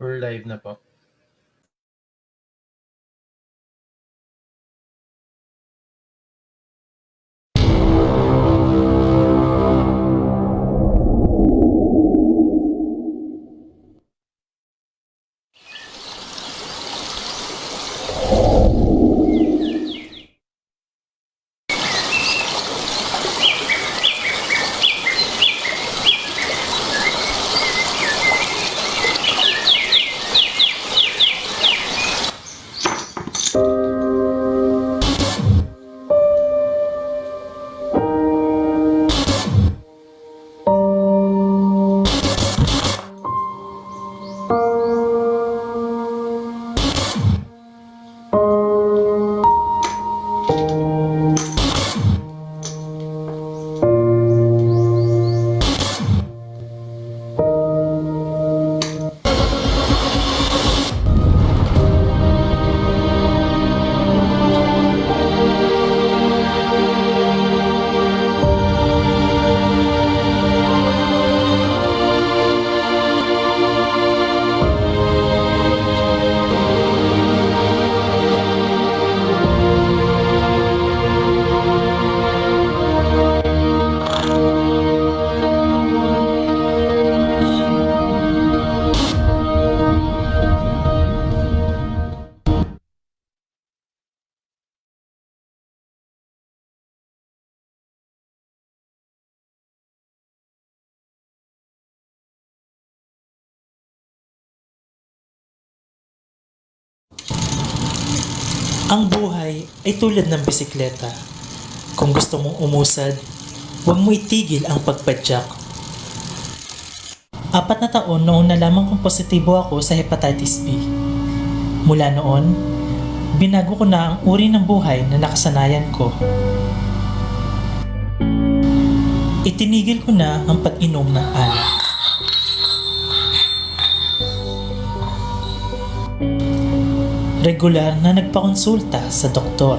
We're live na po. Ang buhay ay tulad ng bisikleta. Kung gusto mong umusad, huwag mo itigil ang pagpadyak. 4 na taon noong nalaman kong positibo ako sa Hepatitis B. Mula noon, binago ko na ang uri ng buhay na nakasanayan ko. Itinigil ko na ang pag-inom ng alak. Regular na nagpakonsulta sa doktor.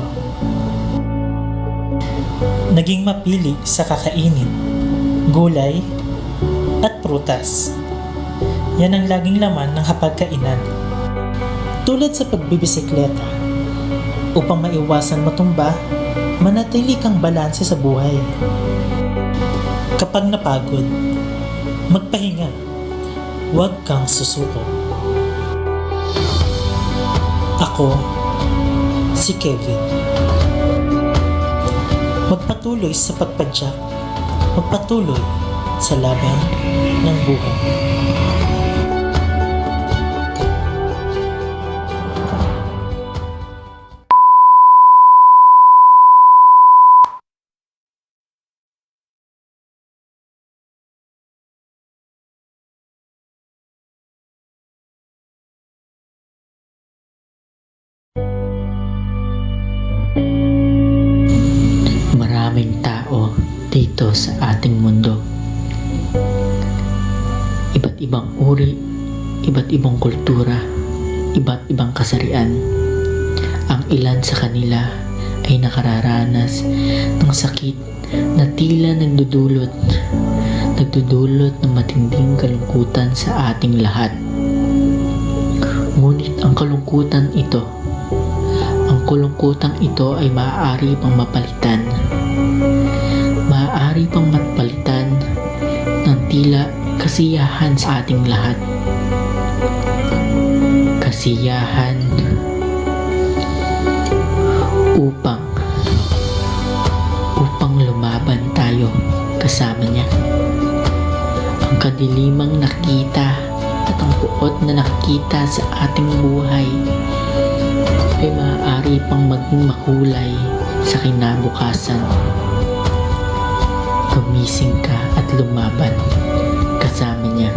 Naging mapili sa kakainin, gulay, at prutas. Yan ang laging laman ng hapagkainan. Tulad sa pagbibisikleta, upang maiwasan matumba, manatili kang balanse sa buhay. Kapag napagod, magpahinga. Huwag kang susuko. Ako, si Kevin. Magpatuloy sa pagpadyak. Magpatuloy sa laban ng buhay. Maraming tao dito sa ating mundo. Iba't ibang uri, iba't ibang kultura, iba't ibang kasarian. Ang ilan sa kanila ay nakararanas ng sakit na tila nagdudulot ng matinding kalungkutan sa ating lahat. Ngunit ang kalungkutang ito ay maaari pang mapalitan. Maaari pang mapalitan ng tila kasiyahan sa ating lahat. Kasiyahan upang lumaban tayo kasama niya. Ang kadilimang nakita at ang puot na nakita sa ating buhay ay maaari pang maging makulay sa kinabukasan. Gumising ka at lumaban kasama niya.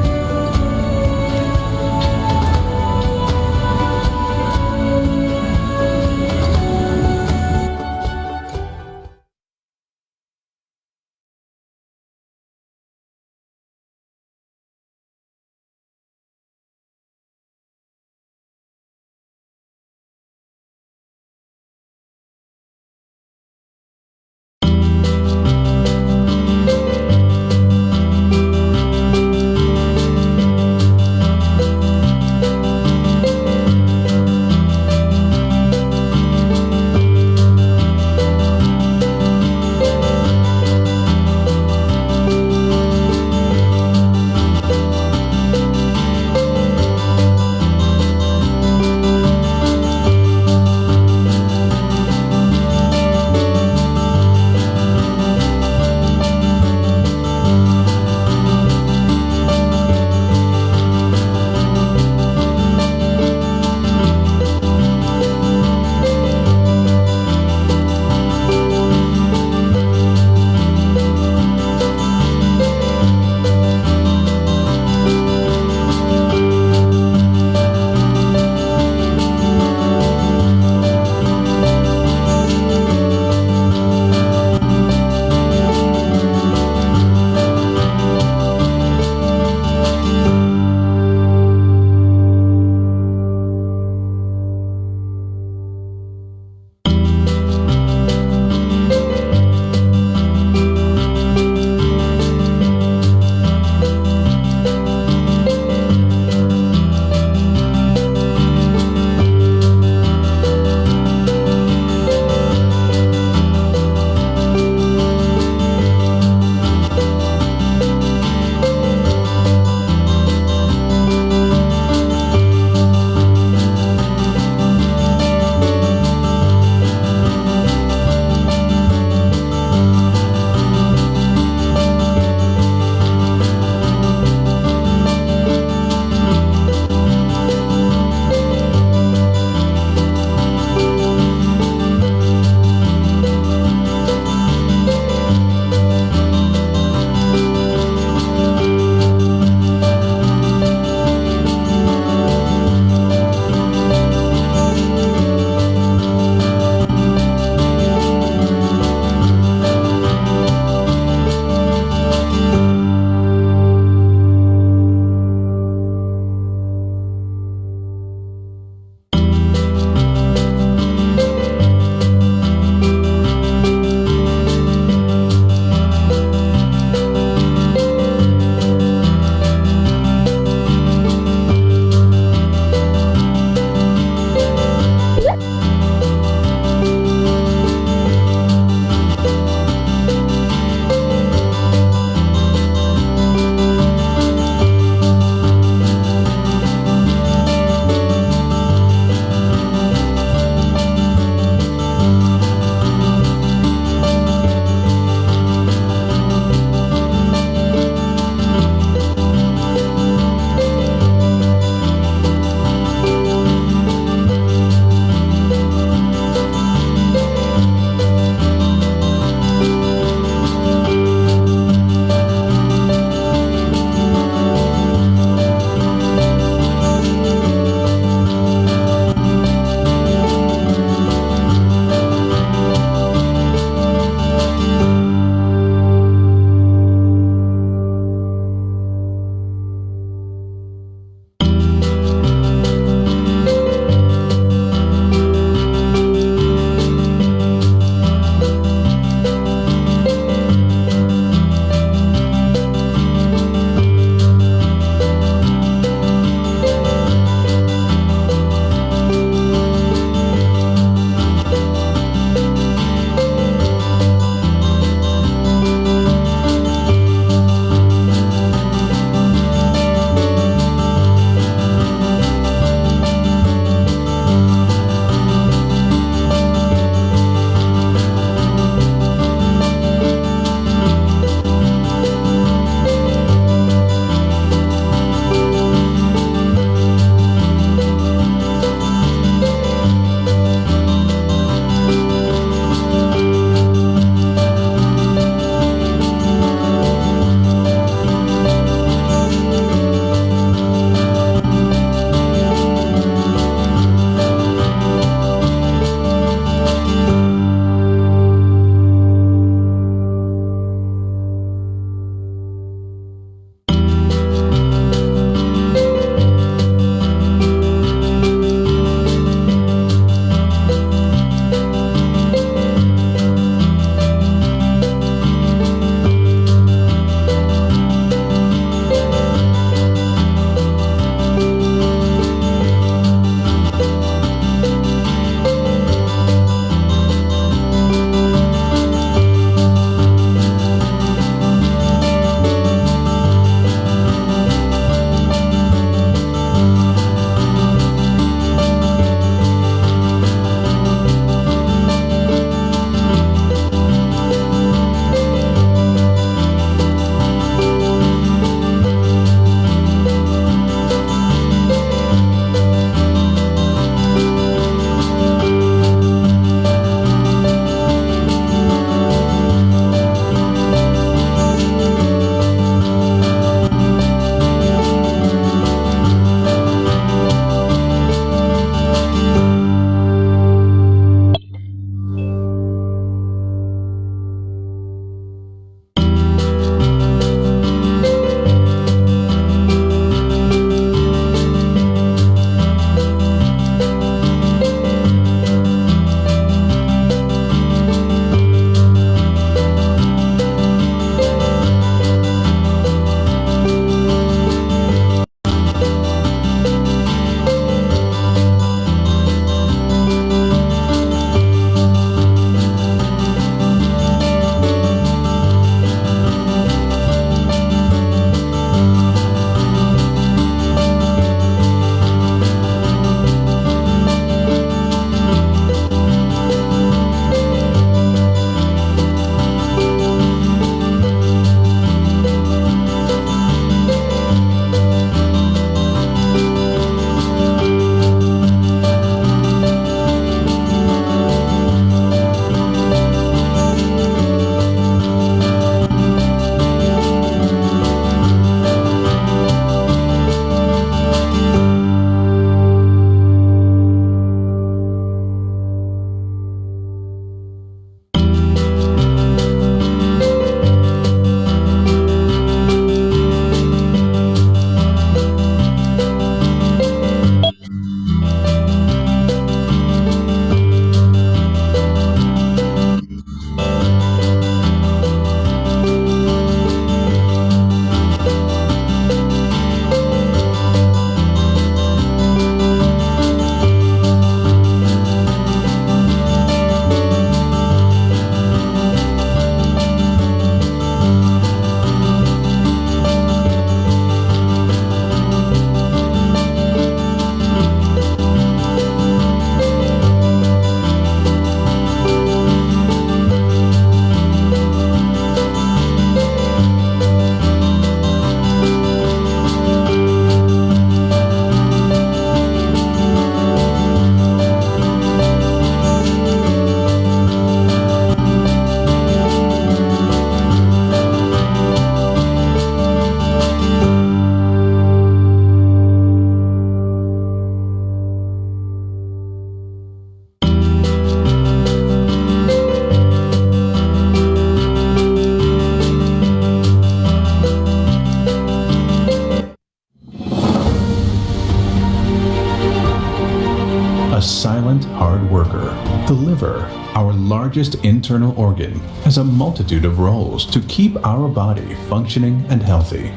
liver, our largest internal organ, has a multitude of roles to keep our body functioning and healthy.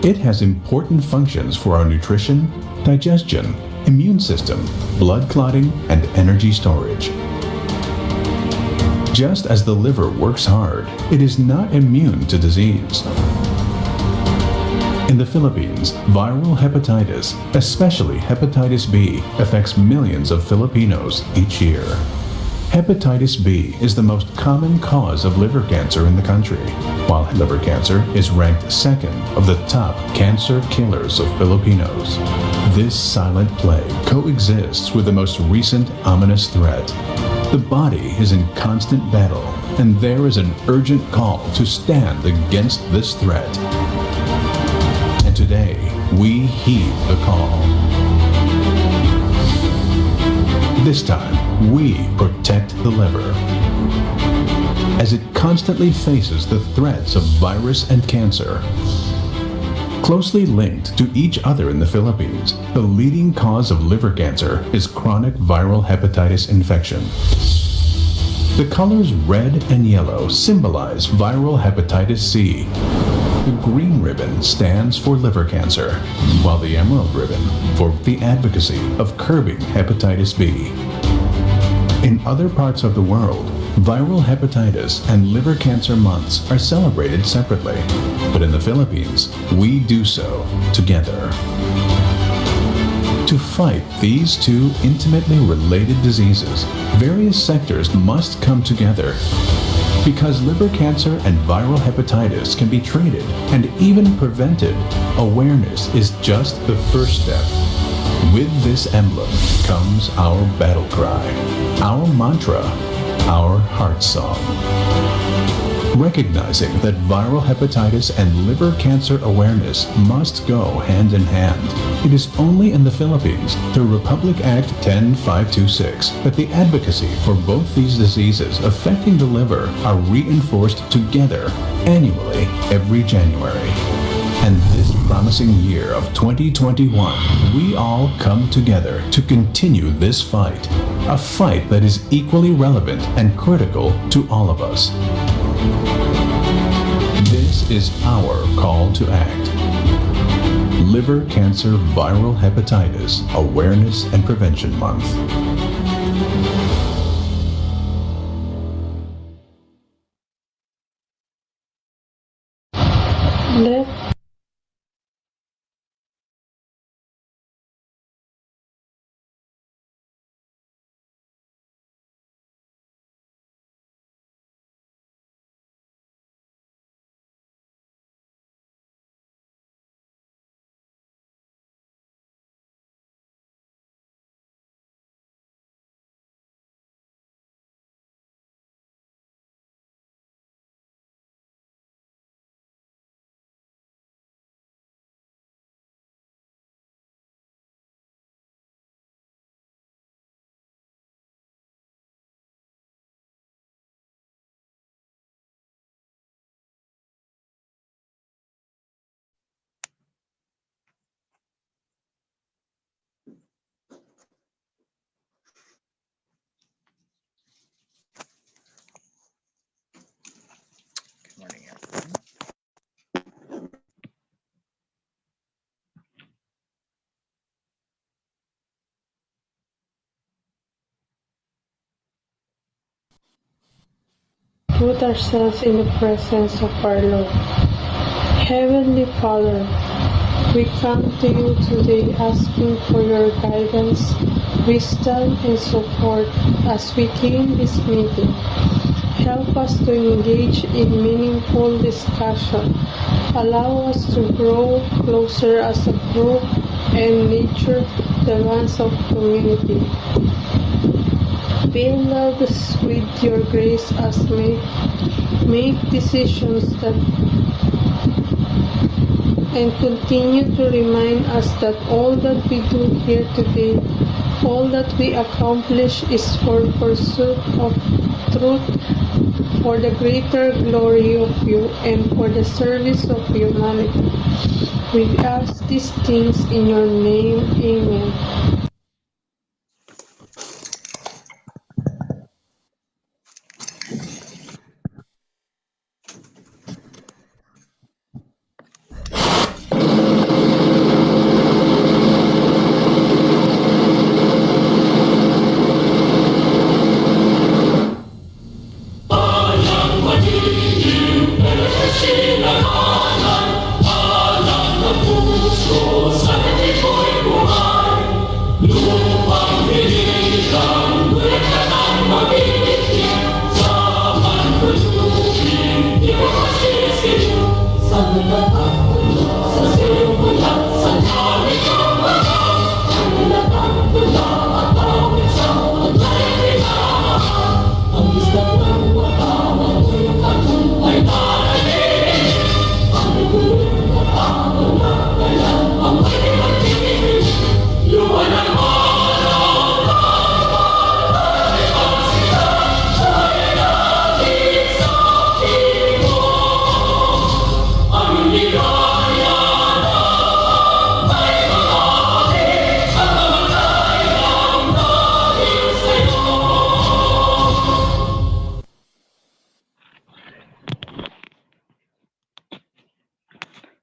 It has important functions for our nutrition, digestion, immune system, blood clotting, and energy storage. Just as the liver works hard, it is not immune to disease. In the Philippines, viral hepatitis, especially hepatitis B, affects millions of Filipinos each year. Hepatitis B is the most common cause of liver cancer in the country, while liver cancer is ranked second of the top cancer killers of Filipinos. This silent plague coexists with the most recent ominous threat. The body is in constant battle, and there is an urgent call to stand against this threat. And today, we heed the call. This time, we protect the liver. As it constantly faces the threats of virus and cancer. Closely linked to each other in the Philippines, the leading cause of liver cancer is chronic viral hepatitis infection. The colors red and yellow symbolize viral hepatitis C. The green ribbon stands for liver cancer, while the emerald ribbon for the advocacy of curbing hepatitis B. In other parts of the world, viral hepatitis and liver cancer months are celebrated separately, but in the Philippines, we do so together. To fight these two intimately related diseases, various sectors must come together. Because liver cancer and viral hepatitis can be treated and even prevented, awareness is just the first step. With this emblem comes our battle cry, our mantra, our heart song. Recognizing that viral hepatitis and liver cancer awareness must go hand in hand, it is only in the Philippines, through Republic Act 10526, that the advocacy for both these diseases affecting the liver are reinforced together annually every January. And this promising year of 2021, we all come together to continue this fight, a fight that is equally relevant and critical to all of us. This is our call to act. Liver Cancer Viral Hepatitis Awareness and Prevention Month. Good morning, everyone. Put ourselves in the presence of our Lord. Heavenly Father, we come to you today asking for your guidance, wisdom, and support as we came this meeting. Help us to engage in meaningful discussion. Allow us to grow closer as a group and nurture the bonds of community. Fill us with your grace as we make decisions that and continue to remind us that all that we do here today, all that we accomplish is for pursuit of truth, for the greater glory of you, and for the service of humanity. We ask these things in your name. Amen.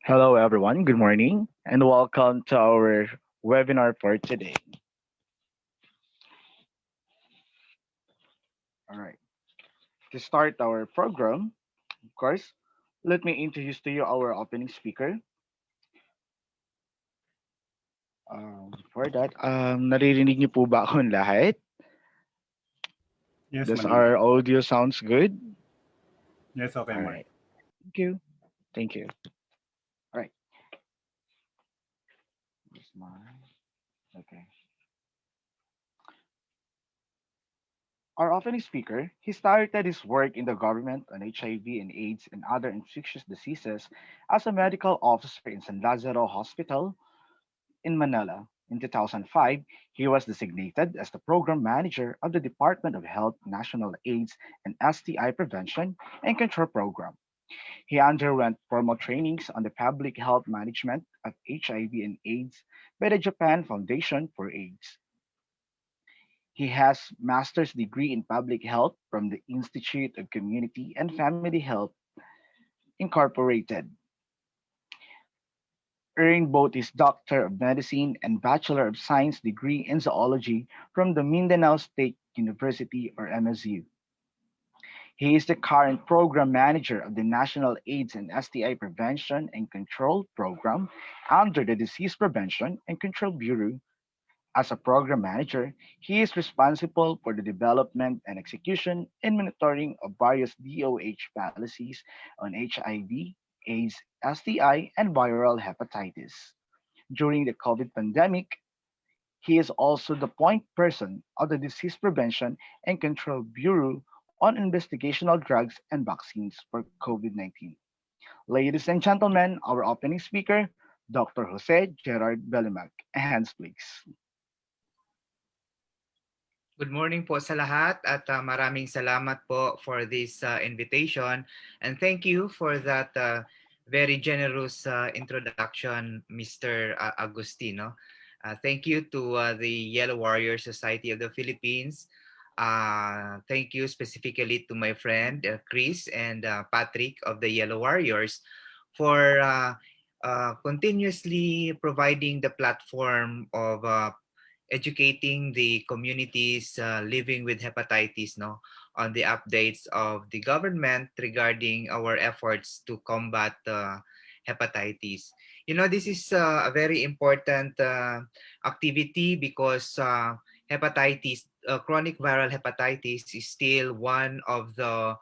Hello, everyone. Good morning, and welcome to our webinar for today. All right. To start our program, of course, let me introduce to you our opening speaker. For that, naririnig niyo po ba akong lahat? Yes, Does malinaw. our audio sounds good? Yes, okay, All Mark. right. Thank you. Thank you. All right. Where's mine? Okay. Our opening speaker, he started his work in the government on HIV and AIDS and other infectious diseases as a medical officer in San Lazaro Hospital in Manila. In 2005, he was designated as the program manager of the Department of Health National AIDS and STI Prevention and Control Program. He underwent formal trainings on the public health management of HIV and AIDS by the Japan Foundation for AIDS. He has master's degree in public health from the Institute of Community and Family Health Incorporated, earned both his Doctor of Medicine and Bachelor of Science degree in zoology from the Mindanao State University or MSU. He is the current program manager of the National AIDS and STI Prevention and Control Program under the Disease Prevention and Control Bureau. As a program manager, he is responsible for the development and execution and monitoring of various DOH policies on HIV, AIDS, STI, and viral hepatitis. During the COVID pandemic, he is also the point person of the Disease Prevention and Control Bureau on investigational drugs and vaccines for COVID 19. Ladies and gentlemen, our opening speaker, Dr. Jose Gerard Belimag. Hands, please. Good morning po sa lahat at maraming salamat po for this invitation and thank you for that very generous introduction, Mr. Agustino. Thank you to the Yellow Warrior Society of the Philippines. Thank you specifically to my friend Chris and Patrick of the Yellow Warriors for continuously providing the platform of educating the communities living with hepatitis, no, on the updates of the government regarding our efforts to combat hepatitis. You know, this is a very important activity because hepatitis, chronic viral hepatitis is still one of the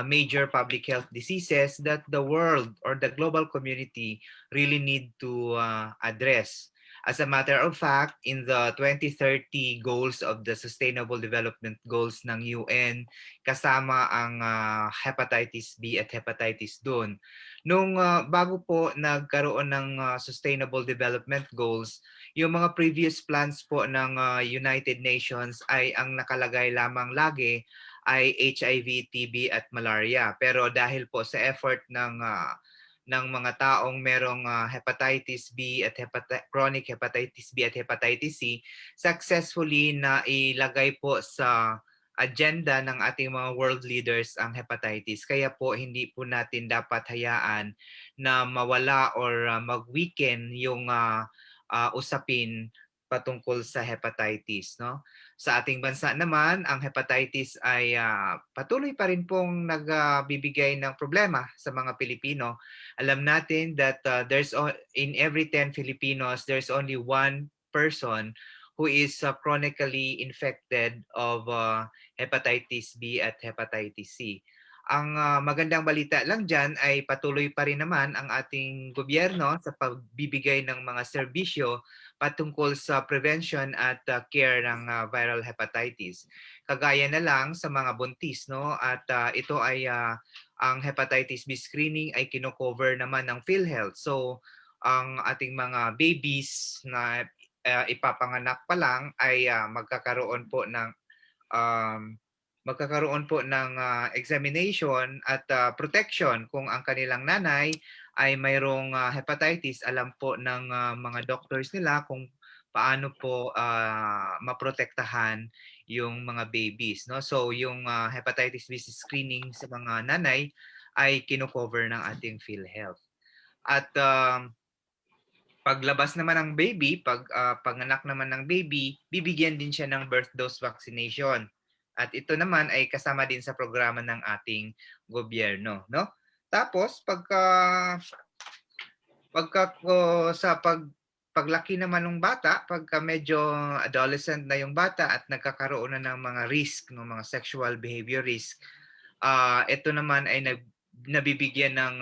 major public health diseases that the world or the global community really need to address. As a matter of fact, in the 2030 goals of the Sustainable Development Goals ng UN, kasama ang hepatitis B at hepatitis doon. Nung bago po nagkaroon ng Sustainable Development Goals, yung mga previous plans po ng United Nations ay ang nakalagay lamang lagi ay HIV, TB at malaria. Pero dahil po sa effort ng mga taong merong hepatitis B at chronic hepatitis B at hepatitis C, successfully na ilagay po sa agenda ng ating mga world leaders ang hepatitis. Kaya po hindi po natin dapat hayaan na mawala or mag-weaken yung usapin patungkol sa hepatitis, no? Sa ating bansa naman, ang hepatitis ay patuloy pa rin pong nagbibigay ng problema sa mga Pilipino. Alam natin that in every 10 Filipinos, there's only one person who is chronically infected of hepatitis B at hepatitis C. Ang magandang balita lang dyan ay patuloy pa rin naman ang ating gobyerno sa pagbibigay ng mga serbisyo patungkol sa prevention at care ng viral hepatitis. Kagaya na lang sa mga buntis, no? At ito ay ang hepatitis B screening ay kino-cover naman ng PhilHealth. So ang ating mga babies na ipapanganak pa lang ay um, magkakaroon po ng examination at protection kung ang kanilang nanay ay mayroong hepatitis. Alam po ng mga doctors nila kung paano po maprotektahan yung mga babies, no? So yung hepatitis B screening sa mga nanay ay kino-cover ng ating PhilHealth. At paglabas naman ng baby, panganak naman ng baby, bibigyan din siya ng birth dose vaccination. At ito naman ay kasama din sa programa ng ating gobyerno, no? Tapos paglaki naman ng bata, pagka medyo adolescent na yung bata at nagkakaroon na ng mga risk, ng mga sexual behavior risk, ito naman ay nabibigyan ng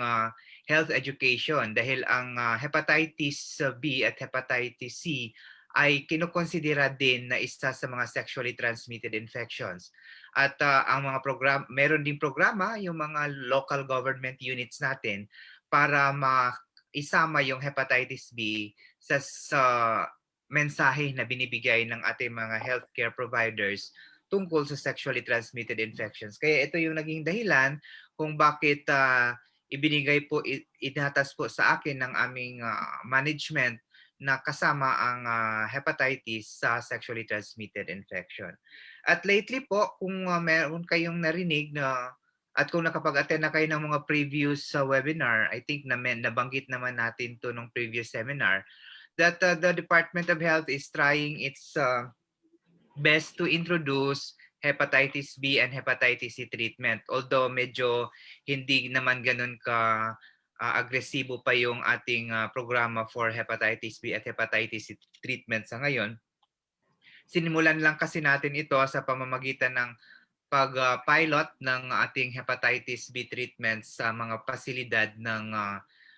health education dahil ang hepatitis B at hepatitis C ay kinukonsidera din na isa sa mga sexually transmitted infections. At ang mga meron din programa yung mga local government units natin para isama yung hepatitis B sa mensahe na binibigay ng ating mga healthcare providers tungkol sa sexually transmitted infections. Kaya ito yung naging dahilan kung bakit ibinigay po, inatas po sa akin ng aming management na kasama ang hepatitis sa sexually transmitted infection. At lately po, kung meron kayong narinig na at kung nakapag-attend na kayo ng mga previous webinar, I think nabanggit naman natin to nung previous seminar, that the Department of Health is trying its best to introduce hepatitis B and hepatitis C treatment. Although medyo hindi naman ganun ka agresibo pa yung ating programa for hepatitis B at hepatitis C treatment sa ngayon. Sinimulan lang kasi natin ito sa pamamagitan ng pag-pilot ng ating hepatitis B treatment sa mga pasilidad ng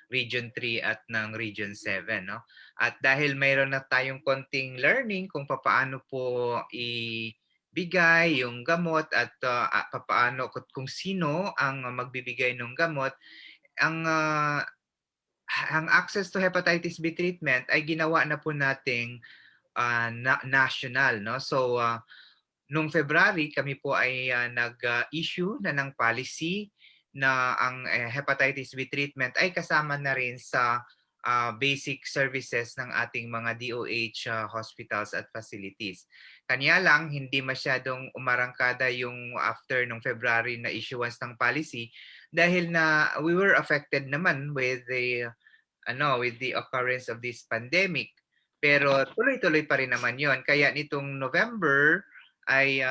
Region 3 at ng Region 7. No? At dahil mayroon na tayong konting learning kung paano po ibigay yung gamot at paano kung sino ang magbibigay ng gamot, ang access to hepatitis B treatment ay ginawa na po nating national. No? So, noong February, kami po ay nag-issue na ng policy na ang hepatitis B treatment ay kasama na rin sa basic services ng ating mga DOH hospitals at facilities. Kanya lang, hindi masyadong umarangkada yung after nung February na issuance ng policy dahil na we were affected naman with the occurrence of this pandemic. Pero tuloy-tuloy pa rin naman yon. Kaya nitong November ay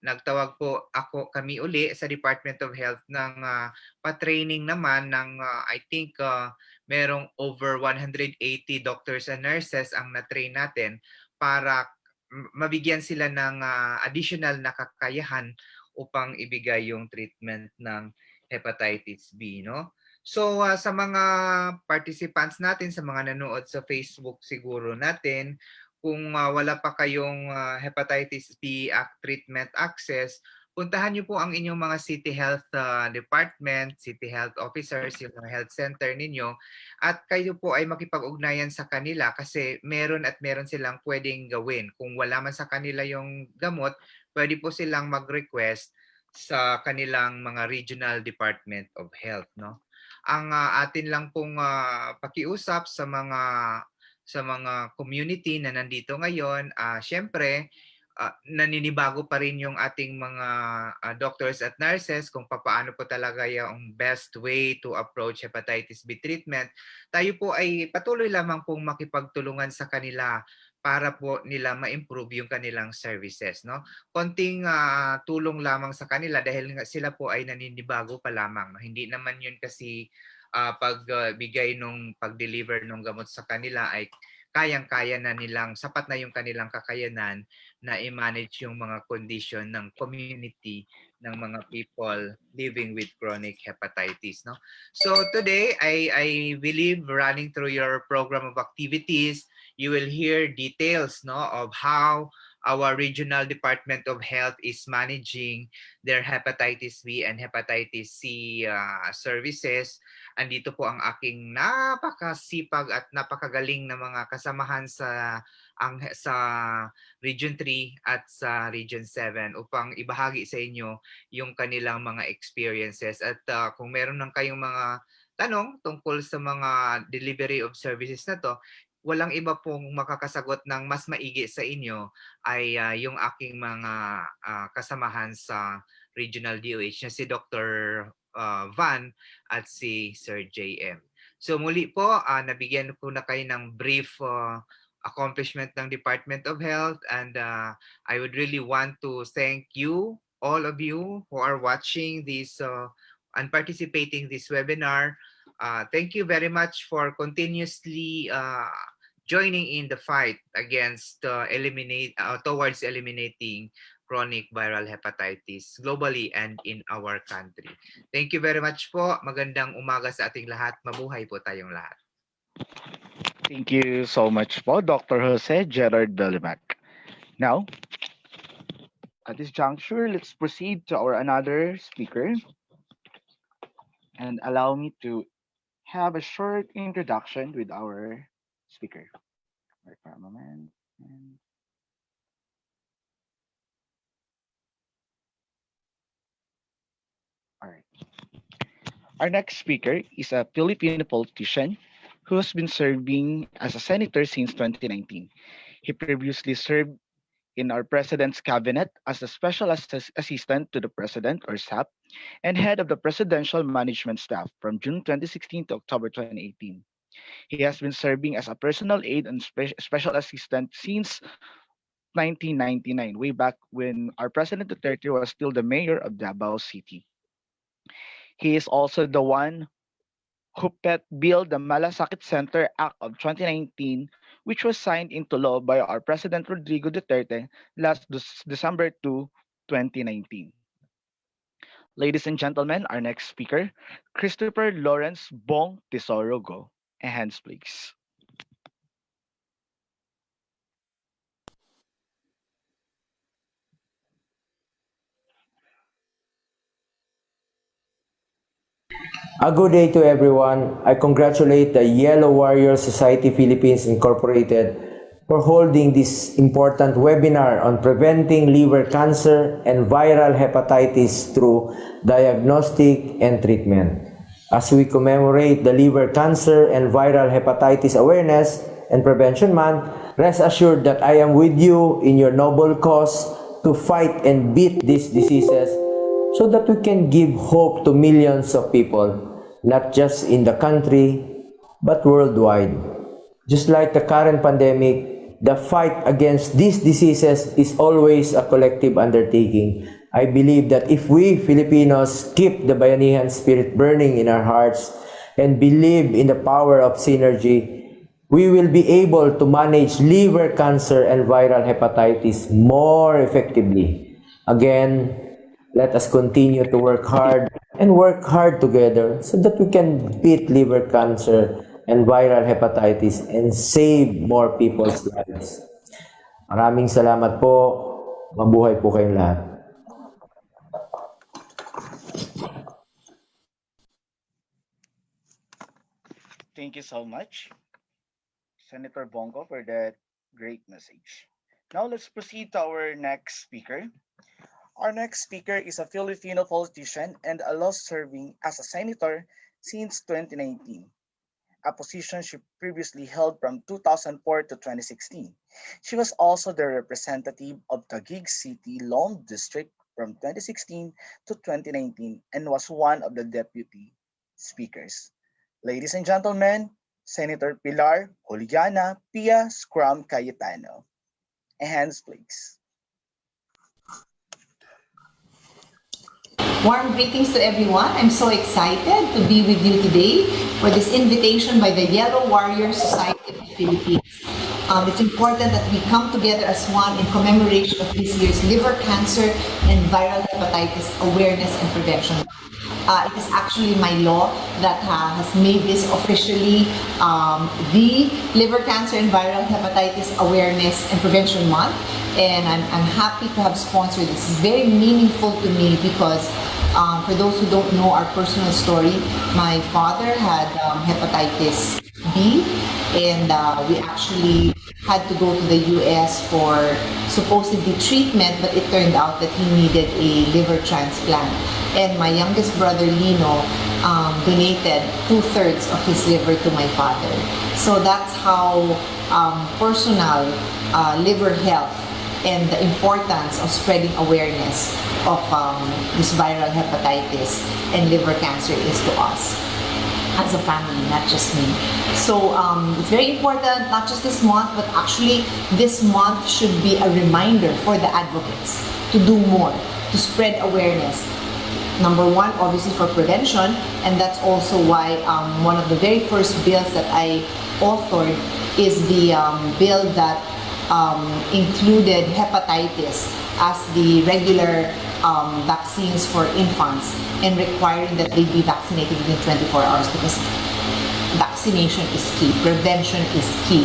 nagtawag po kami uli sa Department of Health ng pa-training naman ng I think merong over 180 doctors and nurses ang na-train natin para mabigyan sila ng additional na kakayahan upang ibigay yung treatment ng hepatitis B, no? So sa mga participants natin, sa mga nanood sa Facebook siguro natin, kung wala pa kayong hepatitis B treatment access, puntahan niyo po ang inyong mga city health department, city health officers, yung mga health center ninyo, at kayo po ay makipag-ugnayan sa kanila kasi meron silang pwedeng gawin. Kung wala man sa kanila yung gamot, pwede po silang mag-request sa kanilang mga regional department of health, no? Ang atin lang pong pakiusap sa mga community na nandito ngayon, syempre naninibago pa rin yung ating mga doctors at nurses kung paano po talaga yung best way to approach hepatitis B treatment. Tayo po ay patuloy lamang pong makipagtulungan sa kanila para po nila ma-improve yung kanilang services, no? Konting tulong lamang sa kanila dahil nga sila po ay naninibago pa lamang, no? Hindi naman yun kasi pagbigay nung pag-deliver ng gamot sa kanila ay kayang-kaya na nilang, sapat na yung kanilang kakayanan na i-manage yung mga condition ng community ng mga people living with chronic hepatitis, no? So today I believe running through your program of activities, you will hear details, no, of how our regional Department of Health is managing their hepatitis B and hepatitis C services. Andito po ang aking napakasipag at napakagaling na mga kasamahan sa Region 3 at sa Region 7 upang ibahagi sa inyo yung kanilang mga experiences. At kung meron ng kayong mga tanong tungkol sa mga delivery of services na to, walang iba pong makakasagot ng mas maigi sa inyo ay yung aking mga kasamahan sa Regional DOH na si Dr. Van at si Sir JM. So muli po, nabigyan ko na kayo ng brief accomplishment ng Department of Health, and I would really want to thank you, all of you who are watching this and participating this webinar. Thank you very much for continuously joining in the fight against towards eliminating chronic viral hepatitis globally and in our country. Thank you very much po. Magandang umaga sa ating lahat. Mabuhay po tayong lahat. Thank you so much po, Dr. Jose Gerard Belimac. Now, at this juncture, let's proceed to our another speaker. And allow me to have a short introduction with our speaker. Wait for a moment. All right. Our next speaker is a Filipino politician who has been serving as a senator since 2019. He previously served in our president's cabinet as a special assistant to the president or SAP and head of the presidential management staff from June 2016 to October 2018. He has been serving as a personal aide and special assistant since 1999, way back when our President Duterte was still the mayor of Davao City. He is also the one who built the Malasakit Center Act of 2019, which was signed into law by our President Rodrigo Duterte last December 2, 2019. Ladies and gentlemen, our next speaker, Christopher Lawrence Bong Tesoro Go. A hands, please. A good day to everyone. I congratulate the Yellow Warrior Society Philippines Incorporated for holding this important webinar on preventing liver cancer and viral hepatitis through diagnostic and treatment. As we commemorate the Liver Cancer and Viral Hepatitis Awareness and Prevention Month, rest assured that I am with you in your noble cause to fight and beat these diseases so that we can give hope to millions of people, not just in the country, but worldwide. Just like the current pandemic, the fight against these diseases is always a collective undertaking. I believe that if we Filipinos keep the Bayanihan spirit burning in our hearts and believe in the power of synergy, we will be able to manage liver cancer and viral hepatitis more effectively. Again, let us continue to work hard and work hard together so that we can beat liver cancer and viral hepatitis and save more people's lives. Maraming salamat po. Mabuhay po kayong lahat. Thank you so much, Senator Bongo, for that great message. Now let's proceed to our next speaker. Our next speaker is a Filipino politician and a law serving as a senator since 2019, a position she previously held from 2004 to 2016. She was also the representative of Taguig City Lone District from 2016 to 2019 and was one of the deputy speakers. Ladies and gentlemen, Senator Pilar Juliana Pia Scrum Cayetano. Hands, please. Warm greetings to everyone. I'm so excited to be with you today for this invitation by the Yellow Warrior Society of the Philippines. It's important that we come together as one in commemoration of this year's Liver Cancer and Viral Hepatitis Awareness and Prevention. It is actually my law that has made this officially the Liver Cancer and Viral Hepatitis Awareness and Prevention Month. And I'm happy to have sponsored this. It's very meaningful to me because for those who don't know our personal story, my father had hepatitis B, and we actually had to go to the US for supposedly treatment, but it turned out that he needed a liver transplant. And my youngest brother, Lino, donated 2/3 of his liver to my father. So that's how personal liver health and the importance of spreading awareness of this viral hepatitis and liver cancer is to us as a family, not just me. So it's very important, not just this month, but actually this month should be a reminder for the advocates to do more, to spread awareness. Number one, obviously for prevention, and that's also why one of the very first bills that I authored is the bill that included hepatitis as the regular vaccines for infants and requiring that they be vaccinated within 24 hours because vaccination is key, prevention is key.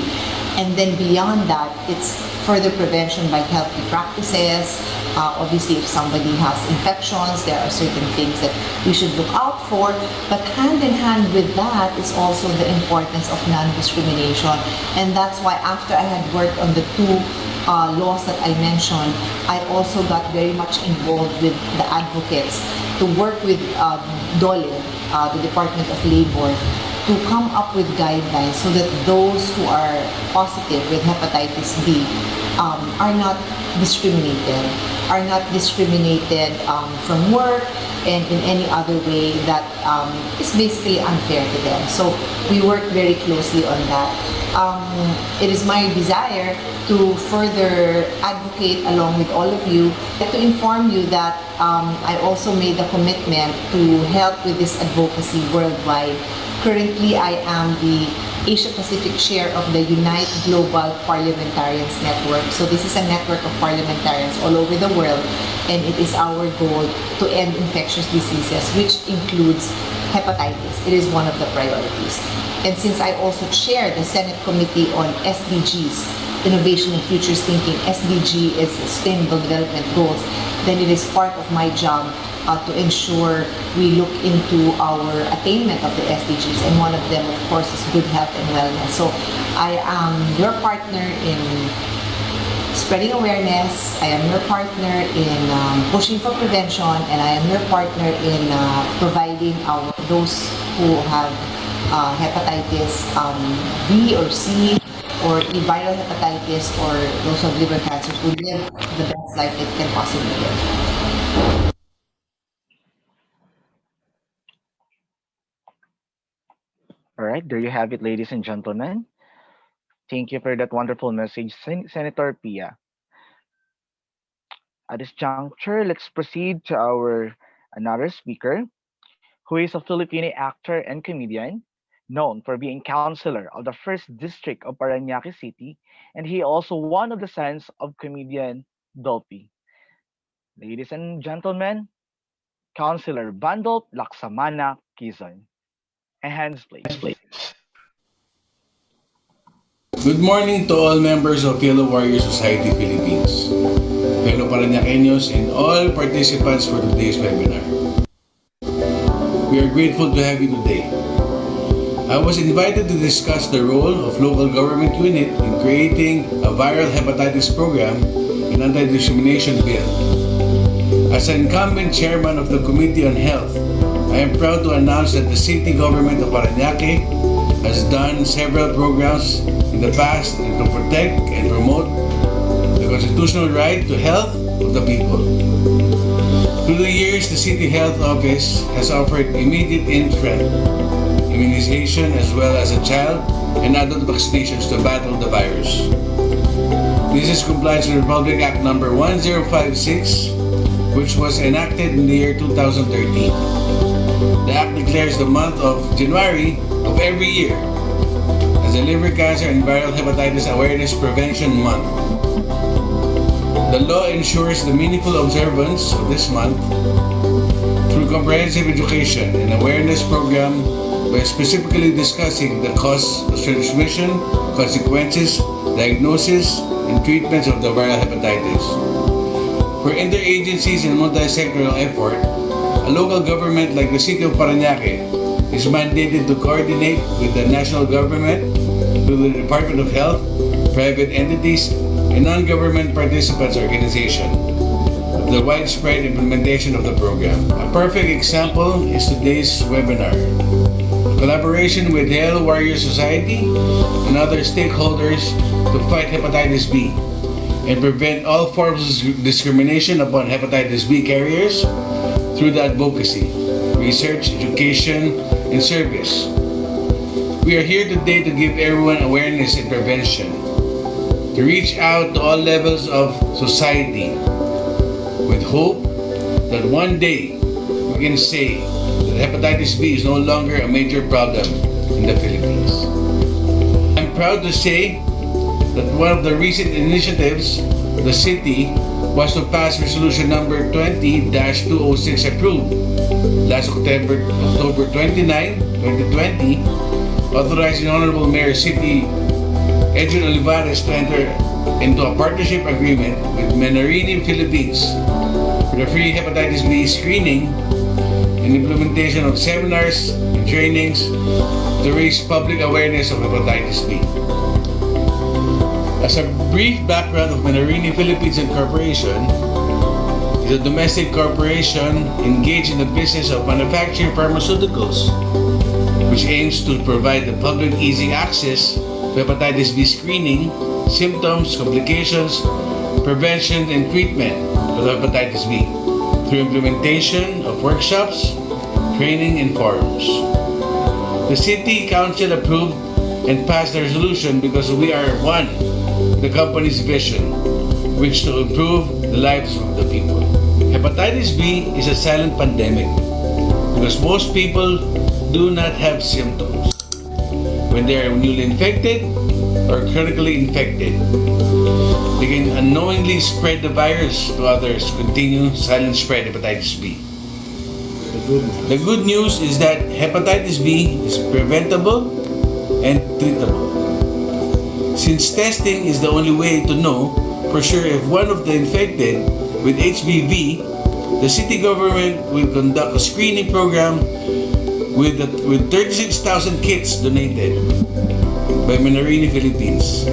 And then beyond that, it's further prevention by healthy practices. Obviously, if somebody has infections, there are certain things that we should look out for. But hand in hand with that is also the importance of non-discrimination. And that's why after I had worked on the two laws that I mentioned, I also got very much involved with the advocates to work with DOLE, the Department of Labor, to come up with guidelines so that those who are positive with hepatitis B are not discriminated from work and in any other way that is basically unfair to them. So we work very closely on that. It is my desire to further advocate along with all of you, to inform you that I also made a commitment to help with this advocacy worldwide. Currently, I am the Asia Pacific chair of the Unite Global Parliamentarians Network. So this is a network of parliamentarians all over the world, and it is our goal to end infectious diseases, which includes hepatitis. It is one of the priorities. And since I also chair the Senate Committee on SDGs, Innovation and Futures Thinking, SDG is Sustainable Development Goals, then it is part of my job to ensure we look into our attainment of the SDGs, and one of them, of course, is good health and wellness. So I am your partner in spreading awareness, I am your partner in pushing for prevention, and I am your partner in providing those who have hepatitis B or C, or viral hepatitis, or those who have liver cancer to live the best life they can possibly live. All right, there you have it, ladies and gentlemen. Thank you for that wonderful message, Senator Pia. At this juncture, let's proceed to our another speaker, who is a Filipino actor and comedian, known for being councilor of the 1st District of Parañaque City, and he also one of the sons of comedian Dolphy. Ladies and gentlemen, Councilor Bandolp Laksamana Quezon. Hands, please. Good morning to all members of Yellow Warrior Society Philippines, fellow Parañaqueños, and all participants for today's webinar. We are grateful to have you today. I was invited to discuss the role of local government unit in creating a viral hepatitis program and anti-discrimination bill. As an incumbent chairman of the Committee on Health, I am proud to announce that the city government of Parañaque has done several programs in the past to protect and promote the constitutional right to health of the people. Through the years, the City Health Office has offered immediate interest immunization, as well as a child and adult vaccinations to battle the virus. This is compliance with Republic Act number 1056, which was enacted in the year 2013. The act declares the month of January of every year as the Liver Cancer and Viral Hepatitis Awareness Prevention Month. The law ensures the meaningful observance of this month through comprehensive education and awareness program by specifically discussing the cause of transmission, consequences, diagnosis, and treatments of the viral hepatitis. For interagencies and multi-sectoral effort, a local government like the City of Parañaque is mandated to coordinate with the national government, with the Department of Health, private entities, and non-government participants organization of the widespread implementation of the program. A perfect example is today's webinar. A collaboration with the Yellow Warrior Society and other stakeholders to fight hepatitis B and prevent all forms of discrimination upon hepatitis B carriers through the advocacy, research, education, and service. We are here today to give everyone awareness and prevention, to reach out to all levels of society with hope that one day we can say that hepatitis B is no longer a major problem in the Philippines. I'm proud to say that one of the recent initiatives of the city was to pass resolution number 20-206 approved last October 29, 2020, authorizing Honorable Mayor City Edwin Olivares to enter into a partnership agreement with Menarini Philippines for the free hepatitis B screening and implementation of seminars and trainings to raise public awareness of hepatitis B. As a brief background of Menarini Philippines Incorporation, is a domestic corporation engaged in the business of manufacturing pharmaceuticals, which aims to provide the public easy access to hepatitis B screening, symptoms, complications, prevention, and treatment of hepatitis B through implementation of workshops, training, and forums. The City Council approved and passed the resolution because we are one with the company's vision, which to improve the lives of the people. Hepatitis B is a silent pandemic because most people do not have symptoms when they are newly infected or chronically infected. They can unknowingly spread the virus to others to continue silent spread hepatitis B. The good news is that hepatitis B is preventable and treatable. Since testing is the only way to know for sure if one of the infected with HBV, the city government will conduct a screening program with 36,000 kits donated by Menarini Philippines.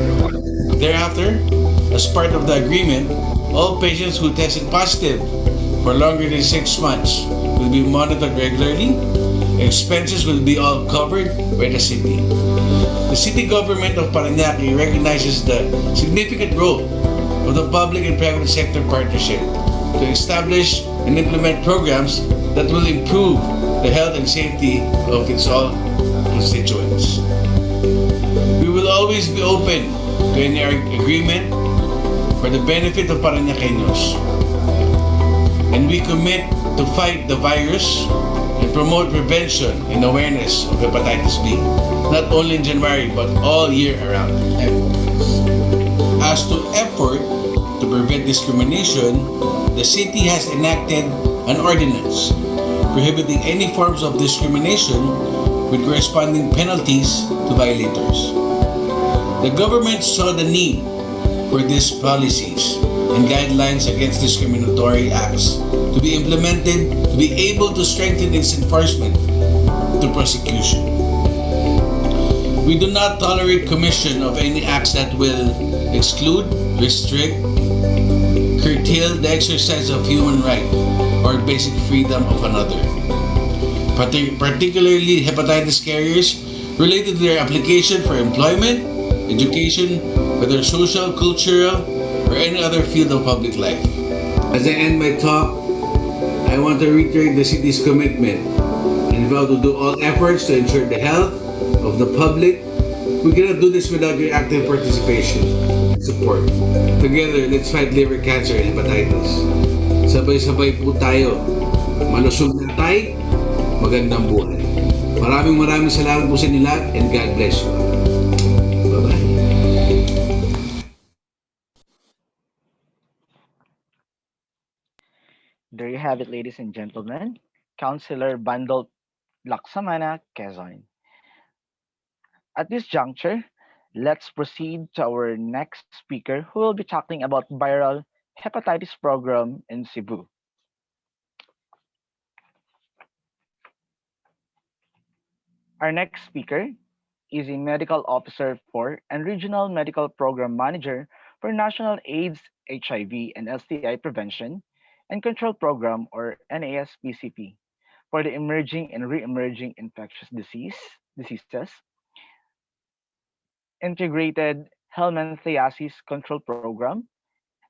Thereafter, as part of the agreement, all patients who tested positive for longer than 6 months will be monitored regularly. Expenses will be all covered by the city. The city government of Parañaque recognizes the significant role of the public and private sector partnership to establish and implement programs that will improve the health and safety of its all constituents. We will always be open to any agreement for the benefit of Parañaqueños, and we commit to fight the virus and promote prevention and awareness of hepatitis B, not only in January but all year around. As to effort to prevent discrimination, the city has enacted an ordinance prohibiting any forms of discrimination with corresponding penalties to violators. The government saw the need for these policies and guidelines against discriminatory acts to be implemented to be able to strengthen its enforcement to prosecution. We do not tolerate commission of any acts that will exclude, restrict, curtail the exercise of human right or basic freedom of another, particularly hepatitis carriers related to their application for employment, education, whether social, cultural, or any other field of public life. As I end my talk, I want to reiterate the city's commitment to And we have to do all efforts to ensure the health of the public. We cannot do this without your active participation and support. Together, let's fight liver cancer and hepatitis. Sabay-sabay po tayo. Malusog na tayo, magandang buhay. Maraming salamat po sa inyo lahat and God bless you. Bye-bye. There you have it, ladies and gentlemen. Councillor Bandol Laksamana Quezon. At this juncture, let's proceed to our next speaker who will be talking about viral hepatitis program in Cebu. Our next speaker is a medical officer for and regional medical program manager for National AIDS, HIV, and STI Prevention and Control Program or NASPCP for the emerging and re-emerging infectious diseases, integrated helminthiasis control program,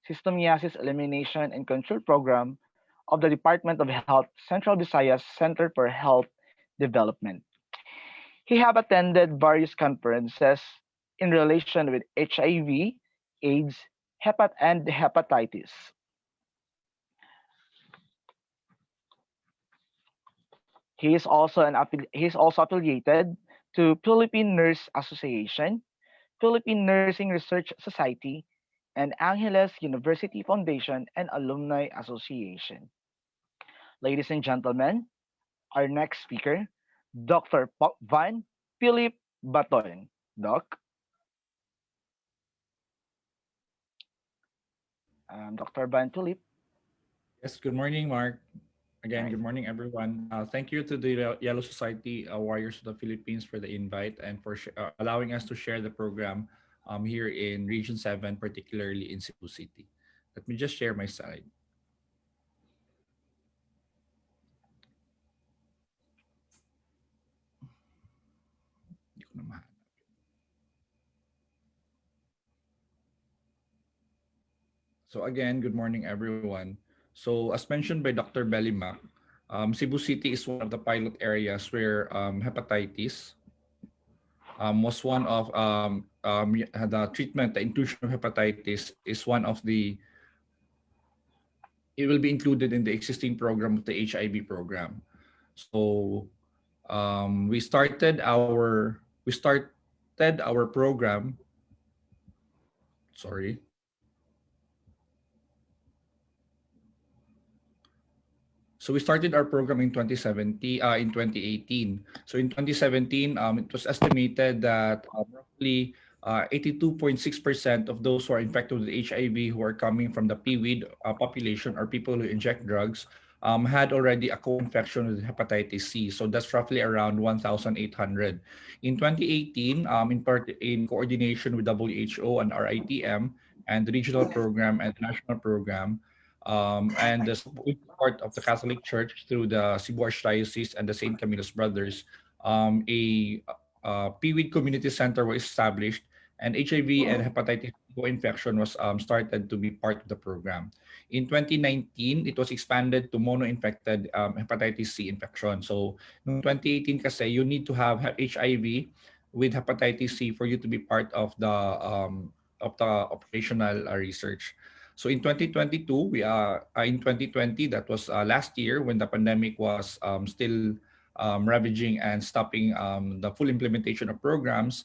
systemiasis elimination and control program of the Department of Health Central Visayas Center for Health Development. He have attended various conferences in relation with HIV, AIDS, and hepatitis. He is also affiliated to Philippine Nurse Association, Philippine Nursing Research Society, and Angeles University Foundation and Alumni Association. Ladies and gentlemen, our next speaker, Dr. Van Philip Baton. Doc, Dr. Van Philip. Yes, good morning, Mark. Again, Right. good morning, everyone. Thank you to the Yellow Society Warriors of the Philippines for the invite and for allowing us to share the program here in Region 7, particularly in Cebu City. Let me just share my slide. Hindi ko na ma- So again, good morning, everyone. So as mentioned by Dr. Bellimac, Cebu City is one of the pilot areas where hepatitis was one of the treatment, the inclusion of hepatitis is one of the, it will be included in the existing program of the HIV program. So we started our program. Sorry. So we started our program in 2018. So in 2017, it was estimated that roughly 82.6% of those who are infected with HIV who are coming from the PWID population or people who inject drugs had already a co-infection with hepatitis C. So that's roughly around 1,800. In 2018, in coordination with WHO and RITM and the regional program and the national program, and the support of the Catholic Church through the Cebu Archdiocese and the St. Camilo's Brothers, a PWID community center was established, and HIV and hepatitis co-infection was started to be part of the program. In 2019, it was expanded to mono-infected hepatitis C infection. So, in 2018 kasi, you need to have HIV with hepatitis C for you to be part of the operational research. So in 2022, in 2020, that was last year when the pandemic was still ravaging and stopping the full implementation of programs.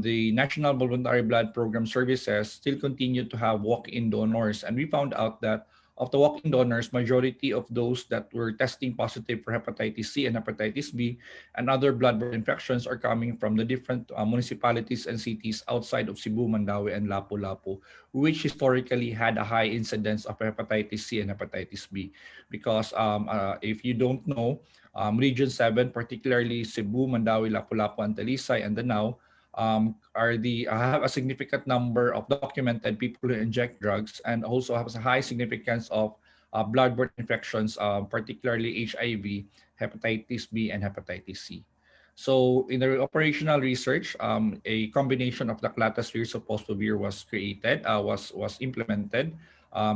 The National Voluntary Blood Program Services still continued to have walk-in donors, and we found out that of the walk-in donors, majority of those that were testing positive for hepatitis C and hepatitis B and other blood-borne infections are coming from the different municipalities and cities outside of Cebu, Mandaue, and Lapu-Lapu, which historically had a high incidence of hepatitis C and hepatitis B. Because if you don't know, Region 7, particularly Cebu, Mandaue, Lapu-Lapu, and Talisay, and Danao, have a significant number of documented people who inject drugs and also has a high significance of blood-borne infections, particularly HIV, hepatitis B, and hepatitis C. So in the operational research, a combination of the Clatasvir Sopostopir was created, was implemented.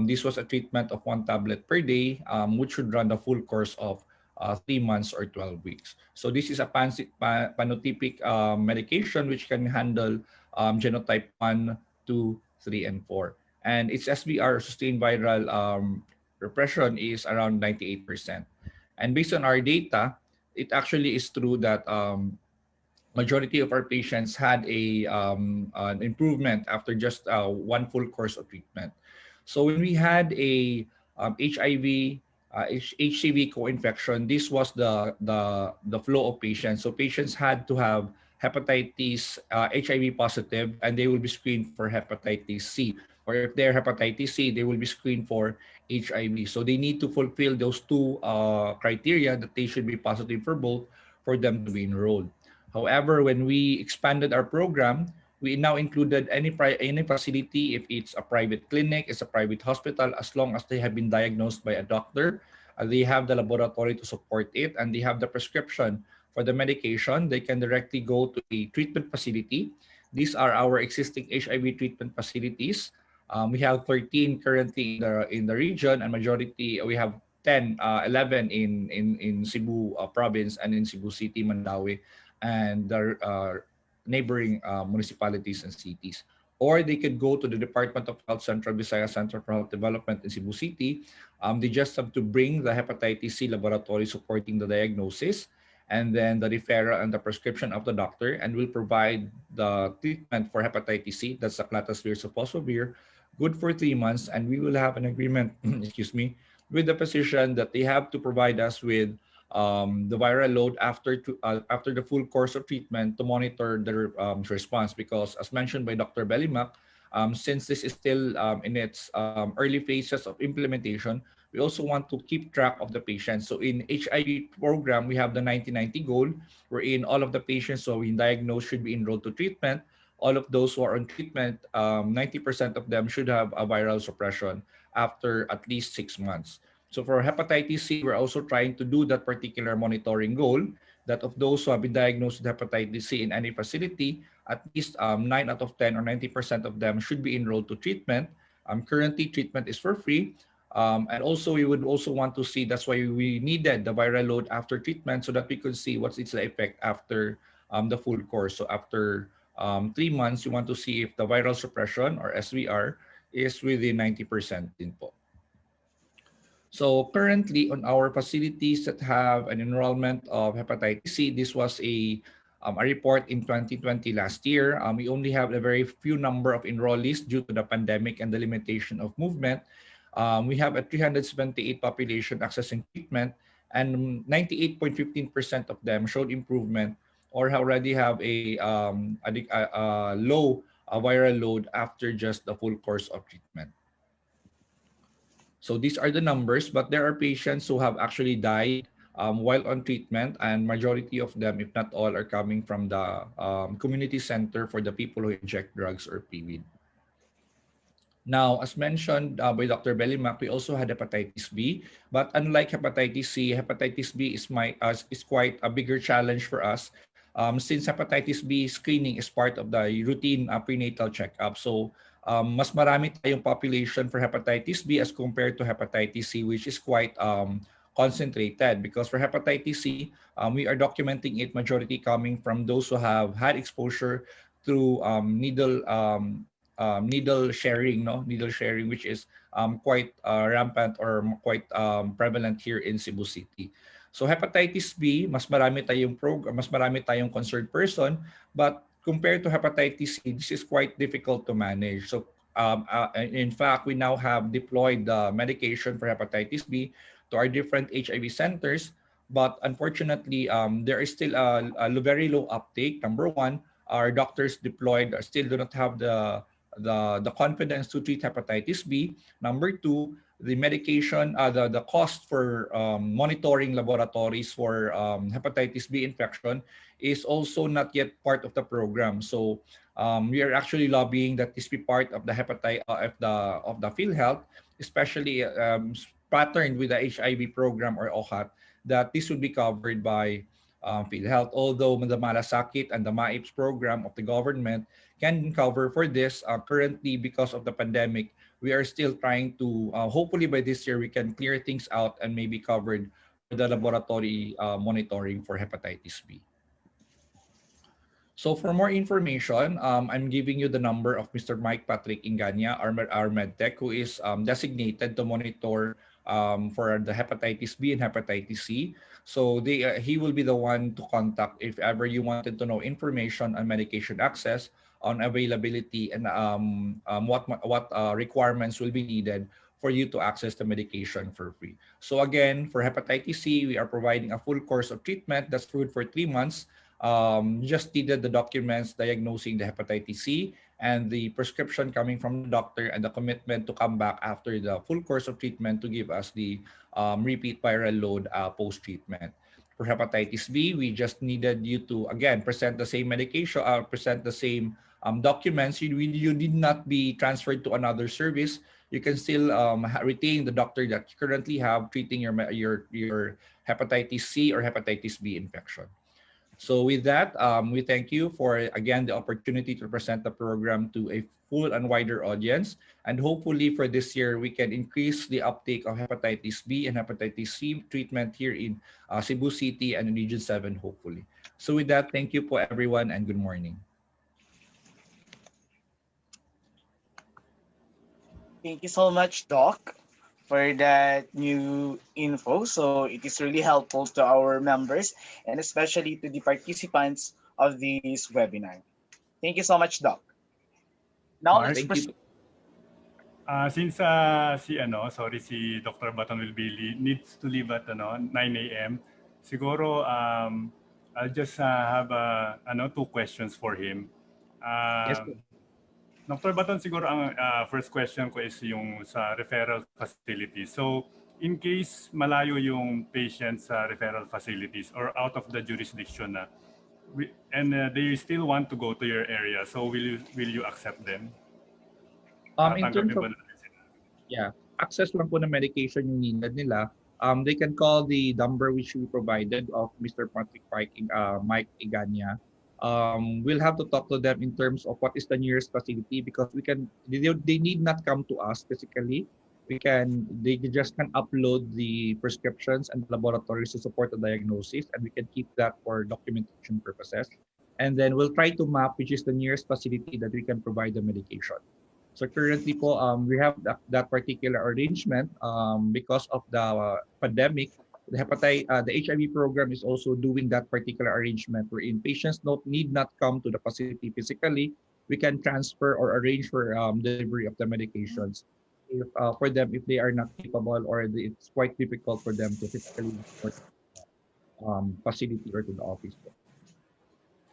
This was a treatment of 1 tablet per day, which should run the full course of 3 months or 12 weeks. So this is a panotypic medication which can handle genotype 1, 2, 3, and 4. And its SVR, sustained viral repression, is around 98%. And based on our data, it actually is true that majority of our patients had an improvement after just one full course of treatment. So when we had a HIV, HCV co-infection, this was the flow of patients. So patients had to have hepatitis HIV positive, and they will be screened for hepatitis C. Or if they're hepatitis C, they will be screened for HIV. So they need to fulfill those two criteria that they should be positive for both for them to be enrolled. However, when we expanded our program, we now included any facility, if it's a private clinic, it's a private hospital, as long as they have been diagnosed by a doctor, they have the laboratory to support it, and they have the prescription for the medication, they can directly go to a treatment facility. These are our existing HIV treatment facilities. We have 13 currently in the region, and majority we have 11 in Cebu province and in Cebu City, Mandaue, and the neighboring municipalities and cities. Or they could go to the Department of Health Central Visayas Center for Health Development in Cebu City. They just have to bring the hepatitis C laboratory supporting the diagnosis, and then the referral and the prescription of the doctor, and will provide the treatment for hepatitis C, that's the Clatasvir soposvir, good for 3 months, and we will have an agreement, excuse me, with the physician that they have to provide us with the viral load after the full course of treatment to monitor their response. Because as mentioned by Dr. Bellimac, since this is still in its early phases of implementation, we also want to keep track of the patients. So in HIV program, we have the 90-90 goal, wherein all of the patients who are diagnosed should be enrolled to treatment. All of those who are on treatment, 90% of them should have a viral suppression after at least 6 months. So for hepatitis C, we're also trying to do that particular monitoring goal, that of those who have been diagnosed with hepatitis C in any facility, at least 9 out of 10 or 90% of them should be enrolled to treatment. Currently, treatment is for free. And also, we would also want to see, that's why we needed the viral load after treatment, so that we could see what's its effect after the full course. So after 3 months, you want to see if the viral suppression or SVR is within 90% din po. So currently on our facilities that have an enrollment of hepatitis C, this was a report in 2020 last year. We only have a very few number of enrollees due to the pandemic and the limitation of movement. We have a 378 population accessing treatment, and 98.15% of them showed improvement or already have a low viral load after just the full course of treatment. So these are the numbers, but there are patients who have actually died while on treatment, and majority of them, if not all, are coming from the community center for the people who inject drugs or PVID. Now, as mentioned by Dr. Bellimac, we also had hepatitis B, but unlike hepatitis C, hepatitis B is quite a bigger challenge for us, since hepatitis B screening is part of the routine prenatal checkup. So mas marami tayong population for hepatitis B as compared to hepatitis C, which is quite concentrated, because for hepatitis C, we are documenting it majority coming from those who have had exposure through needle sharing, which is quite rampant or quite prevalent here in Cebu City. So hepatitis B, mas marami tayong concerned person, but compared to hepatitis C, this is quite difficult to manage. So in fact, we now have deployed the medication for hepatitis B to our different HIV centers, but unfortunately, there is still a very low uptake. Number one, our doctors deployed still do not have the confidence to treat hepatitis B. Number two, the medication, the cost for monitoring laboratories for hepatitis B infection is also not yet part of the program. So we are actually lobbying that this be part of the of the PhilHealth, especially patterned with the HIV program or OHAT, that this would be covered by PhilHealth. Although the Malasakit and the MAIPS program of the government can cover for this, currently because of the pandemic, we are still trying to, hopefully by this year, we can clear things out and maybe covered for the laboratory monitoring for hepatitis B. So for more information, I'm giving you the number of Mr. Mike Patrick Ingania, our medtech, who is designated to monitor for the hepatitis B and hepatitis C. So he will be the one to contact if ever you wanted to know information on medication access, on availability, and what requirements will be needed for you to access the medication for free. So again, for hepatitis C, we are providing a full course of treatment that's good for 3 months. Just needed the documents diagnosing the hepatitis C and the prescription coming from the doctor and the commitment to come back after the full course of treatment to give us the repeat viral load post-treatment. For hepatitis B, we just needed you to, again, present the same medication, present the same documents. You did not be transferred to another service. You can still retain the doctor that you currently have treating your hepatitis C or hepatitis B infection. So with that, we thank you for, again, the opportunity to present the program to a full and wider audience. And hopefully for this year, we can increase the uptake of hepatitis B and hepatitis C treatment here in Cebu City and in Region 7, hopefully. So with that, thank you po everyone and good morning. Thank you so much, Doc, for that new info. So it is really helpful to our members and especially to the participants of this webinar. Thank you so much, Doc. Now let's Thank proceed. you. Since si Dr. Baton will be needs to leave at 9 a.m. Siguro I'll just have two questions for him. Yes, po. Dr. Baton, siguro ang first question ko is yung sa referral facilities. So, in case malayo yung patient sa referral facilities or out of the jurisdiction na, and they still want to go to your area, so will you accept them? In terms of, access lang po ng medication yung needed nila. They can call the number which we provided of Mr. Patrick Mike Iganya. We'll have to talk to them in terms of what is the nearest facility because they need not come to us physically. They just can upload the prescriptions and laboratories to support the diagnosis, and we can keep that for documentation purposes. And then we'll try to map which is the nearest facility that we can provide the medication. So currently po, we have that particular arrangement because of the pandemic. The HIV program is also doing that particular arrangement wherein patients need not come to the facility physically. We can transfer or arrange for delivery of the medications for them if they are not capable or it's quite difficult for them to physically facility or to the office.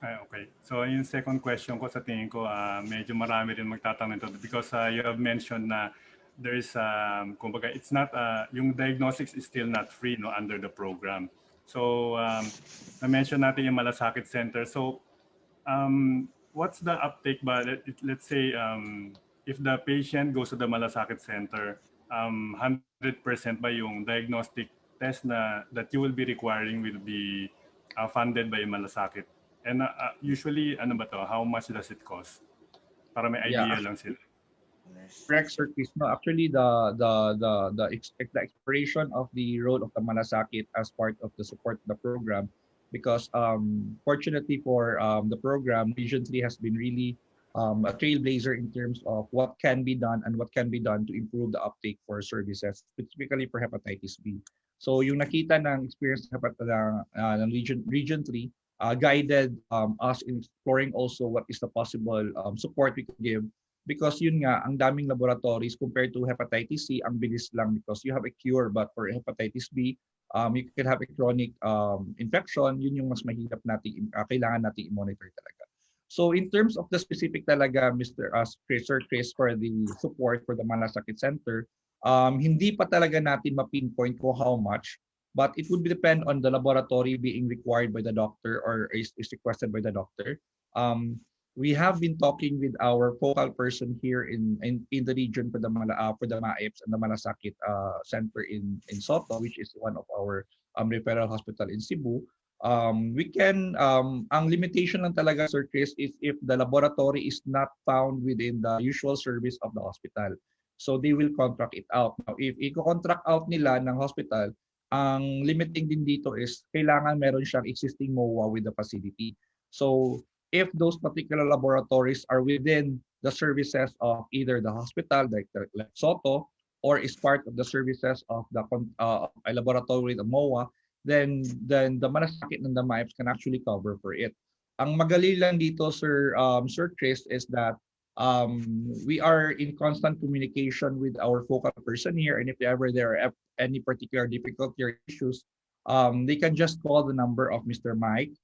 Okay. So yung second question ko sa tingin ko medyo marami rin magtatanong ito because you have mentioned na there is kumbaga it's not yung diagnostics is still not free under the program. So na-mention natin yung Malasakit Center. So what's the uptake ba let's say if the patient goes to the Malasakit Center 100% ba yung diagnostic test na that you will be requiring will be funded by Malasakit? And usually, how much does it cost? Para may idea lang sila. Correct, Sir Chris. No, actually, the exploration of the role of the Malasakit as part of the support of the program, because fortunately for the program, Region 3 has been really a trailblazer in terms of what can be done and what can be done to improve the uptake for services, specifically for hepatitis B. So yung nakita ng experience ng Region 3, guided us in exploring also what is the possible support we could give because yun nga, ang daming laboratories compared to hepatitis C, ang bilis lang because you have a cure, but for hepatitis B, you can have a chronic infection, yun yung mas mahirap natin, kailangan natin i-monitor talaga. So in terms of the specific talaga, Sir Chris, for the support for the Malasakit Center, hindi pa talaga natin ma-pinpoint ko how much, but it would depend on the laboratory being required by the doctor or is requested by the doctor. We have been talking with our focal person here in the region for the MAEPS and the Malasakit Center in Soto, which is one of our referral hospital in Cebu. Ang limitation lang talaga, Sir Chris, is if the laboratory is not found within the usual service of the hospital. So they will contract it out. Now, if i-contract out nila ng hospital, ang limiting din dito is kailangan meron siyang existing MOA with the facility. So if those particular laboratories are within the services of either the hospital, like Soto, or is part of the services of a laboratory with a MOA, then the malasakit ng the MIPS can actually cover for it. Ang magaling lang dito, Sir Chris, is that we are in constant communication with our focal person here, and if ever there are any particular difficulty or issues, they can just call the number of Mr. Mike,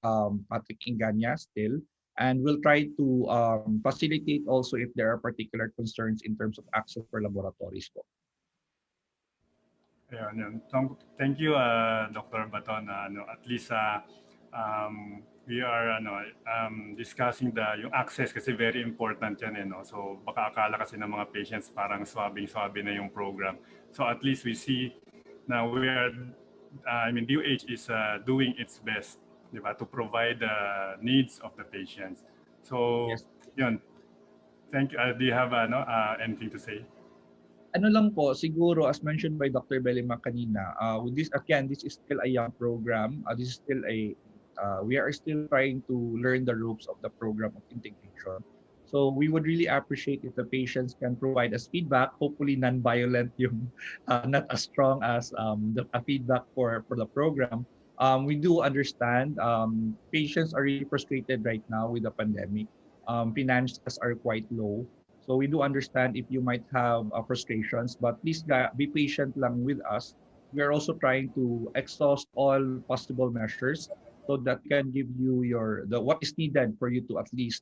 Patrick Inganya still, and we'll try to facilitate also if there are particular concerns in terms of access for laboratories po. Ayun, yun. Thank you, Dr. Baton. At least we are discussing yung access kasi very important yan. No? So baka akala kasi ng mga patients parang swabe na yung program. So at least we see na we are, DOH is doing its best, di ba, to provide the needs of the patients. So, Yes. Yun. Thank you. Do you have anything to say? Ano lang po, siguro as mentioned by Dr. Belima kanina, with this is still a young program. This is still we are still trying to learn the ropes of the program of integration. So we would really appreciate if the patients can provide us feedback, hopefully non-violent, not as strong as the feedback for the program. We do understand patients are really frustrated right now with the pandemic. Finances are quite low. So we do understand if you might have frustrations, but please be patient lang with us. We are also trying to exhaust all possible measures so that can give you what is needed for you to at least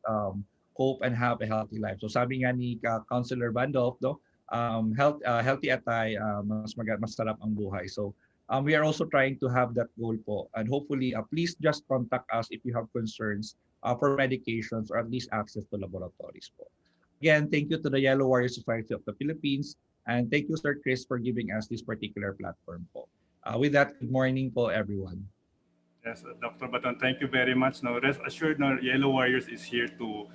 cope and have a healthy life. So sabi nga ni Councilor Bandolf, no, healthy atay, mas masarap ang buhay. So we are also trying to have that goal po, and hopefully please just contact us if you have concerns for medications or at least access to laboratories po. Again, thank you to the Yellow Warrior Society of the Philippines, and thank you, Sir Chris, for giving us this particular platform po. With that, good morning po, everyone. Yes, Dr. Baton, thank you very much. Now, rest assured, Yellow Warriors is here to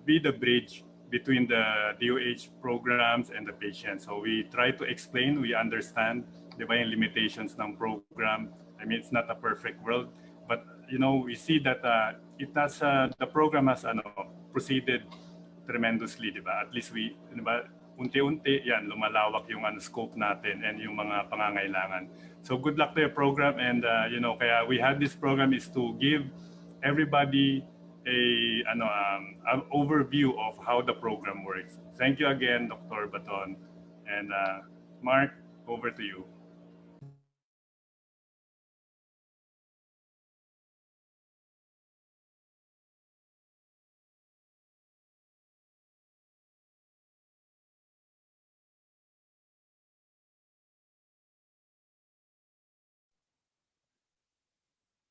be the bridge between the DOH programs and the patients. So we try to explain, we understand the limitations ng program. I mean, it's not a perfect world, but we see that the program has proceeded tremendously, di ba? At least unti-unti yan lumalawak yung scope natin and yung mga pangangailangan. So good luck to your program, and kaya we had this program is to give everybody an overview of how the program works. Thank you again, Dr. Baton, and Mark, over to you.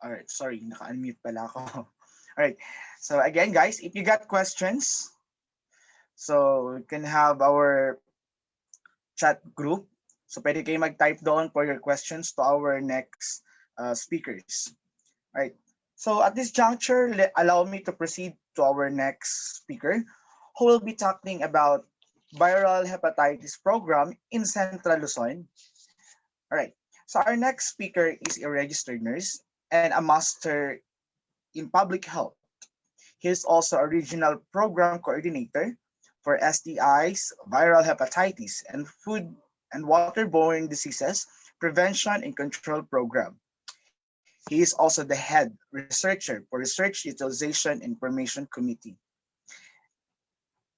All right, sorry, naka-unmute pala ako. All right, so again, guys, if you got questions, so we can have our chat group. So pwede kayo mag-type doon for your questions to our next speakers. All right, so at this juncture, allow me to proceed to our next speaker, who will be talking about viral hepatitis program in Central Luzon. All right, so our next speaker is a registered nurse and a master in public health. He is also a regional program coordinator for STIs, viral hepatitis, and food and waterborne diseases prevention and control program. He is also the head researcher for Research Utilization Information Committee,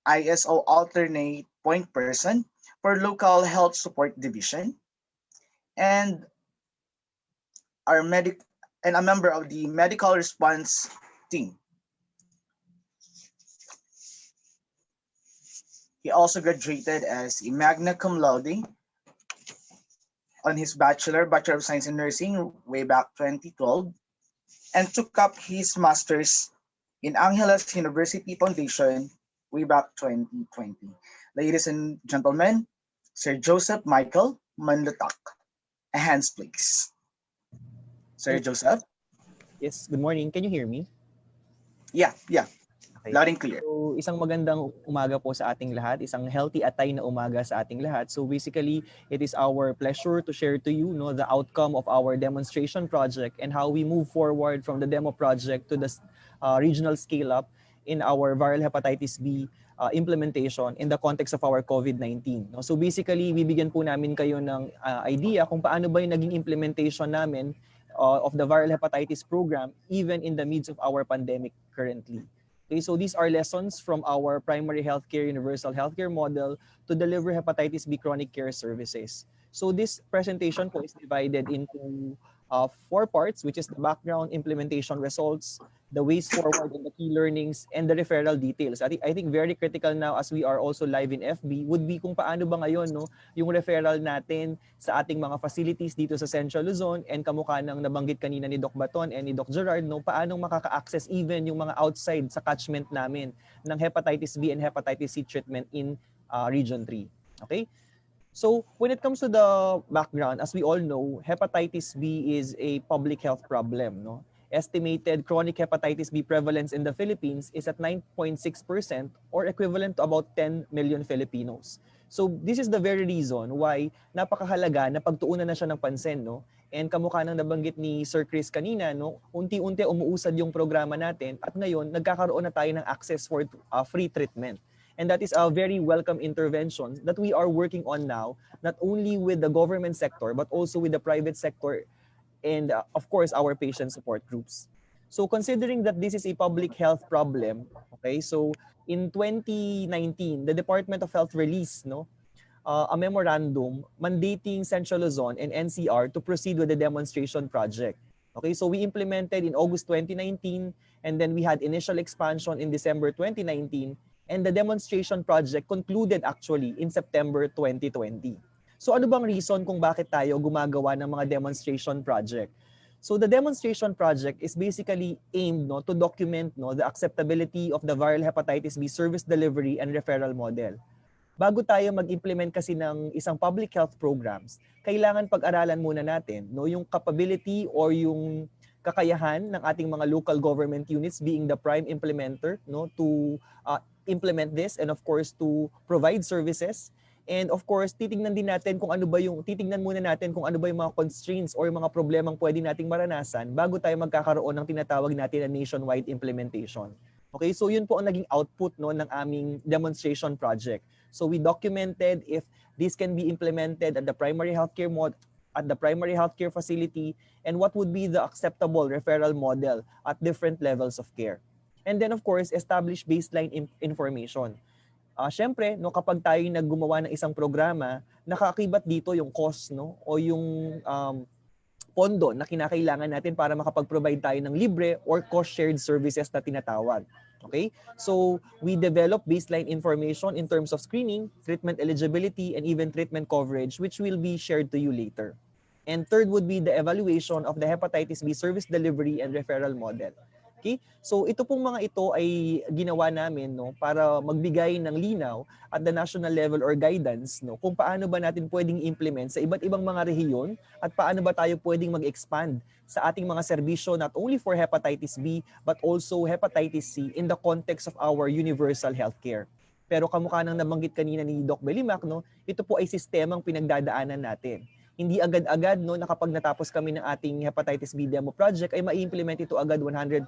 ISO alternate point person for Local Health Support Division, and a member of the medical response team. He also graduated as a magna cum laude on his Bachelor of Science in Nursing way back 2012, and took up his master's in Angeles University Foundation way back 2020. Ladies and gentlemen, Sir Joseph Michael Manlutak. A hands, please. Sir Joseph? Yes, good morning. Can you hear me? Yeah. Okay. Loud and clear. So, isang magandang umaga po sa ating lahat, isang healthy atay na umaga sa ating lahat. So basically, it is our pleasure to share to you the outcome of our demonstration project and how we move forward from the demo project to the regional scale-up in our viral hepatitis B implementation in the context of our COVID-19. No? So basically, bibigyan po namin kayo ng idea kung paano ba yung naging implementation namin of the viral hepatitis program even in the midst of our pandemic currently. Okay, so these are lessons from our primary healthcare universal healthcare model to deliver hepatitis B chronic care services. So this presentation po is divided into 4 parts, which is the background, implementation results, the ways forward and the key learnings, and the referral details. I think very critical now as we are also live in FB would be kung paano ba ngayon yung referral natin sa ating mga facilities dito sa Central Luzon, and kamukha ng nabanggit kanina ni Doc Baton and ni Doc Gerard, paano makaka-access even yung mga outside sa catchment namin ng hepatitis B and hepatitis C treatment in Region 3. Okay? So when it comes to the background, as we all know, hepatitis B is a public health problem. Estimated chronic hepatitis B prevalence in the Philippines is at 9.6% or equivalent to about 10 million Filipinos. So this is the very reason why napakahalaga na pagtuunan na siya ng pansin. And kamukha ng nabanggit ni Sir Chris kanina, unti-unti umuusad yung programa natin at ngayon nagkakaroon na tayo ng access for free treatment. And that is a very welcome intervention that we are working on now, not only with the government sector, but also with the private sector and of course, our patient support groups. So considering that this is a public health problem, okay, so in 2019, the Department of Health released a memorandum mandating Central Luzon and NCR to proceed with the demonstration project. Okay, so we implemented in August 2019, and then we had initial expansion in December 2019, and the demonstration project concluded actually in September 2020. So ano bang reason kung bakit tayo gumagawa ng mga demonstration project? So the demonstration project is basically aimed to document the acceptability of the viral hepatitis B service delivery and referral model. Bago tayo mag-implement kasi ng isang public health programs, kailangan pag-aralan muna natin yung capability or yung kakayahan ng ating mga local government units being the prime implementer to implement this, and of course to provide services. And of course, titingnan muna natin kung ano ba yung mga constraints or yung mga problemang pwede nating maranasan bago tayo magkakaroon ng tinatawag natin na nationwide implementation. Okay, so yun po ang naging output ng aming demonstration project. So we documented if this can be implemented at the primary healthcare facility, and what would be the acceptable referral model at different levels of care. And then of course, establish baseline information. Syempre, kapag tayo naggumawa ng isang programa, nakaakibat dito yung cost o yung pondo na kinakailangan natin para makapag-provide tayo ng libre or cost-shared services na tinatawag. Okay? So, we develop baseline information in terms of screening, treatment eligibility, and even treatment coverage, which will be shared to you later. And third would be the evaluation of the hepatitis B service delivery and referral model. Okay? So ito pong mga ito ay ginawa namin para magbigay ng linaw at the national level or guidance kung paano ba natin pwedeng implement sa iba't ibang mga rehiyon at paano ba tayo pwedeng mag-expand sa ating mga serbisyo not only for hepatitis B but also hepatitis C in the context of our universal healthcare. Pero kamukha ng nabanggit kanina ni Doc Belimac, ito po ay sistemang pinagdadaanan natin. Hindi agad-agad na kapag natapos kami ng ating hepatitis B demo project ay ma-implement ito agad 100%.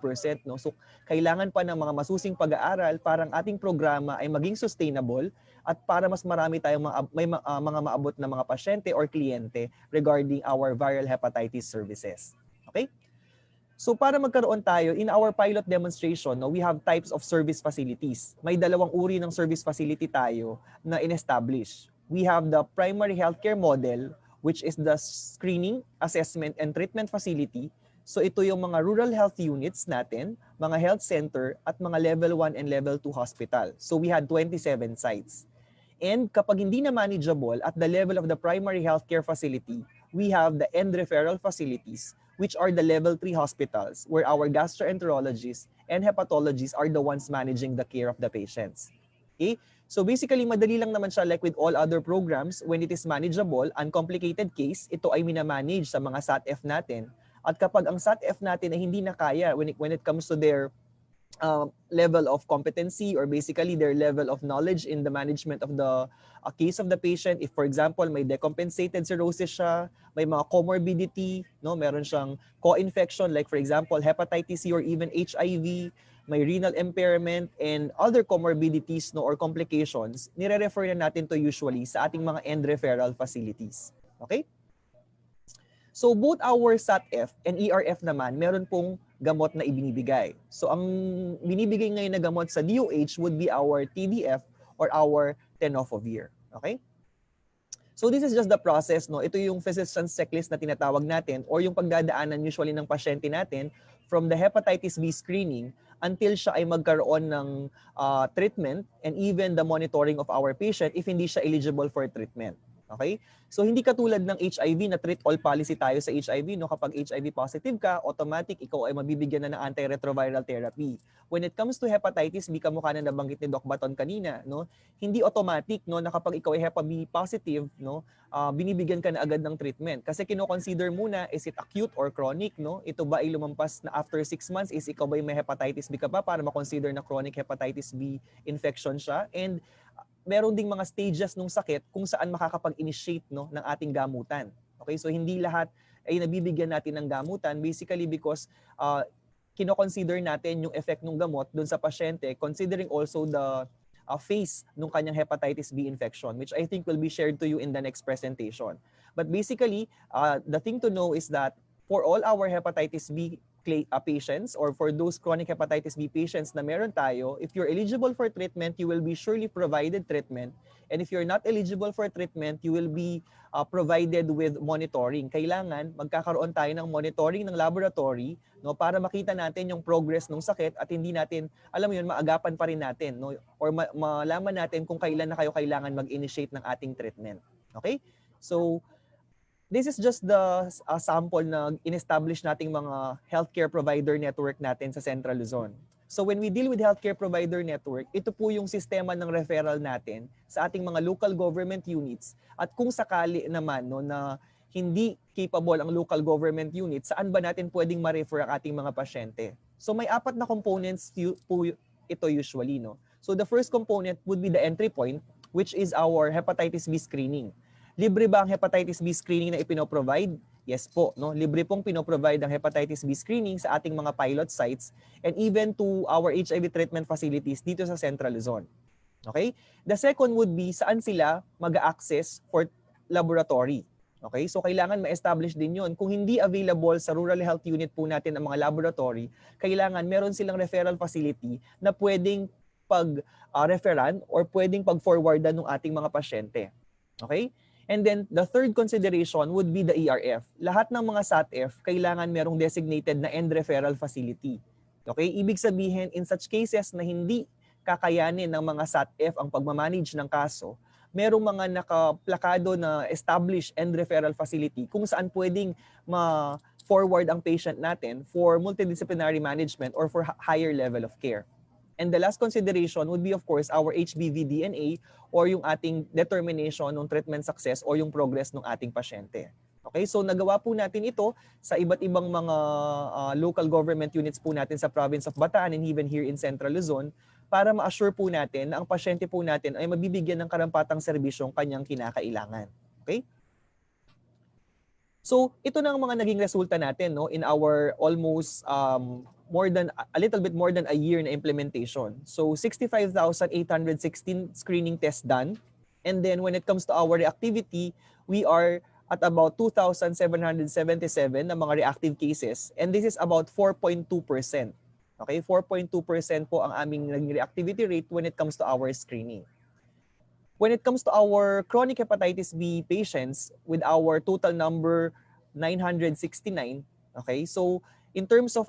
So kailangan pa ng mga masusing pag-aaral para ang ating programa ay maging sustainable at para mas marami tayong mga maabot na mga pasyente or kliyente regarding our viral hepatitis services. Okay? So para magkaroon tayo, in our pilot demonstration, we have types of service facilities. May dalawang uri ng service facility tayo na in-establish. We have the primary healthcare model, which is the screening, assessment, and treatment facility. So ito yung mga rural health units natin, mga health center, at mga level 1 and level 2 hospital. So we had 27 sites. And kapag hindi na manageable at the level of the primary healthcare facility, we have the end referral facilities, which are the level 3 hospitals, where our gastroenterologists and hepatologists are the ones managing the care of the patients. Okay? So basically, madali lang naman siya like with all other programs. When it is manageable, uncomplicated case, ito ay minamanage sa mga SAT-F natin. At kapag ang SAT-F natin ay hindi na kaya when it comes to their level of competency or basically their level of knowledge in the management of the case of the patient. If for example, may decompensated cirrhosis siya, may mga comorbidity, no, meron siyang co-infection like for example, hepatitis C or even HIV, may renal impairment and other comorbidities no or complications, nire-refer na natin to usually sa ating mga end referral facilities. Okay? So both our SAT-F and ERF naman, meron pong gamot na ibinibigay. So ang binibigay ngayon na gamot sa DOH would be our TDF or our tenofovir. Okay? So this is just the process, no? Ito yung physician's checklist na tinatawag natin or yung pagdadaanan usually ng pasyente natin from the hepatitis B screening until siya ay magkaroon ng treatment and even the monitoring of our patient if hindi siya eligible for treatment. Okay? So hindi katulad ng HIV na treat all policy tayo sa HIV, no? Kapag HIV positive ka, automatic ikaw ay mabibigyan na ng antiretroviral therapy. When it comes to hepatitis B, kamukha na nabanggit ni Doc Baton kanina, no? Hindi automatic no na kapag ikaw ay Hep B positive, no, binibigyan ka na agad ng treatment. Kasi kino-consider muna is it acute or chronic, no? Ito ba ay lumampas na after 6 months is ikaw ba ay may hepatitis B ka pa para ma-consider na chronic hepatitis B infection siya. And meron ding mga stages ng sakit kung saan makakapag-initiate no ng ating gamutan. Okay? So hindi lahat ay nabibigyan natin ng gamutan basically because kino-consider natin yung effect ng gamot doon sa pasyente considering also the phase ng kanyang hepatitis B infection, which I think will be shared to you in the next presentation. But basically, the thing to know is that for all our hepatitis B patients or for those chronic hepatitis B patients na meron tayo, if you're eligible for treatment, you will be surely provided treatment. And if you're not eligible for treatment, you will be provided with monitoring. Kailangan magkakaroon tayo ng monitoring ng laboratory no para makita natin yung progress ng sakit at hindi natin, alam mo yun, maagapan pa rin natin no or malaman natin kung kailan na kayo kailangan mag-initiate ng ating treatment. Okay? So this is just the sample na in-establish nating mga healthcare provider network natin sa Central Luzon. So when we deal with healthcare provider network, ito po yung sistema ng referral natin sa ating mga local government units. At kung sakali naman no, na hindi capable ang local government unit, saan ba natin pwedeng ma-refer ang ating mga pasyente? So may 4 na components po ito usually. No? So the first component would be the entry point, which is our hepatitis B screening. Libre ba ang hepatitis B screening na ipino-provide? Yes po, no? Libre pong pino-provide ang hepatitis B screening sa ating mga pilot sites and even to our HIV treatment facilities dito sa Central Luzon. Okay? The second would be saan sila mag-access for laboratory. Okay? So kailangan ma-establish din yun. Kung hindi available sa rural health unit po natin ang mga laboratory, kailangan meron silang referral facility na pwedeng pag-referan or pwedeng pag-forwardan ng ating mga pasyente. Okay? And then, the third consideration would be the ERF. Lahat ng mga SAT-F, kailangan merong designated na end referral facility. Okay? Ibig sabihin, in such cases na hindi kakayanin ng mga SAT-F ang pagmamanage ng kaso, merong mga nakaplakado na established end referral facility kung saan pwedeng ma-forward ang patient natin for multidisciplinary management or for higher level of care. And the last consideration would be, of course, our HBV DNA or yung ating determination ng treatment success or yung progress ng ating pasyente. Okay, so nagawa po natin ito sa iba't ibang mga local government units po natin sa province of Bataan and even here in Central Luzon para ma-assure po natin na ang pasyente po natin ay mabibigyan ng karampatang serbisyong kanyang kinakailangan. Okay? So, ito na ang mga naging resulta natin no in our almost a little bit more than a year na implementation. So 65,816 screening tests done. And then when it comes to our reactivity, we are at about 2,777 na mga reactive cases. And this is about 4.2%. Okay, 4.2% po ang aming naging reactivity rate when it comes to our screening. When it comes to our chronic hepatitis B patients with our total number 969, okay, so in terms of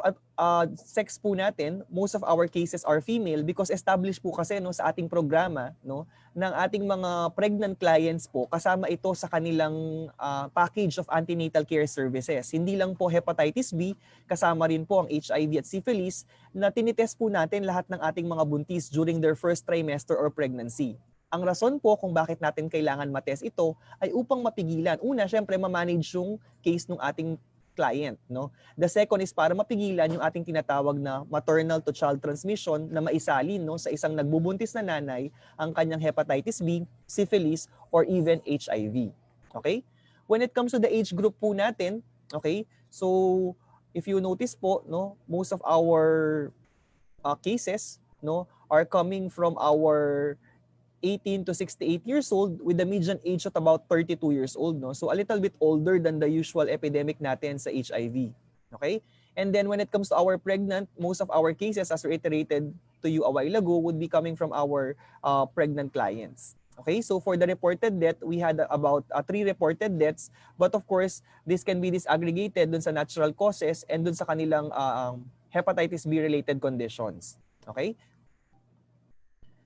sex po natin, most of our cases are female because established po kasi no sa ating programa no ng ating mga pregnant clients po kasama ito sa kanilang package of antenatal care services. Hindi lang po hepatitis B, kasama rin po ang HIV at syphilis na tinitest po natin lahat ng ating mga buntis during their first trimester or pregnancy. Ang rason po kung bakit natin kailangan matest ito ay upang mapigilan. Una, syempre, ma-manage yung case ng ating client, no? The second is para mapigilan yung ating tinatawag na maternal to child transmission na maisalin, no, sa isang nagbubuntis na nanay ang kanyang hepatitis B, syphilis, or even HIV. Okay? When it comes to the age group po natin, okay? So if you notice po, no, most of our cases, no, are coming from our 18 to 68 years old with the median age at about 32 years old, no? So a little bit older than the usual epidemic natin sa HIV. Okay? And then when it comes to our pregnant, most of our cases, as reiterated to you a while ago, would be coming from our pregnant clients. Okay? So for the reported death, we had about 3 reported deaths, but of course, this can be disaggregated dun sa natural causes and dun sa kanilang hepatitis B related conditions. Okay?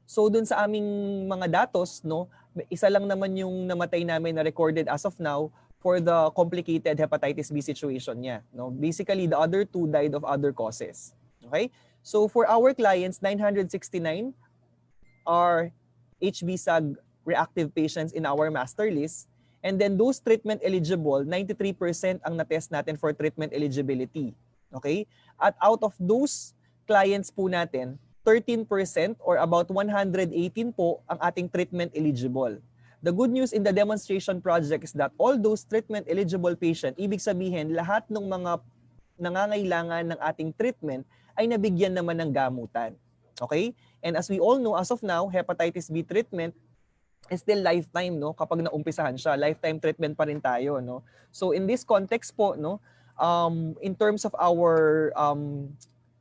So dun sa aming mga datos, no, isa lang naman yung namatay namin na recorded as of now for the complicated hepatitis B situation niya, no. Basically, the other 2 died of other causes. Okay? So for our clients, 969 are HB-Sag reactive patients in our master list. And then those treatment eligible, 93% ang na-test natin for treatment eligibility. Okay? At out of those clients po natin, 13% or about 118 po ang ating treatment eligible. The good news in the demonstration project is that all those treatment eligible patient, ibig sabihin lahat ng mga nangangailangan ng ating treatment ay nabigyan naman ng gamutan. Okay? And as we all know, as of now, hepatitis B treatment is still lifetime, no? Kapag naumpisahan siya, lifetime treatment pa rin tayo, no? So in this context po, no, in terms of our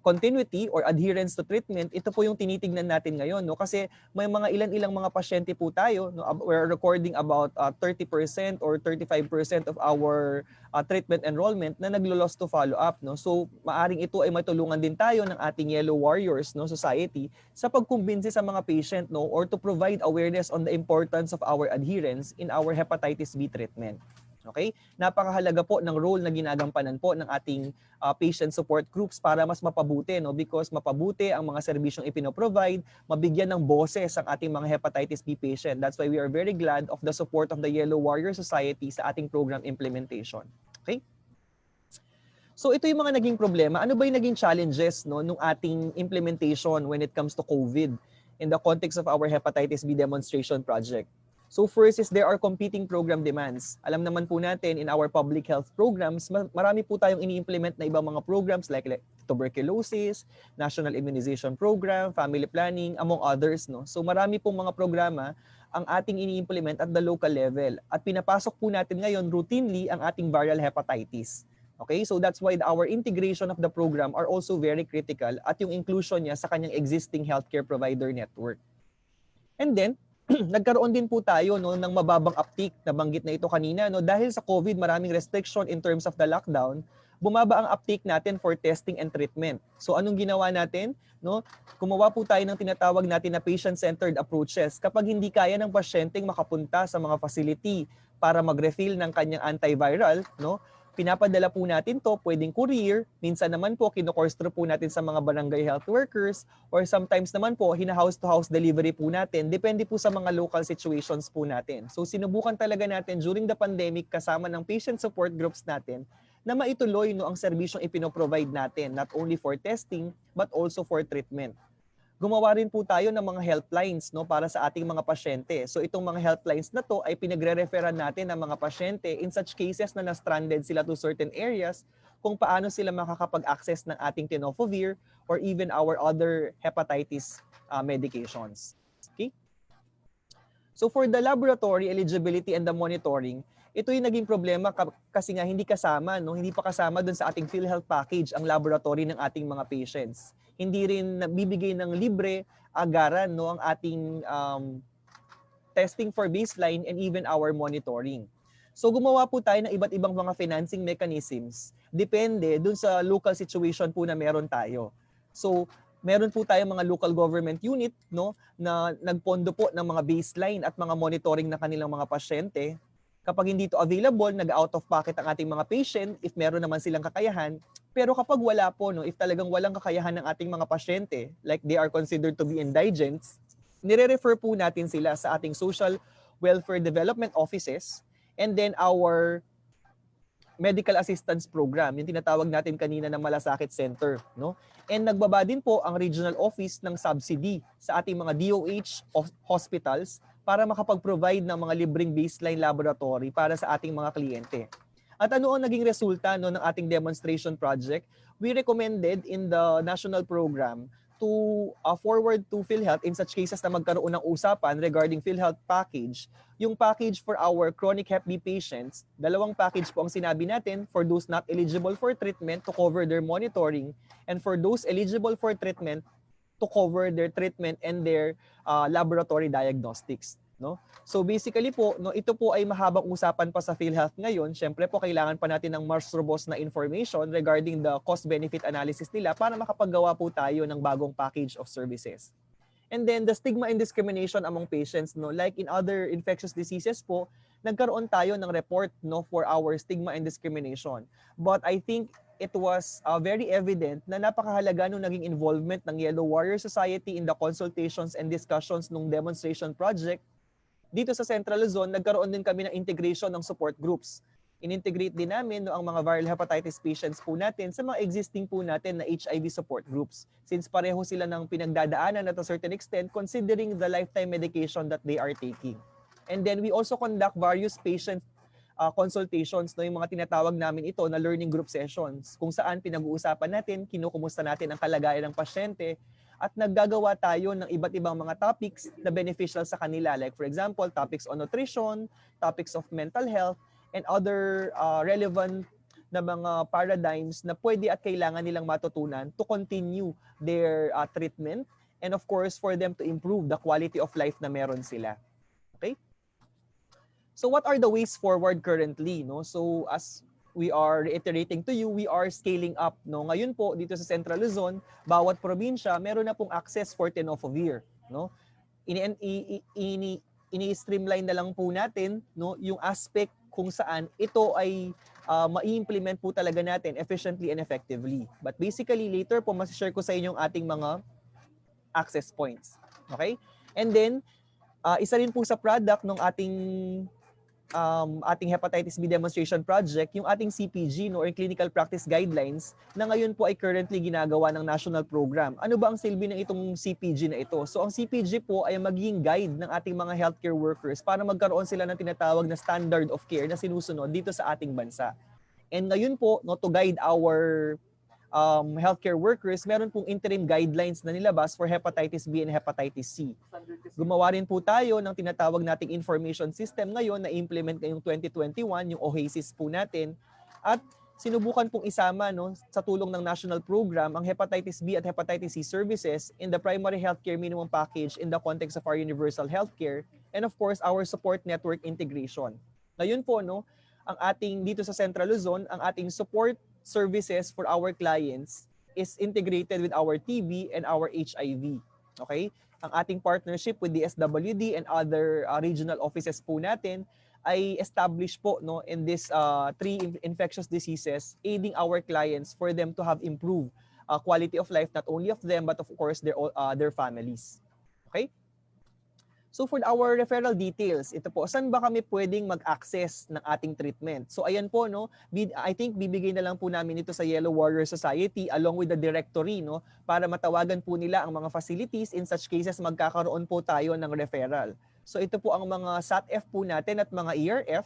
continuity or adherence to treatment, ito po yung tinitignan natin ngayon, no? Kasi may mga ilang mga pasyente po tayo, no? We're recording about 30% or 35% of our treatment enrollment na naglo-lost to follow-up, no? So maaring ito ay matulungan din tayo ng ating Yellow Warriors, no, society sa pagkumbinsi sa mga patient, no, or to provide awareness on the importance of our adherence in our hepatitis B treatment. Okay? Napakahalaga po ng role na ginagampanan po ng ating patient support groups para mas mapabuti, no? Because mapabuti ang mga serbisyong ipinoprovide, mabigyan ng boses ang ating mga hepatitis B patient. That's why we are very glad of the support of the Yellow Warrior Society sa ating program implementation. Okay? So ito yung mga naging problema. Ano ba yung naging challenges, no, nung ating implementation when it comes to COVID in the context of our hepatitis B demonstration project? So first is there are competing program demands. Alam naman po natin in our public health programs, marami po tayong ini-implement na ibang mga programs like tuberculosis, National Immunization Program, Family Planning, among others, no. So marami pong mga programa ang ating ini-implement at the local level. At pinapasok po natin ngayon routinely ang ating viral hepatitis. Okay? So that's why our integration of the program are also very critical at yung inclusion niya sa kanyang existing healthcare provider network. And then nagkaroon din po tayo, no, ng mababang uptick, nabanggit na ito kanina, no, dahil sa COVID, maraming restriction in terms of the lockdown, bumaba ang uptick natin for testing and treatment. So anong ginawa natin? No? Gumawa po tayo ng tinatawag natin na patient-centered approaches. Kapag hindi kaya ng pasyenteng makapunta sa mga facility para mag-refill ng kanyang antiviral, no, pinapadala po natin to, pwedeng courier, minsan naman po kino-course-through po natin sa mga barangay health workers, or sometimes naman po hina-house-to-house delivery po natin, depende po sa mga local situations po natin. So sinubukan talaga natin during the pandemic kasama ng patient support groups natin na maituloy, no, ang serbisyong ipinoprovide natin, not only for testing but also for treatment. Gumawa rin po tayo ng mga helplines, no, para sa ating mga pasyente. So itong mga helplines na to ay pinagre-referan natin ng mga pasyente in such cases na na-stranded sila to certain areas kung paano sila makakapag-access ng ating tenofovir or even our other hepatitis medications. Okay? So for the laboratory eligibility and the monitoring, ito yung naging problema kasi nga hindi kasama, no, hindi pa kasama dun sa ating PhilHealth package ang laboratory ng ating mga patients. Hindi rin bibigay ng libre agaran, no, ang ating testing for baseline and even our monitoring. So gumawa po tayo ng iba't ibang mga financing mechanisms. Depende dun sa local situation po na meron tayo. So meron po tayong mga local government unit, no, na nagpondo po ng mga baseline at mga monitoring na kanilang mga pasyente. Kapag hindi to available, nag-out of pocket ang ating mga patient if meron naman silang kakayahan. Pero kapag wala po, no, if talagang walang kakayahan ng ating mga pasyente, like they are considered to be indigents, nire-refer po natin sila sa ating social welfare development offices, and then our medical assistance program, yung tinatawag natin kanina na malasakit center, no? And nagbaba din po ang regional office ng subsidy sa ating mga DOH hospitals para makapag-provide ng mga libreng baseline laboratory para sa ating mga kliyente. At ano ang naging resulta no, ng ating demonstration project? We recommended in the national program to forward to PhilHealth in such cases na magkaroon ng usapan regarding PhilHealth package. Yung package for our chronic Hep B patients, dalawang package po ang sinabi natin for those not eligible for treatment to cover their monitoring, and for those eligible for treatment to cover their treatment and their laboratory diagnostics. No? So basically po, no, ito po ay mahabang usapan pa sa PhilHealth ngayon. Siyempre po, kailangan pa natin ng mas robust na information regarding the cost-benefit analysis nila para makapaggawa po tayo ng bagong package of services. And then the stigma and discrimination among patients, no, like in other infectious diseases po, nagkaroon tayo ng report no for our stigma and discrimination. But I think it was very evident na napakahalaga nung naging involvement ng Yellow Warrior Society in the consultations and discussions nung demonstration project. Dito sa Central Luzon, nagkaroon din kami ng integration ng support groups. In-integrate din namin no, ang mga viral hepatitis patients po natin sa mga existing po natin na HIV support groups. Since pareho sila ng pinagdadaanan at a certain extent considering the lifetime medication that they are taking. And then we also conduct various patient consultations, no, yung mga tinatawag namin ito na learning group sessions, kung saan pinag-uusapan natin, kinukumusta natin ang kalagayan ng pasyente, at naggagawa tayo ng iba't ibang mga topics na beneficial sa kanila. Like for example, topics on nutrition, topics of mental health, and other relevant na mga paradigms na pwede at kailangan nilang matutunan to continue their treatment, and of course, for them to improve the quality of life na meron sila. Okay? So what are the ways forward currently? No? So as we are reiterating to you, we are scaling up. No? Ngayon po, dito sa Central Luzon, bawat probinsya, meron na pong access for tenofovir. No? Ini-streamline na lang po natin no, yung aspect kung saan ito ay ma-implement po talaga natin efficiently and effectively. But basically, later po, masishare ko sa inyo yung ating mga access points. Okay? And then, isa rin po sa product ng ating hepatitis B demonstration project, yung ating CPG no, or clinical practice guidelines na ngayon po ay currently ginagawa ng national program. Ano ba ang silbi ng itong CPG na ito? So ang CPG po ay magiging guide ng ating mga healthcare workers para magkaroon sila ng tinatawag na standard of care na sinusunod dito sa ating bansa. And ngayon po, no, to guide our healthcare workers, meron pong interim guidelines na nilabas for hepatitis B and hepatitis C. Gumawa rin po tayo ng tinatawag nating information system ngayon na implement ngayong 2021, yung OASIS po natin. At sinubukan pong isama no, sa tulong ng national program ang hepatitis B at hepatitis C services in the primary healthcare minimum package in the context of our universal healthcare, and of course our support network integration. Ngayon po, no, ang ating dito sa Central Luzon, ang ating support services for our clients is integrated with our TB and our HIV. Okay? Ang ating partnership with the SWD and other regional offices po natin ay established po no, in this three infectious diseases, aiding our clients for them to have improved quality of life, not only of them, but of course their families. Okay? So for our referral details, ito po, saan ba kami pwedeng mag-access ng ating treatment? So ayan po, no, I think bibigay na lang po namin ito sa Yellow Warrior Society along with the directory, no, para matawagan po nila ang mga facilities. In such cases, magkakaroon po tayo ng referral. So ito po ang mga SATF po natin at mga ERF.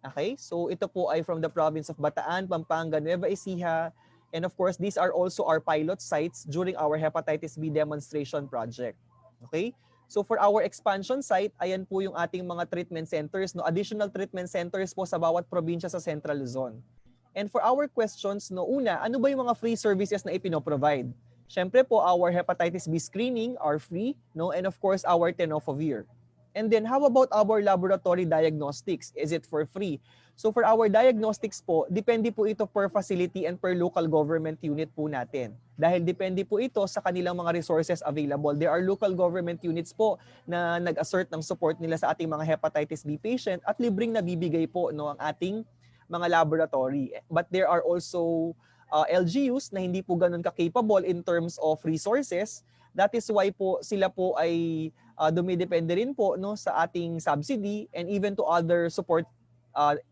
Okay, so ito po ay from the province of Bataan, Pampanga, Nueva Ecija, and of course, these are also our pilot sites during our hepatitis B demonstration project. Okay? So for our expansion site, ayan po yung ating mga treatment centers, no, additional treatment centers po sa bawat probinsya sa Central Luzon. And for our questions, no, una, ano ba yung mga free services na ipino-provide? Syempre po, our hepatitis B screening are free, no, and of course our tenofovir. And then how about our laboratory diagnostics? Is it for free? So for our diagnostics po, depende po ito per facility and per local government unit po natin. Dahil depende po ito sa kanilang mga resources available. There are local government units po na nag-assert ng support nila sa ating mga hepatitis B patient at libreng nabibigay po no, ang ating mga laboratory. But there are also LGUs na hindi po ganun ka-capable in terms of resources. That is why po sila po ay dumidepende rin po no, sa ating subsidy and even to other support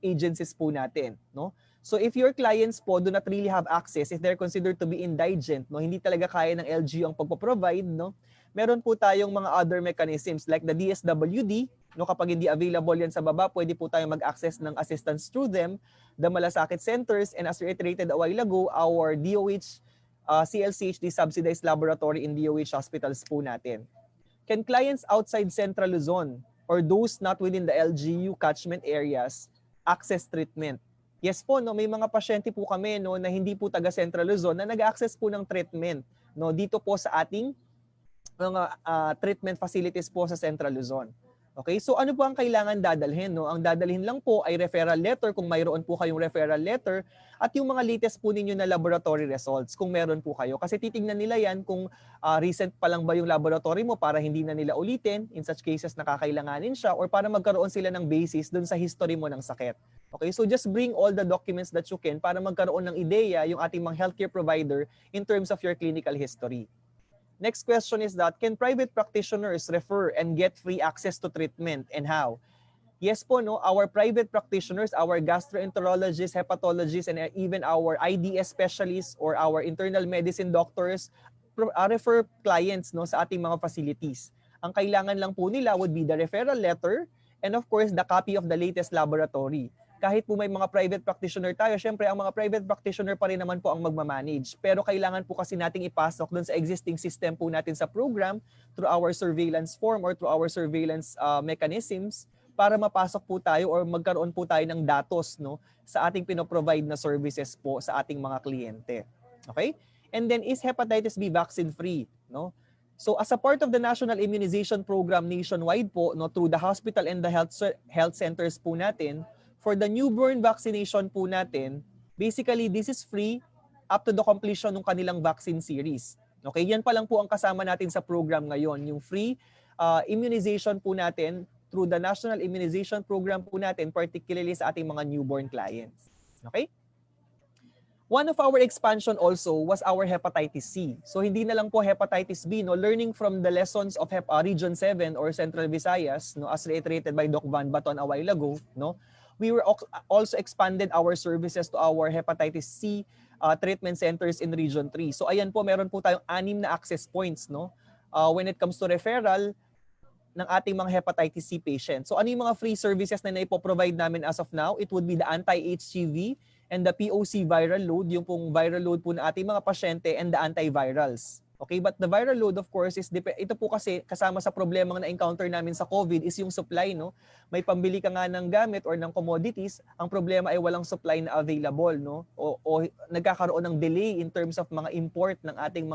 agencies po natin, no? So if your clients po do not really have access, if they're considered to be indigent, no, hindi talaga kaya ng LGU ang pagpo-provide, no, meron po tayong mga other mechanisms like the DSWD, no, kapag hindi available yan sa baba, pwede po tayong mag-access ng assistance through them, the malasakit centers, and as reiterated a while ago, our DOH, CLCHD subsidized laboratory in DOH hospitals po natin. Can clients outside Central Luzon or those not within the LGU catchment areas access treatment? Yes po, no, may mga pasyente po kami, no, na hindi po taga Central Luzon na nag-access po ng treatment, no, dito po sa ating mga treatment facilities po sa Central Luzon. Okay, so ano po ang kailangan dadalhin? No? Ang dadalhin lang po ay referral letter kung mayroon po kayong referral letter at yung mga latest po ninyo na laboratory results kung meron po kayo. Kasi titingnan nila yan kung recent pa lang ba yung laboratory mo para hindi na nila ulitin. In such cases, nakakailanganin siya or para magkaroon sila ng basis dun sa history mo ng sakit. Okay, so just bring all the documents that you can para magkaroon ng ideya yung ating mga healthcare provider in terms of your clinical history. Next question is that, can private practitioners refer and get free access to treatment and how? Yes po, no, our private practitioners, our gastroenterologists, hepatologists, and even our IDS specialists or our internal medicine doctors refer clients, no, sa ating mga facilities. Ang kailangan lang po nila would be the referral letter and of course the copy of the latest laboratory. Kahit po may mga private practitioner tayo, syempre ang mga private practitioner pa rin naman po ang magmamanage. Pero kailangan po kasi nating ipasok doon sa existing system po natin sa program through our surveillance form or through our surveillance mechanisms para mapasok po tayo or magkaroon po tayo ng datos, no, sa ating pinoprovide na services po sa ating mga kliyente. Okay? And then, is hepatitis B vaccine free? No? So as a part of the National Immunization Program nationwide po, no, through the hospital and the health centers po natin, for the newborn vaccination po natin, basically this is free up to the completion ng kanilang vaccine series. Okay, yan pa lang po ang kasama natin sa program ngayon, yung free immunization po natin through the National Immunization Program po natin, particularly sa ating mga newborn clients. Okay? One of our expansion also was our hepatitis C. So hindi na lang po hepatitis B, no, learning from the lessons of Region 7 or Central Visayas, no, as reiterated by Doc Van Baton a while ago, no. We were also expanded our services to our hepatitis C treatment centers in Region 3. So ayan po, meron po tayong 6 na access points, no, when it comes to referral ng ating mga hepatitis C patients. So ano yung mga free services na naipoprovide namin as of now? It would be the anti-HCV and the POC viral load, yung pong viral load po ng ating mga pasyente and the antivirals. Okay, but the viral load of course is ito po kasi kasama sa problemang na-encounter namin sa COVID is yung supply, no. May pambili ka nga ng gamit or ng commodities, ang problema ay walang supply na available, no. O nagkakaroon ng delay in terms of mga import ng ating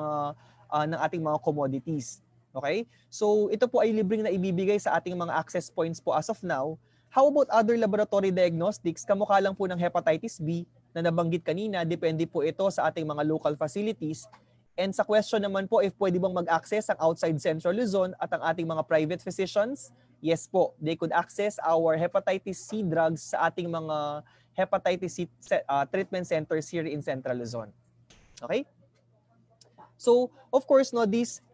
mga commodities. Okay? So ito po ay libreng na ibibigay sa ating mga access points po as of now. How about other laboratory diagnostics? Kamukha lang po ng hepatitis B na nabanggit kanina, depende po ito sa ating mga local facilities. And sa question naman po, if pwede bang mag-access ang outside Central Luzon at ang ating mga private physicians, yes po, they could access our hepatitis C drugs sa ating mga hepatitis C treatment centers here in Central Luzon. Okay? So, of course, no, this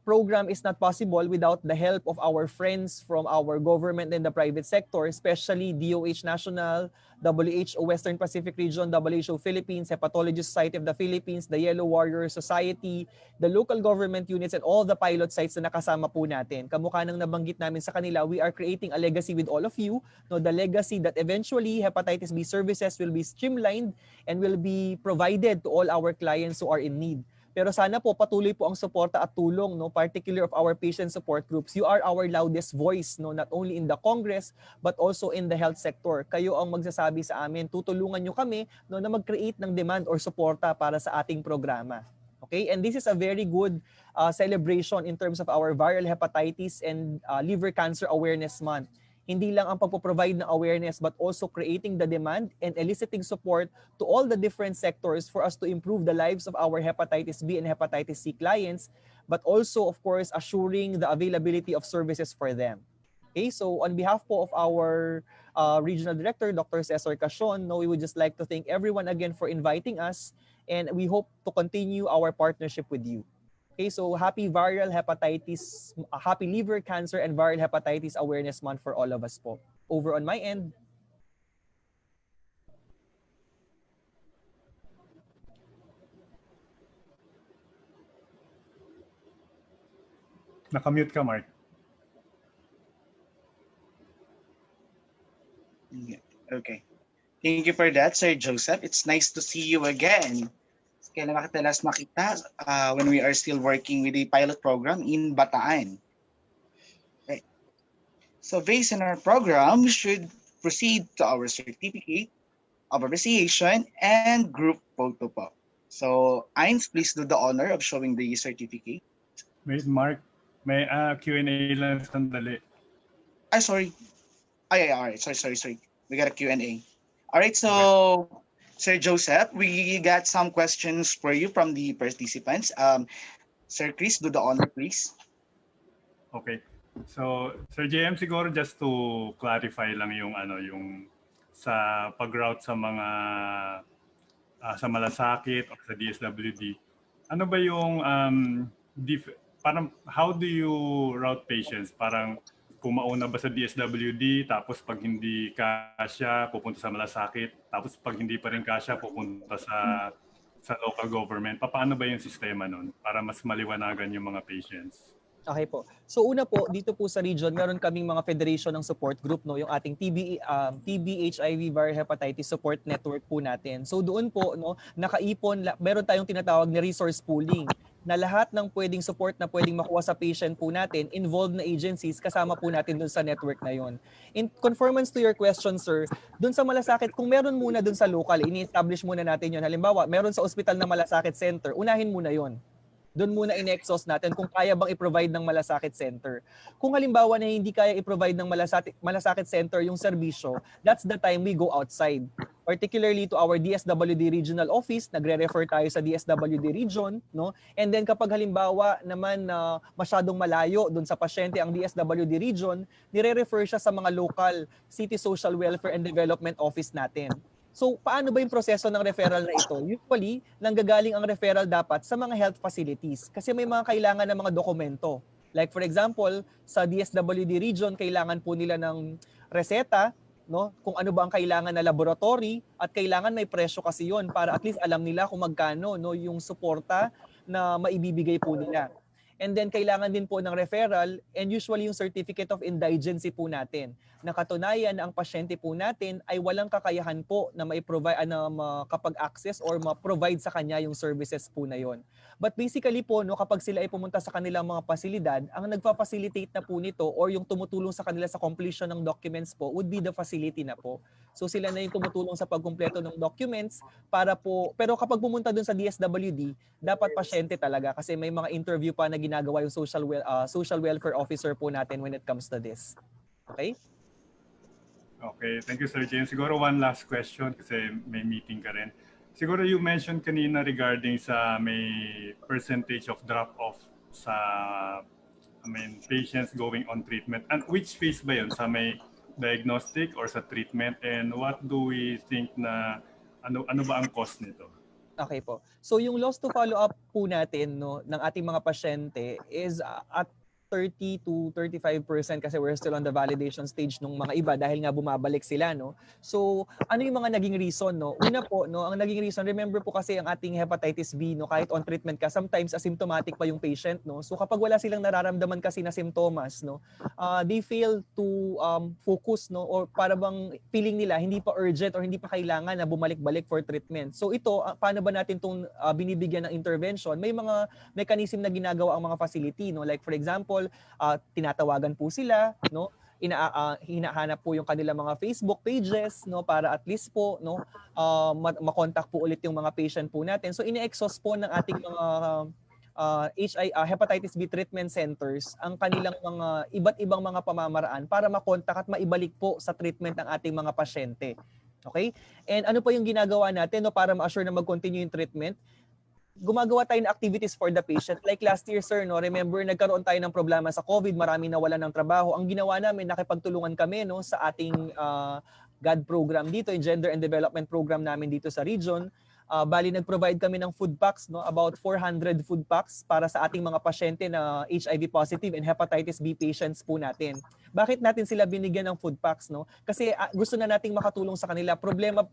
program is not possible without the help of our friends from our government and the private sector, especially DOH National, WHO Western Pacific Region, WHO Philippines, Hepatology Society of the Philippines, the Yellow Warrior Society, the local government units, and all the pilot sites na nakasama po natin. Kamukha nang nabanggit namin sa kanila, we are creating a legacy with all of you, no, the legacy that eventually hepatitis B services will be streamlined and will be provided to all our clients who are in need. Pero sana po patuloy po ang suporta at tulong, no, particular of our patient support groups. You are our loudest voice, no, not only in the Congress but also in the health sector. Kayo ang magsasabi sa amin, tutulungan nyo kami, no, na mag-create ng demand or suporta para sa ating programa. Okay? And this is a very good celebration in terms of our viral hepatitis and liver cancer awareness month. Hindi lang ang pagpo-provide ng awareness but also creating the demand and eliciting support to all the different sectors for us to improve the lives of our hepatitis B and hepatitis C clients, but also, of course, assuring the availability of services for them. Okay, so on behalf po of our Regional Director, Dr. Cesar Casion, no, we would just like to thank everyone again for inviting us, and we hope to continue our partnership with you. Okay, so happy viral hepatitis, happy liver cancer and viral hepatitis awareness month for all of us po. Over on my end. Nakamute ka, Mark. Okay. Thank you for that, Sir Joseph. It's nice to see you again. Kailan kita last makita when we are still working with the pilot program in Bataan. Okay. So based on our program, we should proceed to our certificate of appreciation and group photo po. So, Eins, please do the honor of showing the certificate. Wait, Mark. May Q&A lang sandali. Sorry. All right. Sorry. We got a Q&A. All right, so Okay. Sir Joseph, we got some questions for you from the participants. Sir Chris, do the honor, please. Okay. So, Sir JM, siguro just to clarify lang yung sa pag-route sa mga sa malasakit o sa DSWD. Ano ba yung parang how do you route patients? Parang kung mauna ba sa DSWD, tapos pag hindi kasya, pupunta sa malasakit, tapos pag hindi pa rin kasya, pupunta sa local government. Paano ba yung sistema nun para mas maliwanagan yung mga patients? Okay po. So una po, dito po sa region, meron kaming mga federation ng support group, no, yung ating TB HIV viral hepatitis support network po natin. So doon po, no, nakaipon, meron tayong tinatawag na resource pooling na lahat ng pwedeng support na pwedeng makuha sa patient po natin, involved na agencies, kasama po natin dun sa network na yon. In conformance to your question, sir, dun sa malasakit, kung meron muna dun sa local, ini-establish muna natin yon. Halimbawa, meron sa ospital na malasakit center, unahin muna yon. Doon muna in-exhaust natin kung kaya bang i-provide ng malasakit center. Kung halimbawa na hindi kaya i-provide ng malasakit center yung serbisyo, that's the time we go outside. Particularly to our DSWD regional office, nagre-refer tayo sa DSWD region, no? And then kapag halimbawa naman na masyadong malayo doon sa pasyente ang DSWD region, nire-refer siya sa mga local city social welfare and development office natin. So, paano ba yung proseso ng referral na ito? Usually, nanggagaling ang referral dapat sa mga health facilities kasi may mga kailangan ng mga dokumento. Like for example, sa DSWD region, kailangan po nila ng reseta, no? Kung ano ba ang kailangan na laboratory at kailangan may presyo kasi yon para at least alam nila kung magkano, no, yung suporta na maibibigay po nila. And then kailangan din po ng referral and usually yung certificate of indigency po natin. Nakatunayan na ang pasyente po natin ay walang kakayahan po na mai-provide na makapag-access or ma-provide sa kanya yung services po na yon. But basically po, no, kapag sila ay pumunta sa kanilang mga pasilidad, ang nagpa-facilitate na po nito or yung tumutulong sa kanila sa completion ng documents po would be the facility na po. So sila na yung tumutulong sa pagkumpleto ng documents para po, pero kapag pumunta dun sa DSWD, dapat pasyente talaga kasi may mga interview pa na ginagawa yung social welfare officer po natin when it comes to this. Okay? Okay, thank you, Sir James. Siguro one last question kasi may meeting ka rin. Siguro you mentioned kanina regarding sa may percentage of drop-off sa patients going on treatment. And which phase ba yun? Sa may diagnostic or sa treatment? And what do we think na ano ba ang cost nito? Okay po. So yung loss to follow up po natin, no, ng ating mga pasyente is at 30 to 35% kasi we're still on the validation stage nung mga iba dahil nga bumabalik sila, no. So ano yung mga naging reason, no? Una po, no, ang naging reason, remember po kasi ang ating hepatitis B, no, kahit on treatment ka, sometimes asymptomatic pa yung patient, no. So kapag wala silang nararamdaman kasi na symptoms, no, they fail to focus, no, or para bang feeling nila hindi pa urgent or hindi pa kailangan na bumalik-balik for treatment. So ito, paano ba natin tong binibigyan ng intervention? May mga mechanism na ginagawa ang mga facility, no, like for example, tinatawagan po sila, no, hinahanap po yung kanilang mga Facebook pages, no, para at least po, no, makontak po ulit yung mga patient po natin. So ine-exhaust po ng ating mga hepatitis B treatment centers ang kanilang mga iba't ibang mga pamamaraan para makontak at maibalik po sa treatment ng ating mga pasyente. Okay? And ano pa yung ginagawa natin, no, para ma-assure na mag-continue yung treatment? Gumagawa tayo ng activities for the patient. Like last year, sir, no, remember, nagkaroon tayo ng problema sa COVID, marami nawalan ng trabaho. Ang ginawa namin, nakipagtulungan kami, no, sa ating GAD program dito, yung Gender and Development Program namin dito sa region. Bali nag-provide kami ng food packs, no, about 400 food packs para sa ating mga pasyente na HIV positive and hepatitis B patients po natin. Bakit natin sila binigyan ng food packs, no? Kasi gusto na nating makatulong sa kanila. Problema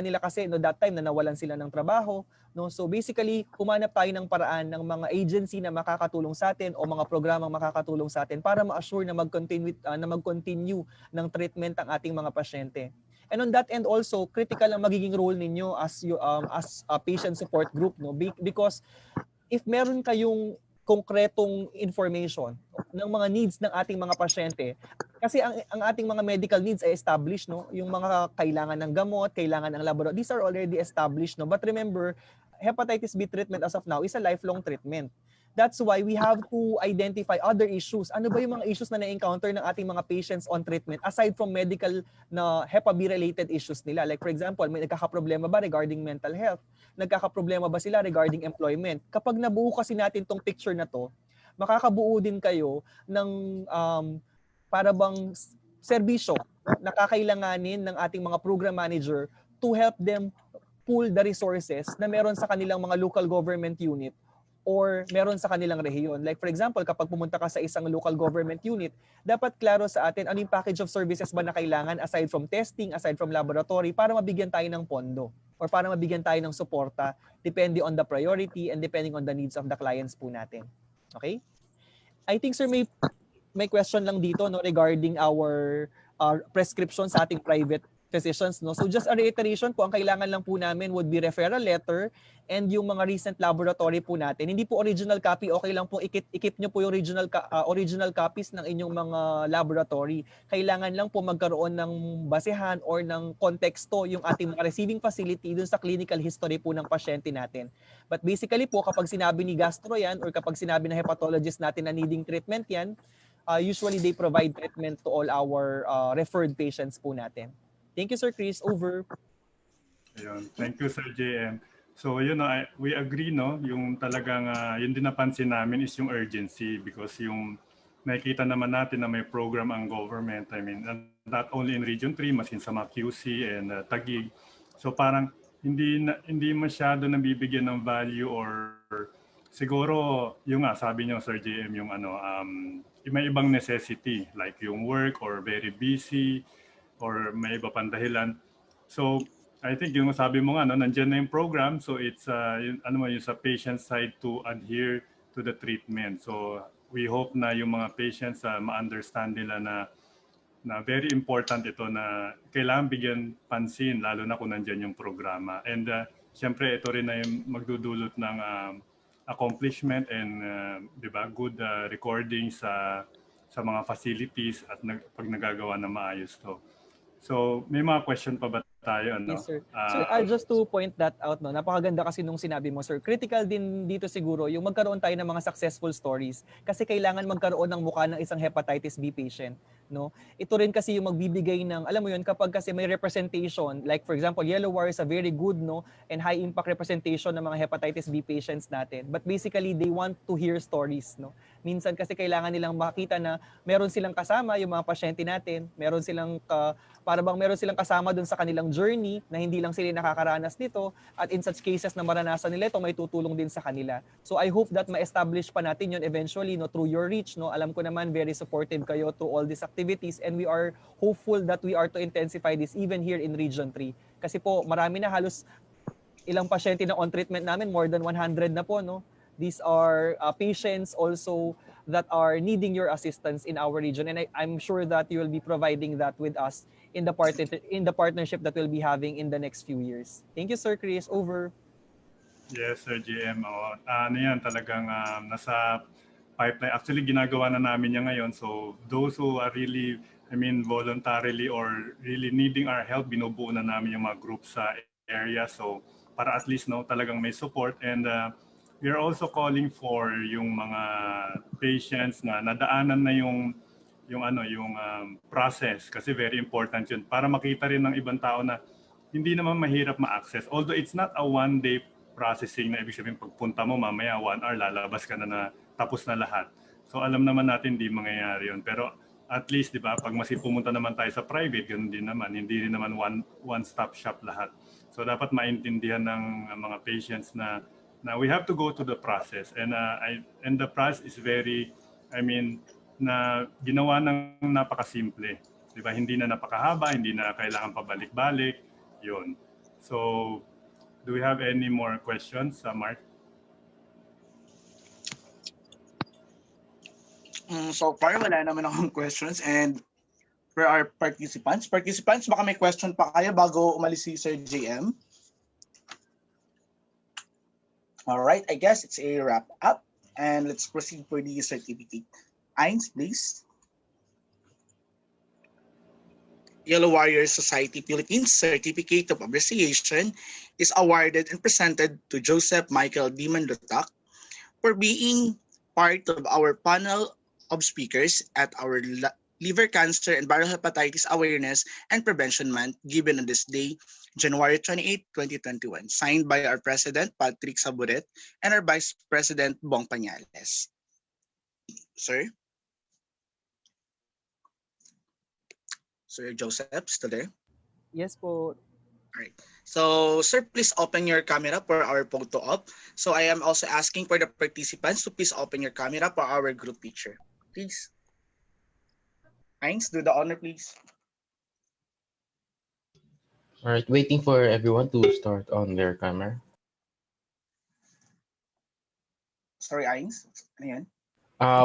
nila kasi no, that time na nawalan sila ng trabaho, no. So basically, humanap tayo ng paraan ng mga agency na makakatulong sa atin o mga programang makakatulong sa atin para ma-assure na mag-continue ng treatment ang ating mga pasyente. And on that end also, critical ang magiging role ninyo as a patient support group, no, because if meron kayong konkretong information ng mga needs ng ating mga pasyente, kasi ang ating mga medical needs ay established, no, yung mga kailangan ng gamot, kailangan ng laboratory, these are already established, no. But remember, hepatitis B treatment as of now is a lifelong treatment. That's why we have to identify other issues. Ano ba yung mga issues na na-encounter ng ating mga patients on treatment aside from medical na Hepa B related issues nila? Like for example, may nagkakaproblema ba regarding mental health? Nagkakaproblema ba sila regarding employment? Kapag nabuo kasi natin tong picture na to, makakabuo din kayo ng para bang serbisyo na kakailanganin ng ating mga program manager to help them pool the resources na meron sa kanilang mga local government unit or meron sa kanilang rehiyon. Like for example, kapag pumunta ka sa isang local government unit, dapat klaro sa atin ano yung package of services ba na kailangan aside from testing, aside from laboratory, para mabigyan tayo ng pondo or para mabigyan tayo ng suporta depending on the priority and depending on the needs of the clients po natin. Okay? I think sir may question lang dito, no, regarding our prescription sa ating private physicians, no. So just a reiteration po, ang kailangan lang po namin would be referral letter and yung mga recent laboratory po natin. Hindi po original copy, okay lang po ikip nyo po yung original copies ng inyong mga laboratory. Kailangan lang po magkaroon ng basehan or ng konteksto yung ating mga receiving facility dun sa clinical history po ng pasyente natin. But basically po, kapag sinabi ni gastro yan or kapag sinabi ng hepatologist natin na needing treatment yan, usually they provide treatment to all our referred patients po natin. Thank you, Sir Chris. Over. Ayun. Thank you, Sir JM. So, yun, we agree, no? Yung talagang, yun din napansin namin is yung urgency because yung nakikita naman natin na may program ang government. I mean, not only in Region 3, masin sa mga QC and Taguig. So, parang hindi masyado nabibigyan ng value or siguro, yung sabi niyo, Sir JM, yung may ibang necessity like yung work or very busy or may iba pang dahilan. So, I think yung sabi mo nga, no, nandiyan na yung program. So, it's yung sa patient side to adhere to the treatment. So, we hope na yung mga patients ma-understand nila na very important ito na kailangan bigyan pansin, lalo na kung nandiyan yung programa. And siyempre, ito rin na yung magdudulot ng accomplishment and good recording sa mga facilities at pag nagagawa na maayos to. So, may mga question pa ba tayo? Ano? Yes, sir. Sir, just to point that out, no, napakaganda kasi nung sinabi mo, sir. Critical din dito siguro yung magkaroon tayo ng mga successful stories kasi kailangan magkaroon ng mukha ng isang hepatitis B patient. No? Ito rin kasi yung magbibigay ng, alam mo yun, kapag kasi may representation, like for example, Yellow Warrior is a very good, no, and high impact representation ng mga hepatitis B patients natin. But basically, they want to hear stories. No? Minsan kasi kailangan nilang makita na meron silang kasama yung mga pasyente natin, meron silang meron silang kasama dun sa kanilang journey na hindi lang sila nakakaranas nito at in such cases na maranasan nila ito, may tutulong din sa kanila. So I hope that ma-establish pa natin yun eventually, no, through your reach. No? Alam ko naman very supportive kayo to all these activities and we are hopeful that we are to intensify this even here in Region 3. Kasi po marami na, halos ilang pasyente na on treatment namin, more than 100 na po. No? These are patients also that are needing your assistance in our region and I'm sure that you will be providing that with us in the partnership that we'll be having in the next few years. Thank you, Sir Chris. Over. Yes, Sir GM. Ano yan, talagang nasa pipeline. Actually, ginagawa na namin yan ngayon. So, those who are really, voluntarily or really needing our help, binubuo na namin yung mga groups sa area. So, para at least, no, talagang may support. And we are also calling for yung mga patients na nadaanan na yung process kasi very important yun para makita rin ng ibang tao na hindi naman mahirap ma-access. Although it's not a one-day processing na ibig sabihin pagpunta mo mamaya 1 hour lalabas ka na tapos na lahat. So alam naman natin hindi mangyayari yun. Pero at least, di ba, pag pumunta naman tayo sa private, ganun din naman. Hindi rin naman one-stop shop lahat. So dapat maintindihan ng mga patients na we have to go to the process. And the process is very, na ginawa ng napakasimple. Di ba? Hindi na napakahaba, hindi na kailangan pabalik-balik. Yun. So, do we have any more questions, Mark? So far, wala naman akong questions. And for our participants, baka may question pa kayo bago umalis si Sir JM. All right, I guess it's a wrap up. And let's proceed for the certificate. Eins, please. Yellow Warrior Society Philippines Certificate of Appreciation is awarded and presented to Joseph Michael D. Mandutak for being part of our panel of speakers at our Liver Cancer and Viral Hepatitis Awareness and Prevention Month given on this day, January 28, 2021, signed by our President, Patrick Saburet, and our Vice President, Bong Pañales. Sir? Sir Joseph, still there? Yes po. Alright. So, sir, please open your camera for our photo op. So, I am also asking for the participants to please open your camera for our group picture. Please. Heinz, do the honor, please. All right, waiting for everyone to start on their camera. Sorry, Heinz. Ano yan?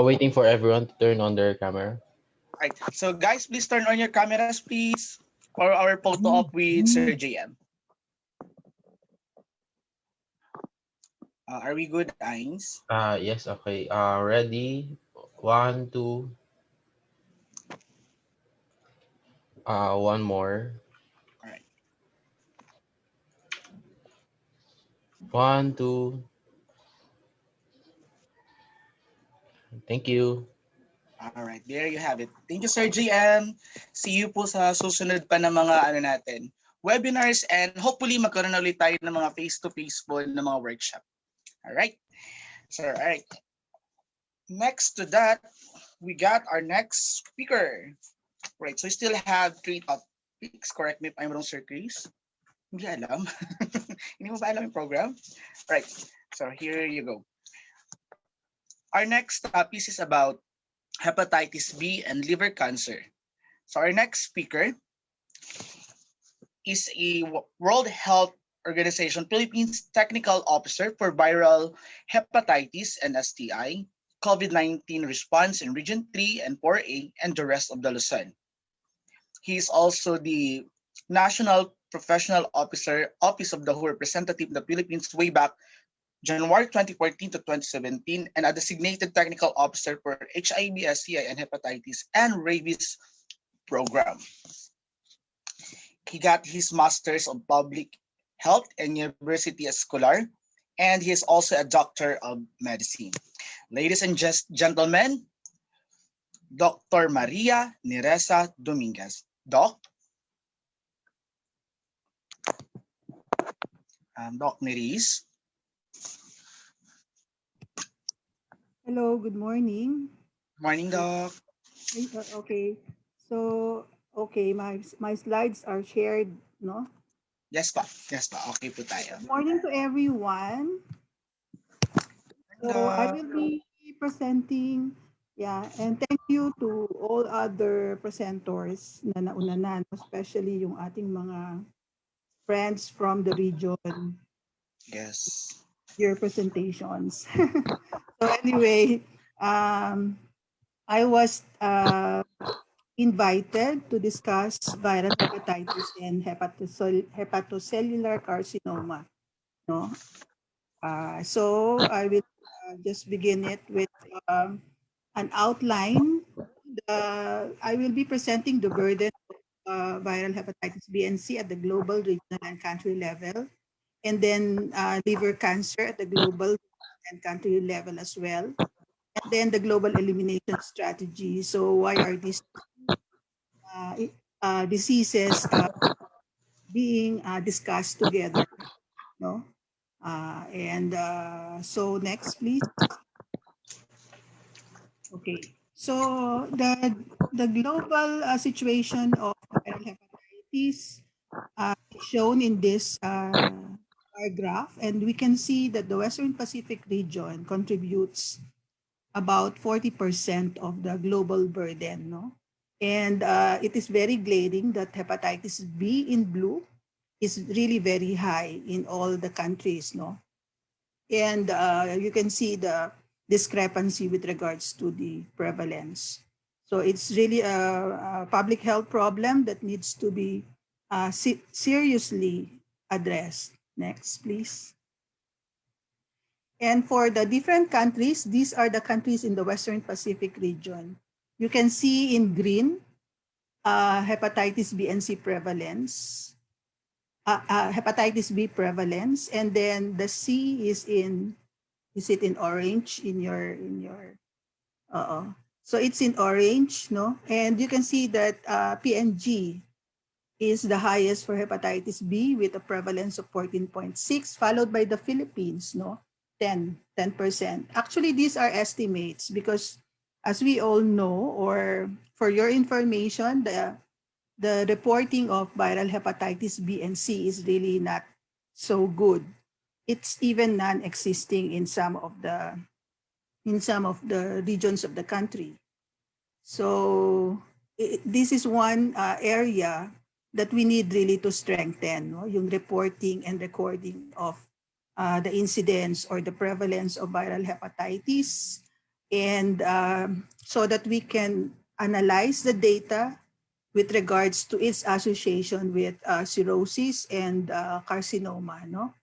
Waiting for everyone to turn on their camera. Alright. So, guys, please turn on your cameras, please, for our photo op with Sir JM. Are we good, Heinz? Yes, okay. Ready? 1, 2. One more. All right. 1, 2. Thank you. All right, there you have it. Thank you, Sir JM. See you po sa susunod pa ng mga webinars, and hopefully magkaroon na ulit tayo ng mga face-to-face po ng mga workshop. All right. So, all right. Next to that, we got our next speaker. Right, so we still have 3 topics. Correct me if I'm wrong, Sir Chris. Hindi alam. Hindi mo ba alam yung program? Right, so here you go. Our next piece is about hepatitis B and liver cancer. So our next speaker is a World Health Organization Philippines Technical Officer for Viral Hepatitis and STI, COVID-19 response in Region 3 and 4A, and the rest of the Luzon. He is also the National Professional Officer, Office of the WHO Representative in the Philippines way back January 2014 to 2017, and a designated technical officer for HIV, STI, and hepatitis and rabies program. He got his Master's of Public Health and University Scholar, and he is also a Doctor of Medicine. Ladies and gentlemen, Dr. Maria Neresa Dominguez. Doc? Doc Neres. Hello, good morning. Morning, Doc. Okay. So, okay, my slides are shared, no? Yes pa. Yes pa. Okay po tayo. Good morning to everyone. So, I will be presenting, and thank you to all other presenters na nauna na, especially yung ating mga friends from the region. Yes. Your presentations. So anyway, I was invited to discuss viral hepatitis and hepatocellular carcinoma. No? So I will just begin it with an outline. I will be presenting the burden of viral hepatitis B and C at the global, regional, and country level, and then liver cancer at the global and country level as well, and then the global elimination strategy. So why are these diseases being discussed together? No, so next, please. Okay, so the the global situation of viral hepatitis shown in this bar graph, and we can see that the Western Pacific region contributes about 40% of the global burden, no? And it is very glaring that hepatitis B in blue is really very high in all the countries, no? And you can see the discrepancy with regards to the prevalence. So it's really a public health problem that needs to be seriously addressed. Next, please. And for the different countries, these are the countries in the Western Pacific region. You can see in green, hepatitis B and C prevalence, hepatitis B prevalence, and then the C is it in orange in your, so it's in orange, no? And you can see that PNG is the highest for hepatitis B with a prevalence of 14.6, followed by the Philippines, no? 10%. Actually, these are estimates because as we all know, or for your information, the reporting of viral hepatitis B and C is really not so good. It's even non-existing in some of the regions of the country. So this is one area that we need really to strengthen, no? Yung reporting and recording of the incidence or the prevalence of viral hepatitis, and so that we can analyze the data with regards to its association with cirrhosis and carcinoma, no?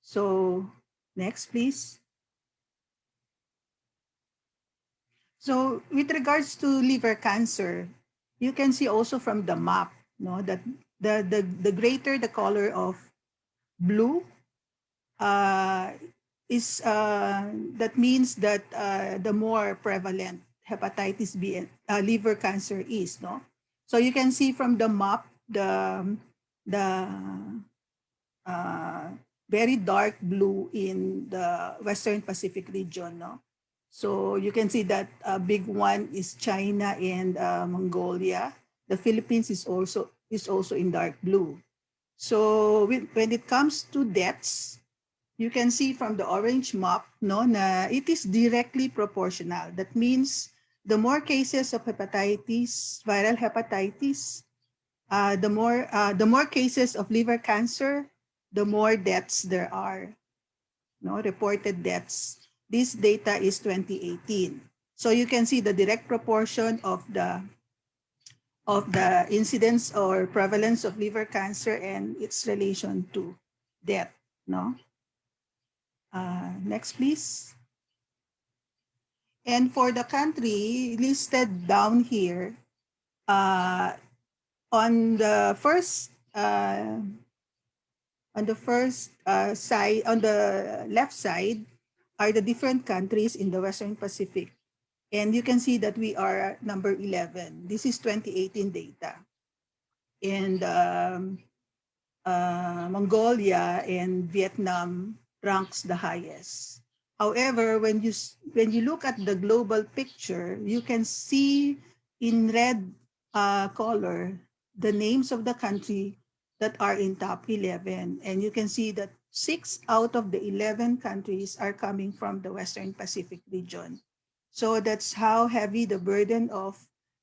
So next, please. So with regards to liver cancer, you can see also from the map, no, that the greater the color of blue is that means that the more prevalent hepatitis B and liver cancer is, no. So you can see from the map the very dark blue in the Western Pacific region, no. So you can see that a big one is China and Mongolia. The Philippines is also in dark blue. So when it comes to deaths, you can see from the orange map, no, na it is directly proportional. That means the more cases of hepatitis, viral hepatitis, the more cases of liver cancer, the more deaths there are, no, reported deaths. This data is 2018. So you can see the direct proportion of the incidence or prevalence of liver cancer and its relation to death, no? Next, please. And for the country listed down here, on the first side, on the left side, are the different countries in the Western Pacific. And you can see that we are number 11. This is 2018 data. And Mongolia and Vietnam ranks the highest. However, when you look at the global picture, you can see in red color the names of the country that are in top 11. And you can see that 6 out of the 11 countries are coming from the Western Pacific region. So that's how heavy the burden of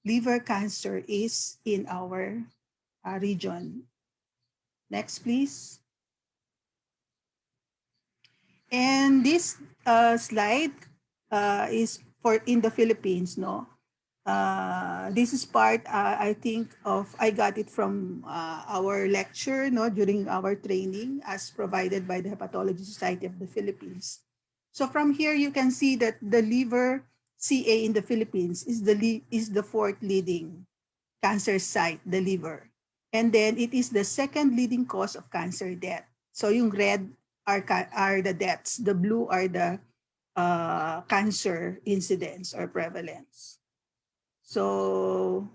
liver cancer is in our region. Next, please. And this slide is for in the Philippines, no? This is part, I think, I got it from our lecture, no, during our training as provided by the Hepatology Society of the Philippines. So from here, you can see that the liver CA in the Philippines is the fourth leading cancer site, the liver. And then it is the second leading cause of cancer death. So yung red are the deaths, the blue are the cancer incidence or prevalence. So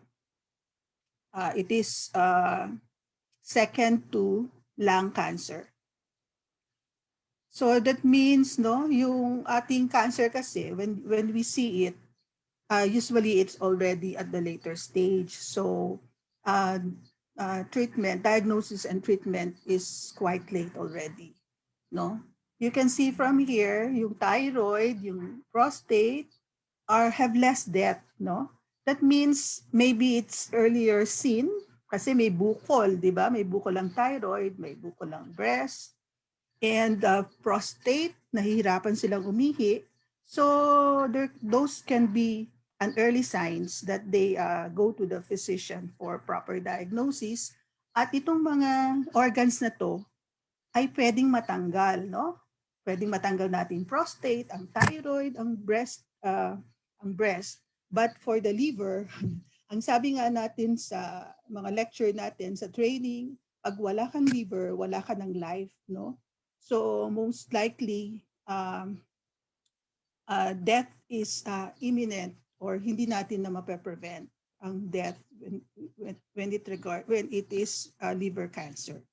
it is second to lung cancer. So that means, no, yung ating cancer kasi, when we see it, usually it's already at the later stage. So treatment, diagnosis and treatment is quite late already. No? You can see from here, yung thyroid, yung prostate, have less death. No? That means maybe it's earlier seen kasi may bukol, di ba? May bukol ang thyroid, may bukol ang breast, and prostate, nahihirapan silang umihi. So those can be an early signs that they go to the physician for proper diagnosis. At itong mga organs na to ay pwedeng matanggal, no? Pwedeng matanggal natin prostate, ang thyroid, ang breast. But for the liver, ang sabi nga natin sa mga lecture natin sa training, pag wala kang liver, wala ka ng life, no? So most likely, death is imminent or hindi natin na mape-prevent ang death when it is liver cancer.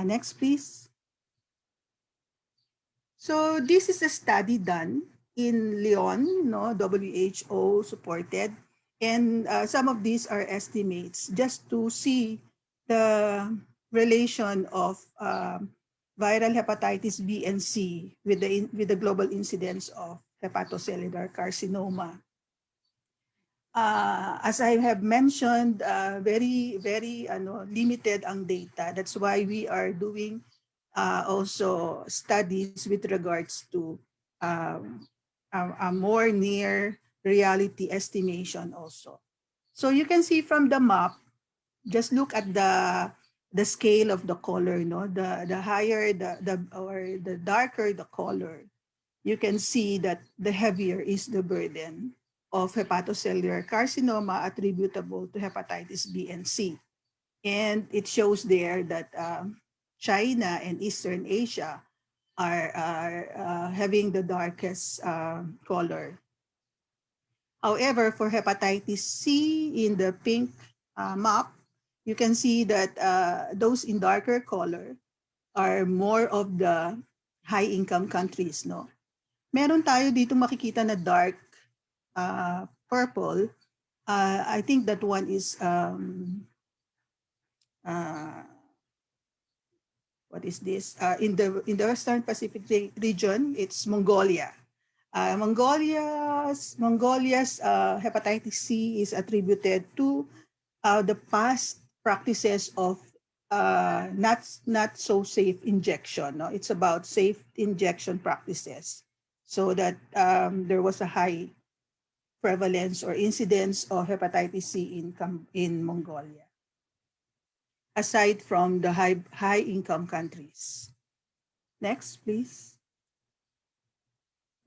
Next, please. So this is a study done in Lyon, no, WHO supported, and some of these are estimates just to see the relation of viral hepatitis B and C with the global incidence of hepatocellular carcinoma. As I have mentioned, very limited ang data. That's why we are doing also studies with regards to a more near reality estimation also. So you can see from the map, just look at the scale of the color, no? The higher the darker the color, you can see that the heavier is the burden of hepatocellular carcinoma attributable to hepatitis B and C. And it shows there that China and Eastern Asia are having the darkest color. However, for hepatitis C in the pink map, you can see that those in darker color are more of the high-income countries, no? Meron tayo dito makikita na dark purple. I think that one is what is this? In the Western Pacific region, it's Mongolia. Mongolia's hepatitis C is attributed to the past practices of not so safe injection. No? It's about safe injection practices, so that there was a high prevalence or incidence of hepatitis C in Mongolia, aside from the high income countries. Next, please.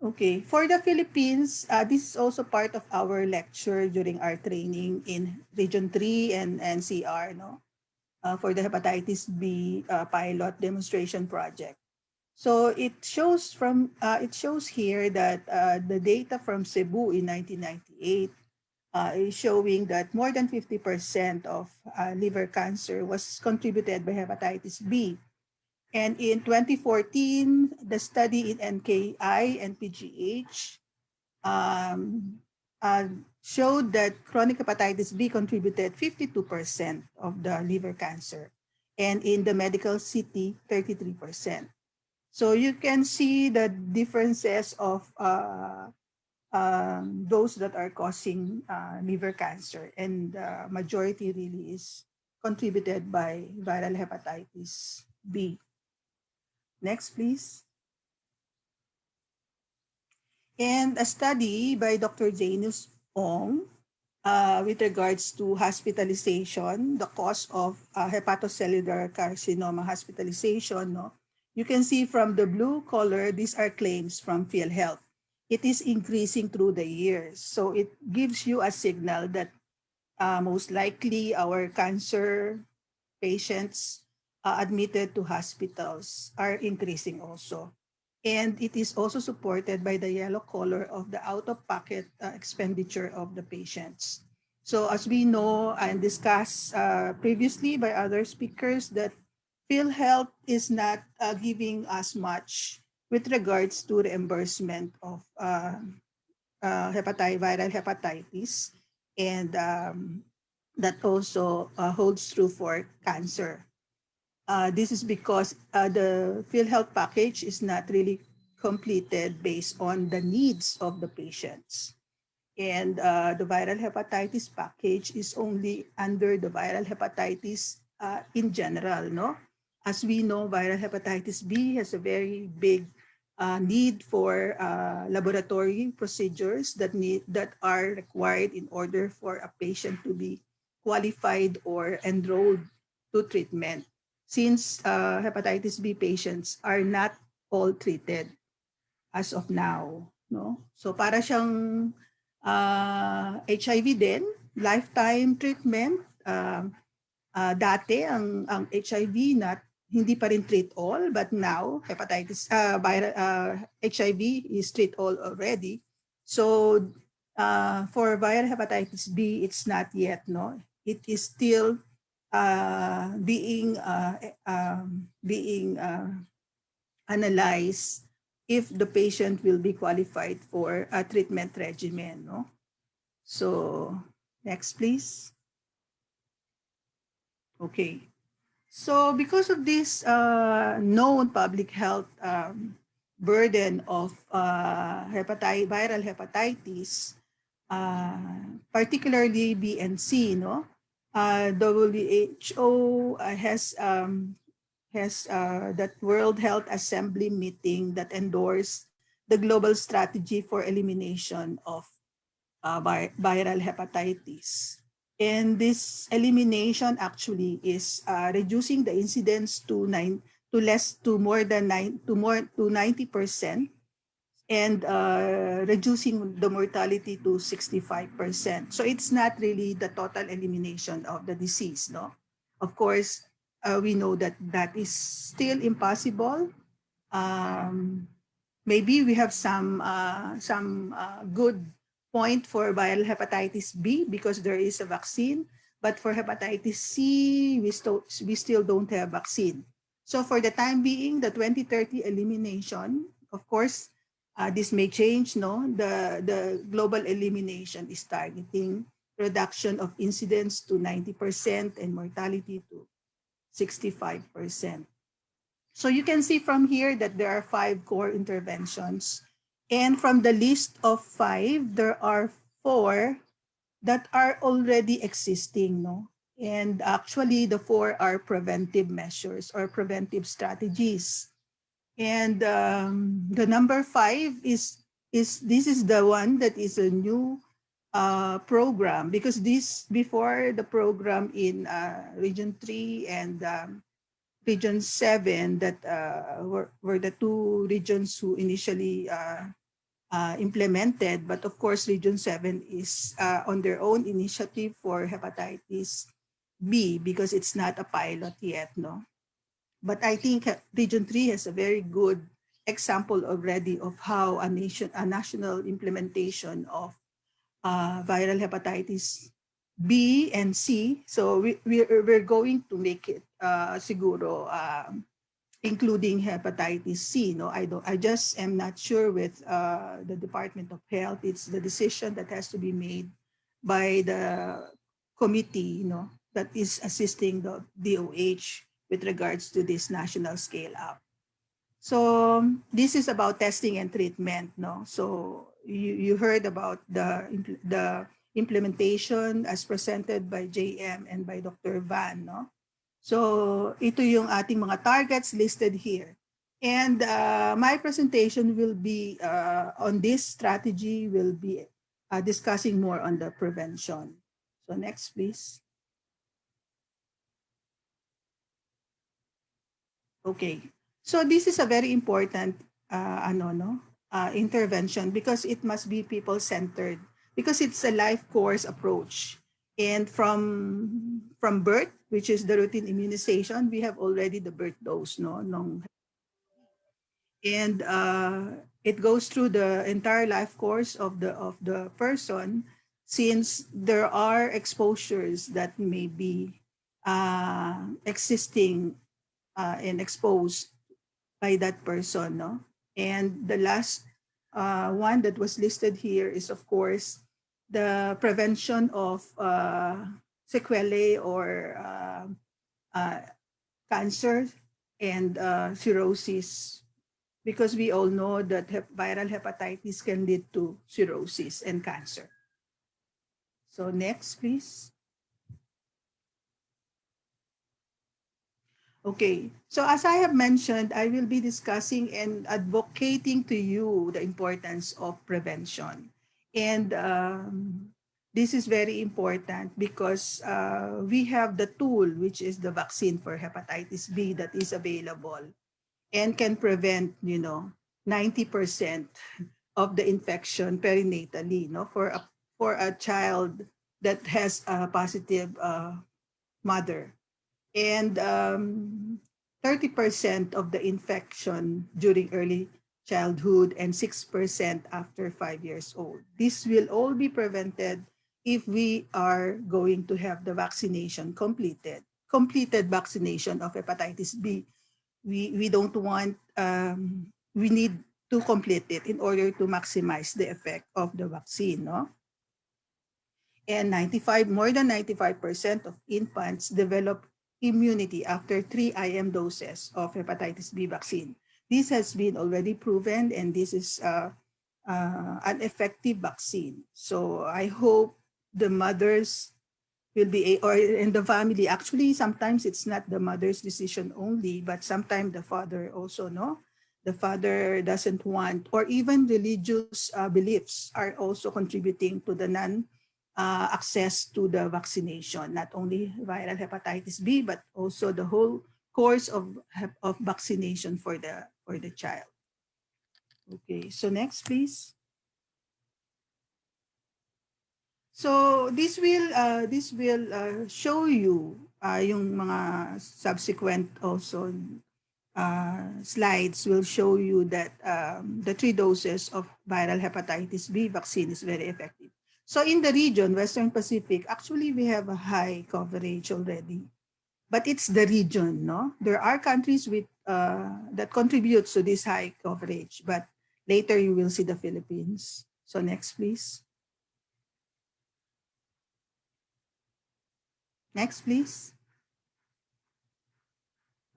Okay, for the Philippines, this is also part of our lecture during our training in Region 3 and NCR, no? For the hepatitis B pilot demonstration project. So it shows here that the data from Cebu in 1998 is showing that more than 50% of liver cancer was contributed by hepatitis B. And in 2014, the study in NKI and PGH showed that chronic hepatitis B contributed 52% of the liver cancer, and in the medical city, 33%. So you can see the differences of those that are causing liver cancer, and the majority really is contributed by viral hepatitis B. Next, please. And a study by Dr. Janus Ong with regards to hospitalization, the cause of hepatocellular carcinoma hospitalization. No? You can see from the blue color, these are claims from PhilHealth. It is increasing through the years. So it gives you a signal that most likely our cancer patients admitted to hospitals are increasing also. And it is also supported by the yellow color of the out-of-pocket expenditure of the patients. So as we know and discussed previously by other speakers, that PhilHealth is not giving us much with regards to reimbursement of viral hepatitis, and that also holds true for cancer. This is because the PhilHealth package is not really completed based on the needs of the patients. And the viral hepatitis package is only under the viral hepatitis in general, no? As we know, viral hepatitis B has a very big need for laboratory procedures that are required in order for a patient to be qualified or enrolled to treatment. Since hepatitis B patients are not all treated as of now, no? So para siyang HIV din, lifetime treatment. Dati ang HIV hindi pa rin treat all, but now HIV is treat all already. So for viral hepatitis B, it's not yet, no. It is still being analyzed if the patient will be qualified for a treatment regimen, no. So next, please. Okay. So because of this known public health burden of viral hepatitis, particularly B and C, no, WHO has that World Health Assembly meeting that endorsed the global strategy for elimination of viral hepatitis. And this elimination actually is reducing the incidence to 90% and reducing the mortality to 65%. So it's not really the total elimination of the disease, no? Of course, we know that that is still impossible. Maybe we have some good point for viral hepatitis B because there is a vaccine, but for hepatitis C, we still don't have vaccine. So for the time being, the 2030 elimination, of course, this may change, no? The global elimination is targeting reduction of incidence to 90% and mortality to 65%. So you can see from here that there are 5 core interventions. And from the list of 5, there are 4 that are already existing, no? And actually, the 4 are preventive measures or preventive strategies. And the number 5 is this is the one that is a new program, because this before the program in Region 3 and Region 7 that were the 2 regions who initially implemented. But of course, Region 7 is on their own initiative for hepatitis B because it's not a pilot yet, no? But I think Region 3 has a very good example already of how a national implementation of viral hepatitis B and C. So we're going to make it siguro including hepatitis C. No, I just am not sure with the Department of Health. It's the decision that has to be made by the committee, that is assisting the DOH with regards to this national scale up. So this is about testing and treatment, no? So you heard about the implementation as presented by JM and by Dr. Van, no? So ito yung ating mga targets listed here. And my presentation will be on this strategy, will be discussing more on the prevention. So next, please. Okay. So this is a very important intervention because it must be people-centered, because it's a life course approach. And from birth, which is the routine immunization, we have already the birth dose, no? And it goes through the entire life course of the person, since there are exposures that may be existing and exposed by that person, no? And the last one that was listed here is, of course, the prevention of sequelae or uh, cancer and cirrhosis, because we all know that viral hepatitis can lead to cirrhosis and cancer. So next, please. Okay, so as I have mentioned, I will be discussing and advocating to you the importance of prevention. And this is very important because we have the tool, which is the vaccine for hepatitis B that is available and can prevent, 90% of the infection perinatally, for a child that has a positive mother. And 30% of the infection during early childhood and 6% after 5 years old. This will all be prevented if we are going to have the vaccination completed vaccination of hepatitis B. We don't want, we need to complete it in order to maximize the effect of the vaccine, no? And more than 95% of infants develop immunity after 3 IM doses of hepatitis B vaccine. This has been already proven, and this is an effective vaccine. So I hope the mothers will be, or in the family, actually sometimes it's not the mother's decision only, but sometimes the father also, no? The father doesn't want, or even religious beliefs are also contributing to the access to the vaccination, not only viral hepatitis B, but also the whole course of vaccination for the child. Okay, so next, please. So this will show you yung mga subsequent also slides will show you that the 3 doses of viral hepatitis B vaccine is very effective. So in the region, Western Pacific, actually we have a high coverage already, but it's the region, no? There are countries with that contributes to this high coverage, but later you will see the Philippines. So next, please. Next, please.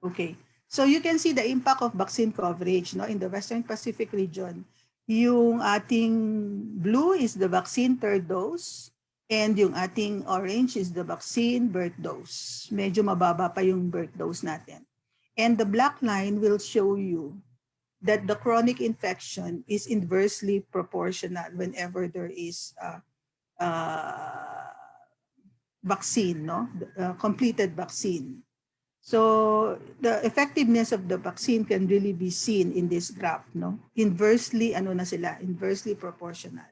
Okay. So you can see the impact of vaccine coverage, no, in the Western Pacific region. Yung ating blue is the vaccine third dose, and yung ating orange is the vaccine birth dose. Medyo mababa pa yung birth dose natin. And the black line will show you that the chronic infection is inversely proportional whenever there is vaccine, no, completed vaccine. So the effectiveness of the vaccine can really be seen in this graph, no? Inversely, inversely proportional.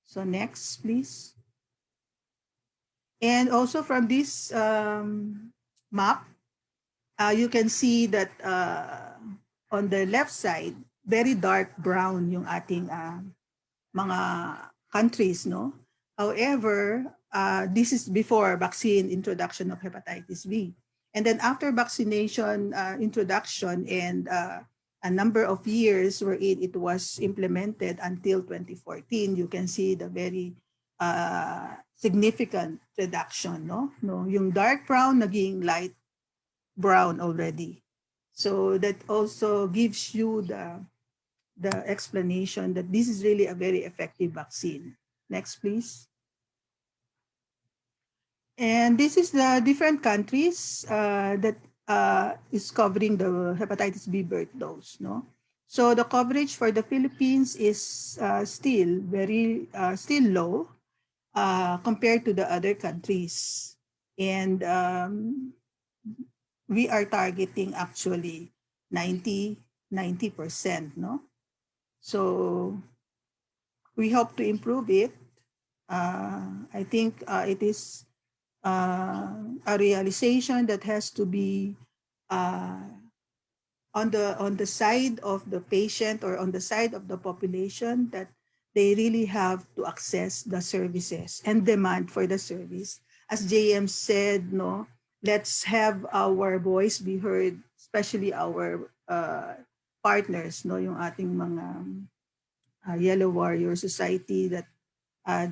So next, please. And also from this map, you can see that on the left side, very dark brown yung ating mga countries, no? However, this is before vaccine introduction of hepatitis B. And then after vaccination introduction and a number of years wherein it was implemented until 2014, you can see the very significant reduction, no? Yung dark brown naging light brown already. So that also gives you the explanation that this is really a very effective vaccine. Next, please. And this is the different countries that is covering the hepatitis B birth dose, no? So the coverage for the Philippines is still low compared to the other countries. And we are targeting actually 90%, no? So we hope to improve it. I think it is a realization that has to be on the side of the patient or on the side of the population, that they really have to access the services and demand for the service. As JM said, no, let's have our voice be heard, especially our partners, no, yung ating mga Yellow Warrior Society that uh,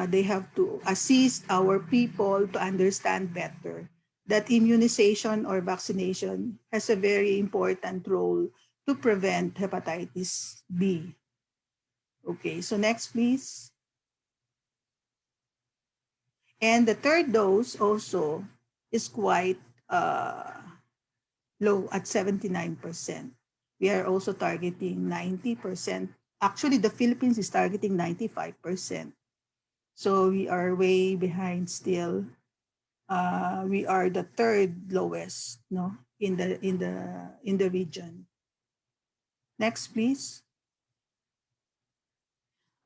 they have to assist our people to understand better that immunization or vaccination has a very important role to prevent hepatitis B. Okay, so next please. And the third dose also is quite low at 79%. We are also targeting 90%. Actually, the Philippines is targeting 95%. So we are way behind still. We are the third lowest, no, in the region. Next, please.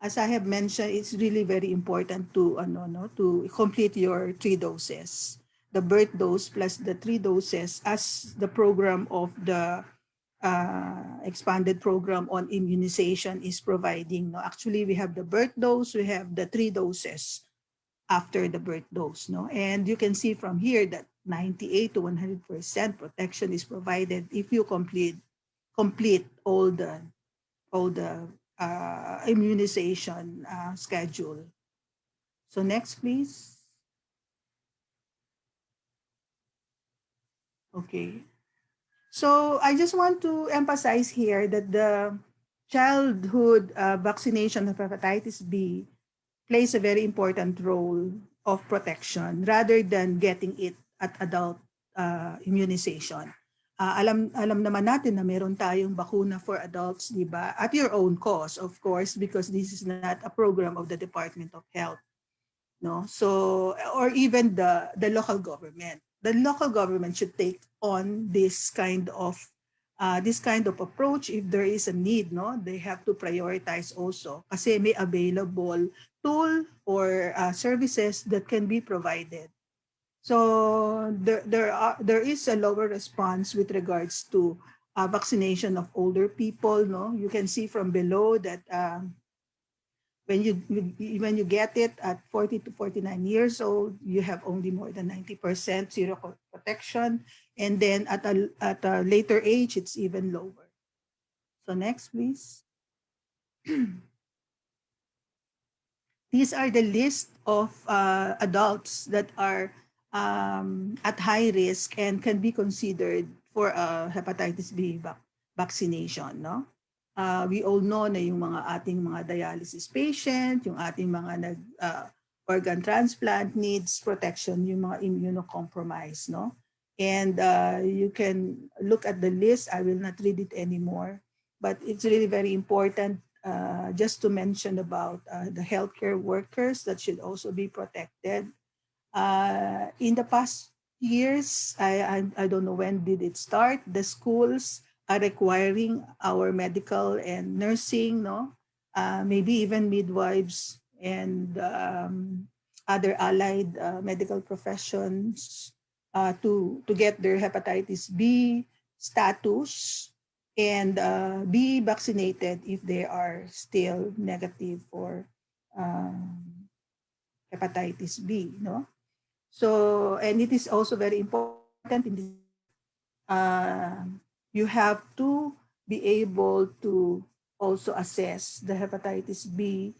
As I have mentioned, it's really very important to to complete your 3 doses. The birth dose plus the 3 doses as the program of the expanded program on immunization is providing. No, actually, we have the birth dose, we have the 3 doses after the birth dose. No, and you can see from here that 98 to 100% protection is provided if you complete all the immunization schedule. So next, please. Okay. So I just want to emphasize here that the childhood vaccination of hepatitis B plays a very important role of protection rather than getting it at adult immunization. Alam naman natin na meron tayong bakuna for adults, di ba? At your own cost, of course, because this is not a program of the Department of Health. No, so or even the local government. The local government should take on this kind of approach if there is a need. No, they have to prioritize also kasi may available tool or services that can be provided. So there is a lower response with regards to vaccination of older people. No, you can see from below that when you get it at 40 to 49 years old, you have only more than 90% protection, and then at a later age, it's even lower. So next, please. These are the list of adults that are at high risk and can be considered for hepatitis B vaccination. No? We all know na yung mga ating mga dialysis patient, yung ating mga organ transplant needs protection, yung mga immunocompromised. No? And you can look at the list. I will not read it anymore. But it's really very important just to mention about the healthcare workers that should also be protected. In the past years, I don't know when did it start, the schools are requiring our medical and nursing, no, maybe even midwives and other allied medical professions to get their hepatitis B status and be vaccinated if they are still negative for hepatitis B, no? So, and it is also very important in this, you have to be able to also assess the hepatitis B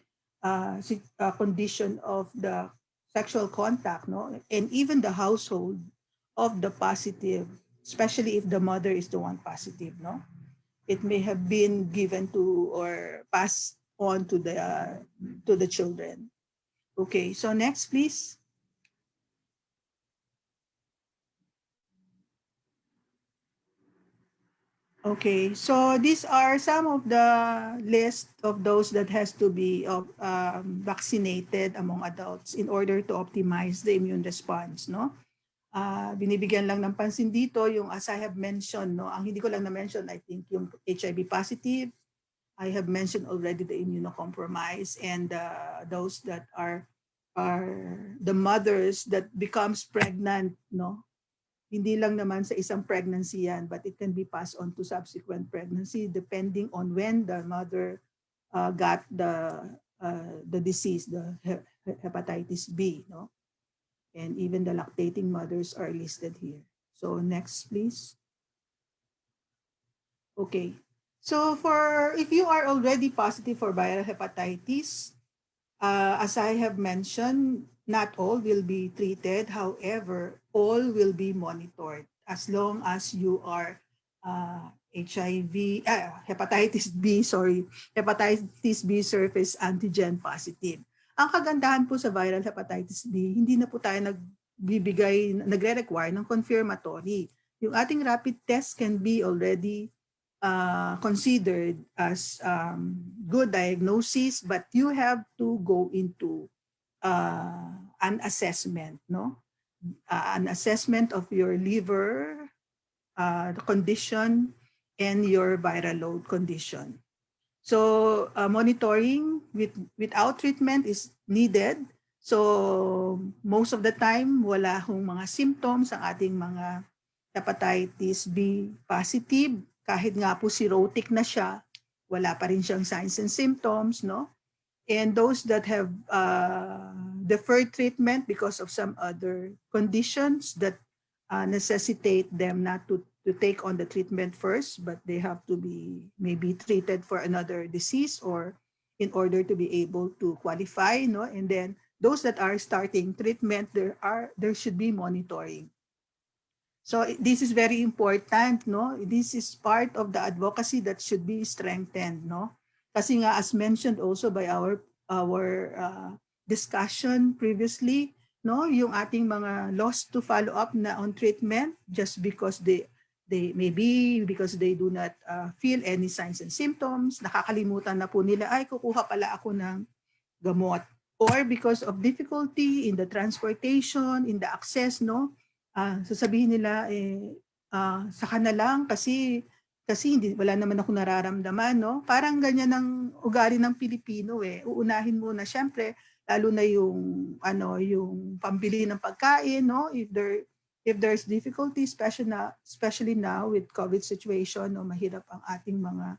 condition of the sexual contact, no? And even the household of the positive, especially if the mother is the one positive, no? It may have been given to or passed on to the children. Okay, so next, please. Okay, so these are some of the list of those that has to be vaccinated among adults in order to optimize the immune response, no? Binibigyan lang ng pansin dito yung as I have mentioned, no? Ang hindi ko lang na-mention, I think yung HIV positive, I have mentioned already the immunocompromised and those that are the mothers that becomes pregnant, no? Hindi lang naman sa isang pregnancy yan, but it can be passed on to subsequent pregnancy depending on when the mother got the disease, the hepatitis B, no? And even the lactating mothers are listed here. So next, please. Okay. So if you are already positive for viral hepatitis, as I have mentioned, not all will be treated. However, all will be monitored as long as you are hepatitis B, sorry, hepatitis B surface antigen positive. Ang kagandahan po sa viral hepatitis B, hindi na po tayo nagre-require ng confirmatory. Yung ating rapid test can be already considered as good diagnosis, but you have to go into an assessment, no? An assessment of your liver condition and your viral load condition. So monitoring without treatment is needed. So most of the time, wala hong mga symptoms ang ating mga hepatitis B positive. Kahit nga po cirrhotic na siya, wala pa rin siyang signs and symptoms, no? And those that have deferred treatment because of some other conditions that necessitate them not to take on the treatment first, but they have to be maybe treated for another disease or in order to be able to qualify, no? And then those that are starting treatment, there should be monitoring. So this is very important, no? This is part of the advocacy that should be strengthened, no? Kasi nga, as mentioned also by our discussion previously, no, yung ating mga lost to follow up na on treatment just because they maybe because they do not feel any signs and symptoms, nakakalimutan na po nila, ay kukuha pala ako ng gamot, or because of difficulty in the transportation, in the access, no, sasabihin nila saka na lang kasi hindi, wala naman ako nararamdaman, no? Parang ganyan ang ugali ng Pilipino eh. Uunahin muna syempre lalo na yung yung pambili ng pagkain, no? If there's difficulty, especially now with COVID situation, no, mahirap ang ating mga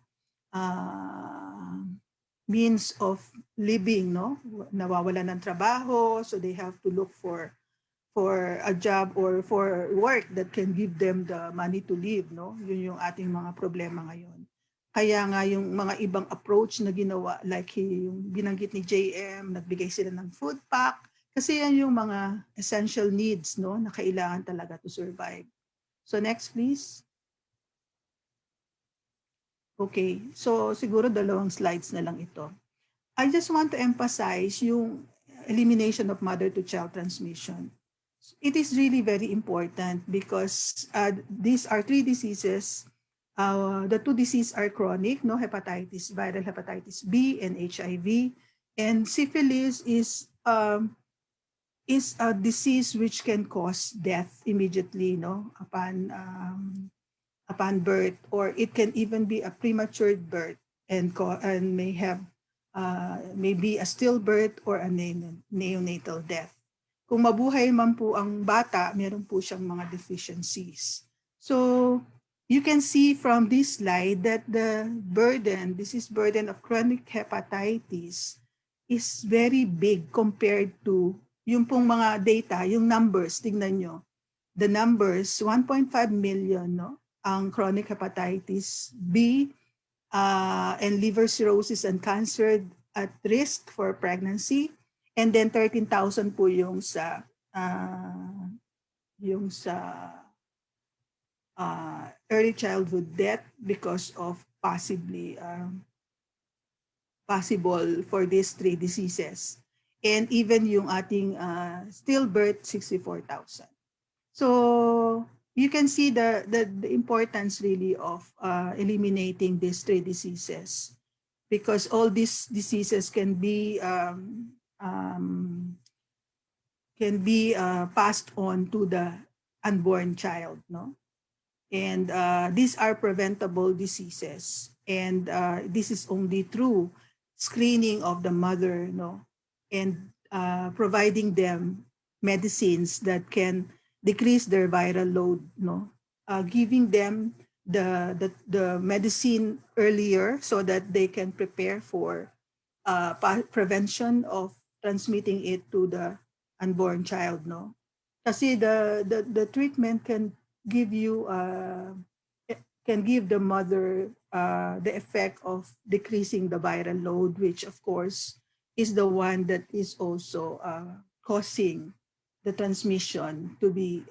means of living, no? Nawawalan ng trabaho, so they have to look for a job or for work that can give them the money to live, no? Yun yung ating mga problema ngayon. Kaya nga yung mga ibang approach na ginawa, like yung binanggit ni JM, nagbigay sila ng food pack, kasi yan yung mga essential needs, no, na kailangan talaga to survive. So next please. Okay, so siguro 2 slides na lang ito. I just want to emphasize yung elimination of mother-to-child transmission. It is really very important because these are 3 diseases. The 2 diseases are chronic, no, hepatitis, viral hepatitis B and HIV. And syphilis is a disease which can cause death immediately, no, upon birth, or it can even be a premature birth and may have maybe a stillbirth or a neonatal death. Kung mabuhay man po ang bata, meron po siyang mga deficiencies. So you can see from this slide that the burden of chronic hepatitis is very big compared to yung pong mga data, yung numbers, tingnan nyo. The numbers, 1.5 million, no? Ang chronic hepatitis B and liver cirrhosis and cancer at risk for pregnancy. And then 13,000 po yung sa early childhood death because of possible for these 3 diseases. And even yung ating stillbirth, 64,000. So you can see the importance really of eliminating these 3 diseases, because all these diseases can be passed on to the unborn child, no? And these are preventable diseases, and this is only through screening of the mother, no, and providing them medicines that can decrease their viral load, no, giving them the medicine earlier so that they can prepare for prevention of transmitting it to the unborn child, no? Kasi the treatment can give the mother the effect of decreasing the viral load, which of course is the one that is also causing the transmission the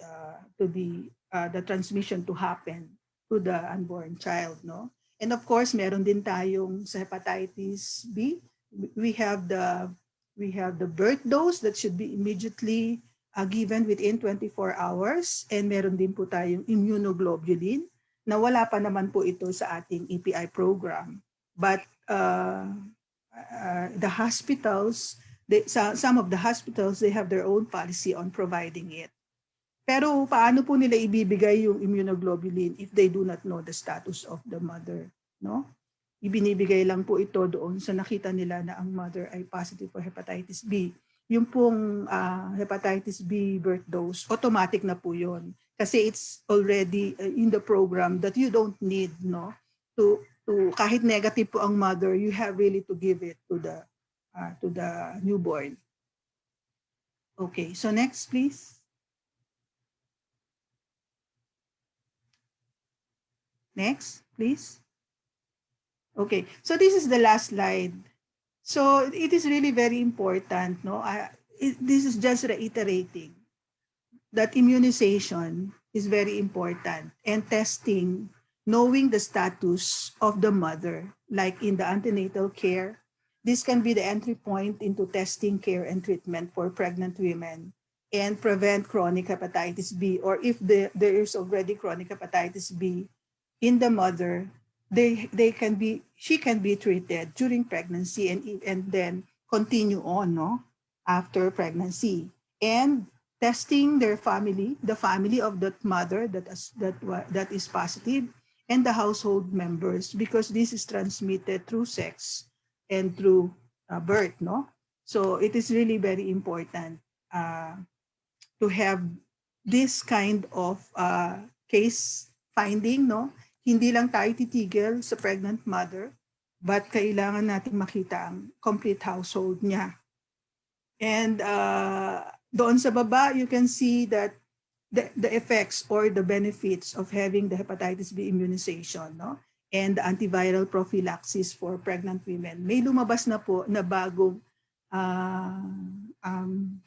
transmission to happen to the unborn child, no? And of course, meron din tayong sa hepatitis B, we have the birth dose that should be immediately given within 24 hours, and meron din po tayong immunoglobulin na wala pa naman po ito sa ating EPI program. But the hospitals, some of the hospitals, they have their own policy on providing it. Pero paano po nila ibibigay yung immunoglobulin if they do not know the status of the mother, no? Ibinibigay lang po ito doon sa nakita nila na ang mother ay positive for hepatitis B. Yung pong hepatitis B birth dose, automatic na po yun. Kasi it's already in the program that you don't need, no, to kahit negative po ang mother, you have really to give it to the newborn. Okay, so next please. Next, please. Okay, so this is the last slide. So it is really very important, no? This is just reiterating that immunization is very important, and testing, knowing the status of the mother, like in the antenatal care, this can be the entry point into testing, care, and treatment for pregnant women and prevent chronic hepatitis B, or if there is already chronic hepatitis B in the mother, she can be treated during pregnancy and then continue on, no, after pregnancy, and testing their family, the family of that mother that is positive, and the household members, because this is transmitted through sex and through birth, no. So it is really very important to have this kind of case finding, no. Hindi lang tayo titigil sa pregnant mother, but kailangan natin makita ang complete household niya. And doon sa baba, you can see that the effects or the benefits of having the hepatitis B immunization, no? And the antiviral prophylaxis for pregnant women. May lumabas na po na bagong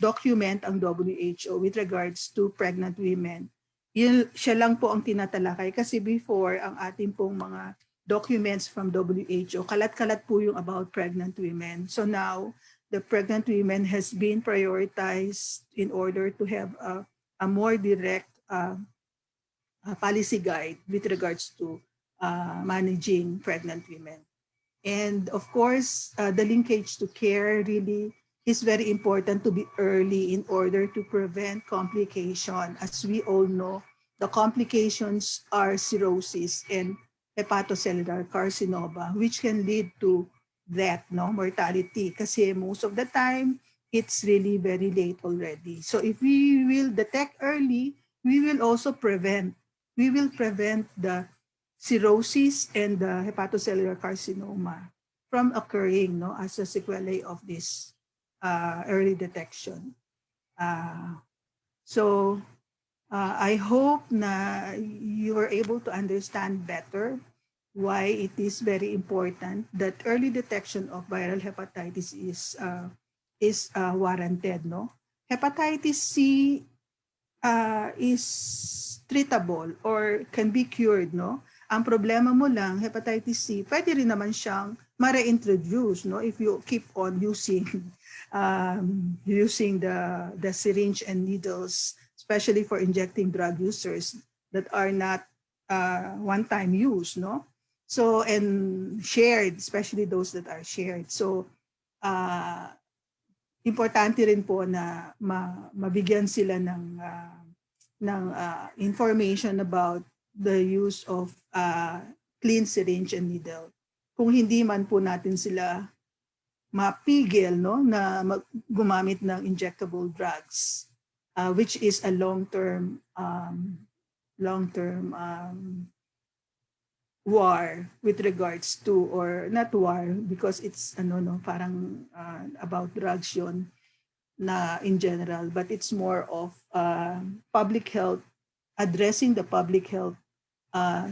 document ang WHO with regards to pregnant women. Siya lang po ang tinatalakay kasi before ang ating pong mga documents from WHO, kalat-kalat po yung about pregnant women. So now, the pregnant women has been prioritized in order to have a more direct policy guide with regards to managing pregnant women. And of course, the linkage to care really is very important to be early in order to prevent complication. As we all know, the complications are cirrhosis and hepatocellular carcinoma, which can lead to death, no, mortality. Kasi most of the time, it's really very late already. So if we will detect early, we will also prevent. We will prevent the cirrhosis and the hepatocellular carcinoma from occurring, no, as a sequelae of this early detection. So I hope na you are able to understand better why it is very important that early detection of viral hepatitis is warranted, no? Hepatitis C is treatable or can be cured, no? Ang problema mo lang, hepatitis C, pwede rin naman siyang ma-reintroduce, no? If you keep on using the syringe and needles, especially for injecting drug users that are not one-time use, no? So, and shared, especially those that are shared. So, importante rin po na mabigyan sila ng information about the use of clean syringe and needle. Kung hindi man po natin sila mapigil, no, na gumamit ng injectable drugs, which is a long-term war with regards to, or not war because it's parang about drugs yon na in general, but it's more of public health, addressing the public health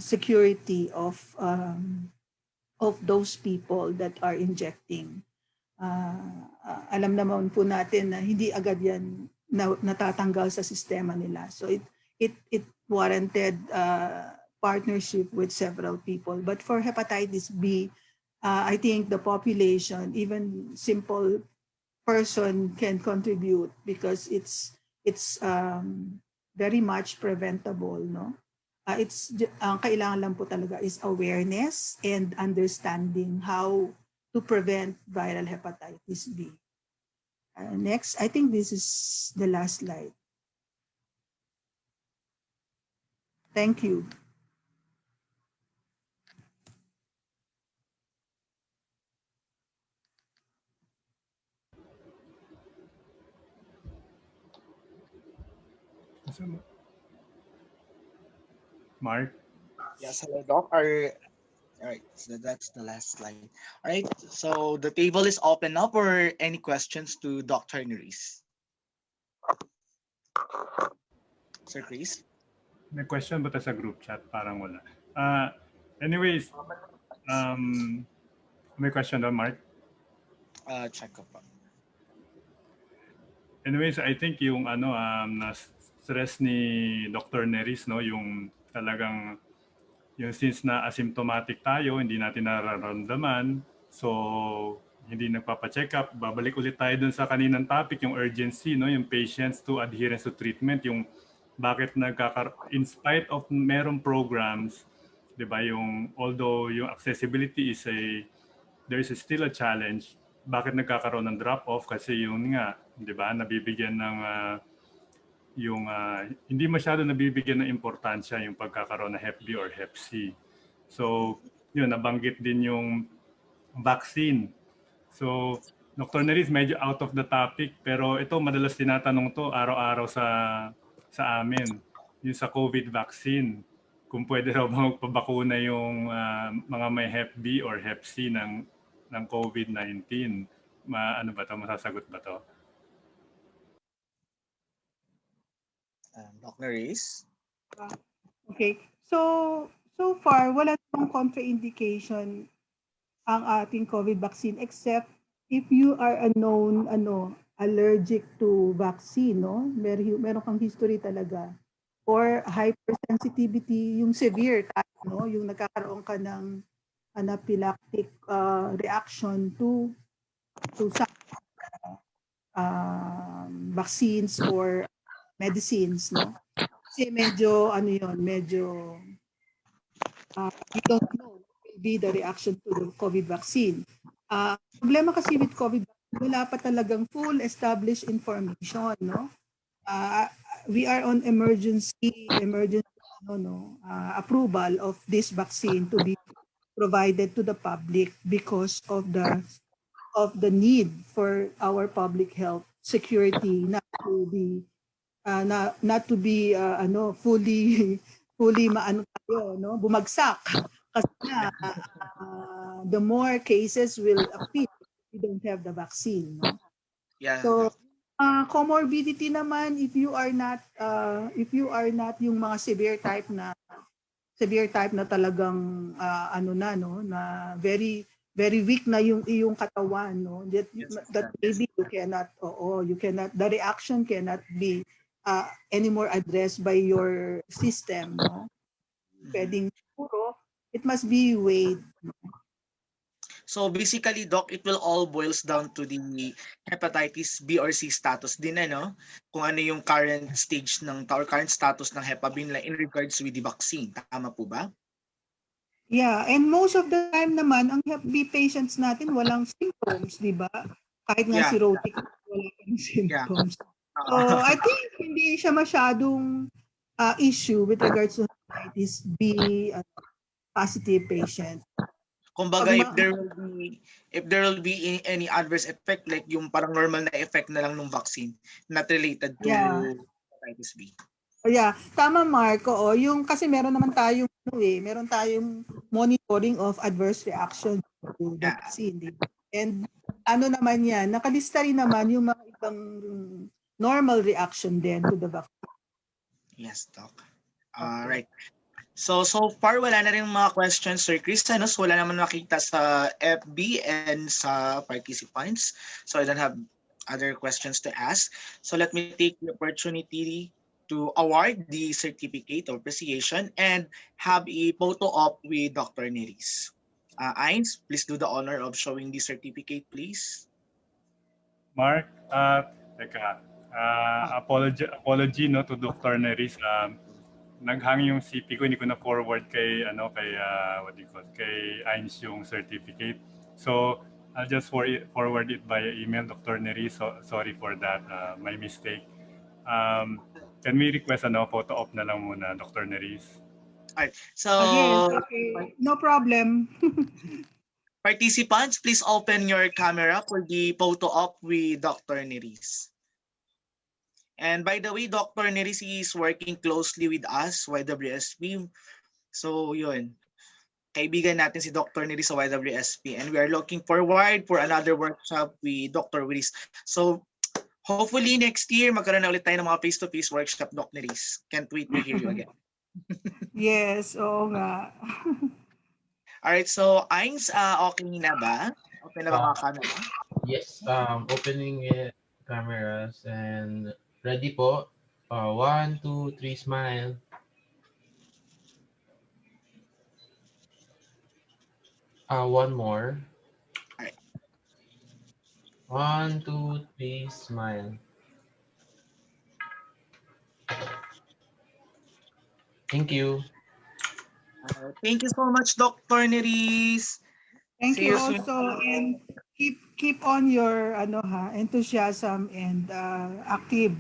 security of those people that are injecting. Alam naman po natin na hindi agad yan natatanggal sa sistema nila. So it warranted partnership with several people. But for hepatitis B, I think the population, even simple person can contribute because it's very much preventable, no? Ang kailangan lang po talaga is awareness and understanding how to prevent viral hepatitis B. Next, I think this is the last slide. Thank you. Mark? Yes, hello, Doc. All right, so that's the last slide. All right, so the table is open up for any questions to Dr. Nerys. Sir Chris? May question ba tayo sa group chat? Parang wala. Anyways, may question daw, Mark? Check ko pa. Anyways, I think yung na-stress ni Dr. Nerys, no, yung talagang yung since na asymptomatic tayo, hindi natin nararamdaman, so hindi nagpapa-check up. Babalik ulit tayo dun sa kaninang topic, yung urgency, no, yung patients to adherence to treatment, yung bakit in spite of merong programs, 'di ba, yung although yung accessibility is there is still a challenge, bakit nagkakaroon ng drop off? Kasi yun nga, 'di ba, nabibigyan ng hindi masyado nabibigyan ng importansya yung pagkakaroon ng Hep B or Hep C. So, yun, nabanggit din yung vaccine. So, Dr. Nerys, medyo out of the topic, pero ito madalas tinatanong to araw-araw sa amin, yung sa COVID vaccine. Kung pwede raw ba magpabakuna yung mga may Hep B or Hep C ng COVID-19. Ano ba to? Masasagot ba to? Dr. Nerys? Okay. So far, wala namang contraindication ang ating COVID vaccine except if you are a known allergic to vaccine, no? Meron kang history talaga. Or hypersensitivity, yung severe type, no? Yung nagkakaroon ka ng anaphylactic reaction to some vaccines or medicines, no? Kasi medyo we don't know what will be the reaction to the COVID vaccine. Problema kasi with COVID vaccine, wala pa talagang full established information, no? We are on emergency approval of this vaccine to be provided to the public because of the need for our public health security not to be fully bumagsak kasi the more cases will appear if we don't have the vaccine, no? Yeah. So comorbidity naman, if you are not yung mga severe type na talagang na very very weak na yung iyong katawan, no, that maybe you cannot the reaction cannot be anymore addressed by your system, no. Pwedeng siguro it must be weighed. So basically, Doc, it will all boils down to the hepatitis B or C status din, ano? Kung ano yung current stage or current status ng Hepa B nila in regards with the vaccine. Tama po ba? Yeah, and most of the time naman, ang Hep B patients natin walang symptoms, di ba? Kahit nga cirrhotic, wala pang symptoms. So I think hindi siya masyadong issue with regards to hepatitis B positive patients. Kumbaga, if there will be any adverse effect, like yung parang normal na effect na lang ng vaccine, not related to hepatitis B. Yeah, tama Mark. Oo, yung kasi meron tayong monitoring of adverse reaction to the vaccine. And naman yan, nakalista rin naman yung mga ibang normal reaction din to the vaccine. Yes, Doc. Right. So far, wala na rin mga questions, Sir Chris. Ano? So, wala naman nakita sa FB and sa participants. So, I don't have other questions to ask. So, let me take the opportunity to award the certificate of appreciation and have a photo op with Dr. Neris. Ains, please do the honor of showing the certificate, please. Mark, teka, apology no to Dr. Neris. Naghang yung CP ko, hindi ko na forward kay what do you call, kay Ains yung certificate. So I'll just forward it via email, Dr. Neris. So, sorry for that, my mistake. Can we request photo op na lang muna, Dr. Neris? Alright. So, Yes, okay. No problem. participants, please open your camera for the photo op with Dr. Neris. And by the way, Dr. Neris is working closely with us, YWSP. So, yun. Kaibigan natin si Dr. Neris sa YWSP. And we are looking forward for another workshop with Dr. Neris. So, hopefully next year, magkaroon na ulit tayo ng mga face-to-face workshop, Dr. Neris. Can't wait to hear you again. Yes, oo nga. Alright, so Ains, okay na ba? Open na ba mga camera? Yes, opening cameras and ready po. 1, 2, 3, smile. One more. Alright. 1, 2, 3, smile. Thank you. Thank you so much, Dr. Neris. Thank See you you soon. also, and keep on your enthusiasm and active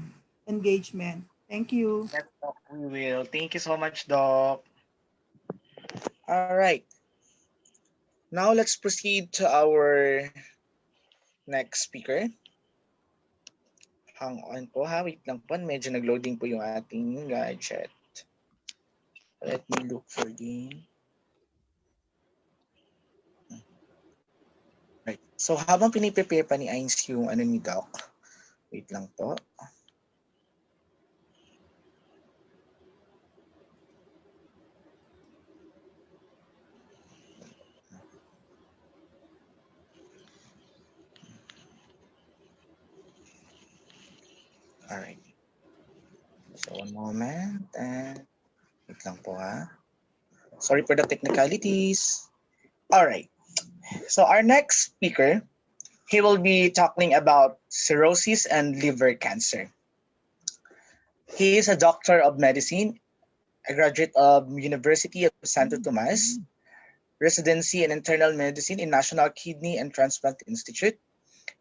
engagement. Thank you. Yes, Doc, we will. Thank you so much, Doc. All right. Now let's proceed to our next speaker. Hang on po ha. Wait lang po. Medyo nag-loading po yung ating gadget. Let me look for the... Right. So habang piniprepare pa ni Ains yung ni Doc. Wait lang po. Alright. So one moment and wait lang po ha. Sorry for the technicalities. Alright. So our next speaker, he will be talking about cirrhosis and liver cancer. He is a doctor of medicine, a graduate of University of Santo Tomas, residency in internal medicine in National Kidney and Transplant Institute,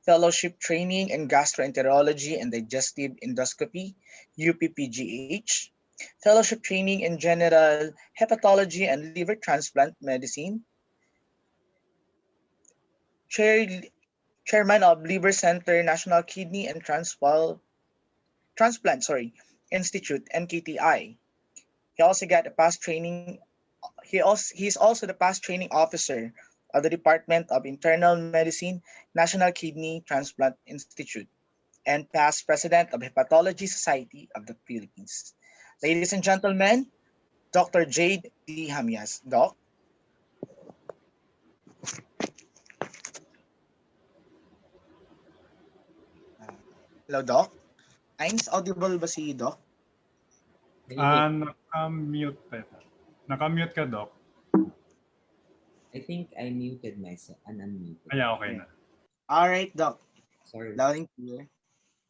fellowship training in gastroenterology and digestive endoscopy, UPPGH, fellowship training in general hepatology and liver transplant medicine, chairman of Liver Center National Kidney and Transplant Institute, NKTI. He also got a past training. He's also the past training officer of the Department of Internal Medicine, National Kidney Transplant Institute, and past president of Hepatology Society of the Philippines. Ladies and gentlemen, Dr. Jade D. Hamias. Doc. Hello, Doc. Ains, audible ba si Doc? Naka-mute pa. Naka-mute ka, Doc. I think I muted myself. Unmuted. Yeah, okay na. All right, Doc. Sorry. Loud and clear.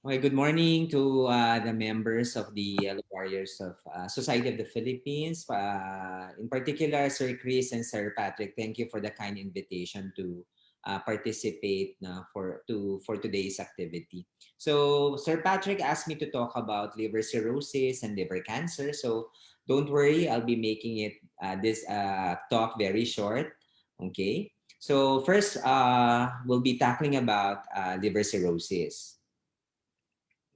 Okay, good morning to the members of the Yellow Warriors of Society of the Philippines. In particular, Sir Chris and Sir Patrick, thank you for the kind invitation to participate for today's activity. So Sir Patrick asked me to talk about liver cirrhosis and liver cancer. So don't worry, I'll be making it this talk very short. Okay. So first, we'll be tackling about liver cirrhosis.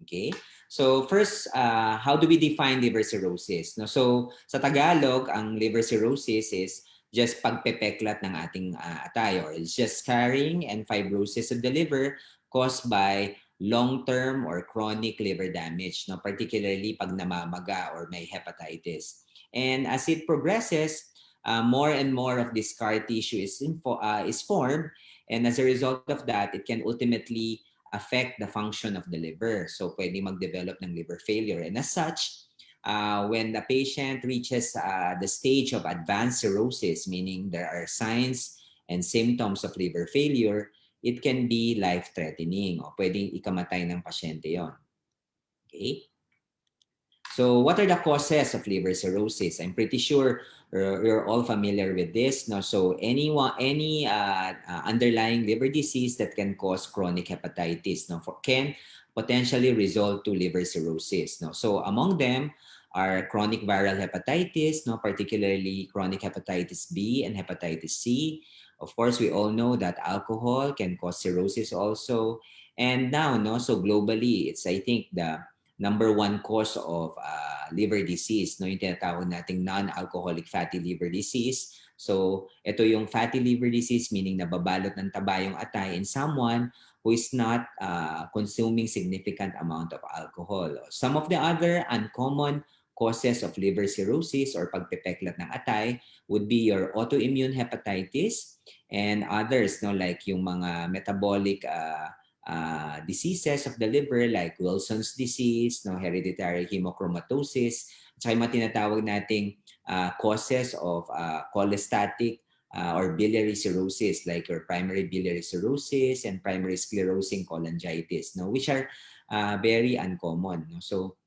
Okay. So first, how do we define liver cirrhosis? No, so sa Tagalog, ang liver cirrhosis is just pagpepeklat ng ating atay, or it's just scarring and fibrosis of the liver caused by long-term or chronic liver damage, no, particularly pag namamaga or may hepatitis. And as it progresses, more and more of this scar tissue is formed. And as a result of that, it can ultimately affect the function of the liver. So pwede mag-develop ng liver failure. And as such, when the patient reaches the stage of advanced cirrhosis, meaning there are signs and symptoms of liver failure, it can be life-threatening o pwedeng ikamatay ng pasyente yon. Okay? So what are the causes of liver cirrhosis? I'm pretty sure you're all familiar with this. No? So any underlying liver disease that can cause chronic hepatitis can potentially result to liver cirrhosis. No? So among them are chronic viral hepatitis, particularly chronic hepatitis B and hepatitis C. Of course, we all know that alcohol can cause cirrhosis also. And now, so globally, it's I think the number one cause of liver disease, yung tinatawag nating non-alcoholic fatty liver disease. So, ito yung fatty liver disease, meaning nababalot ng taba yung atay in someone who is not consuming significant amount of alcohol. Some of the other uncommon causes of liver cirrhosis or pagpepeklat ng atay would be your autoimmune hepatitis and others, like yung mga metabolic diseases of the liver like Wilson's disease, hereditary hemochromatosis, at yung mga tinatawag nating causes of cholestatic or biliary cirrhosis like your primary biliary cirrhosis and primary sclerosing cholangitis, which are very uncommon. So,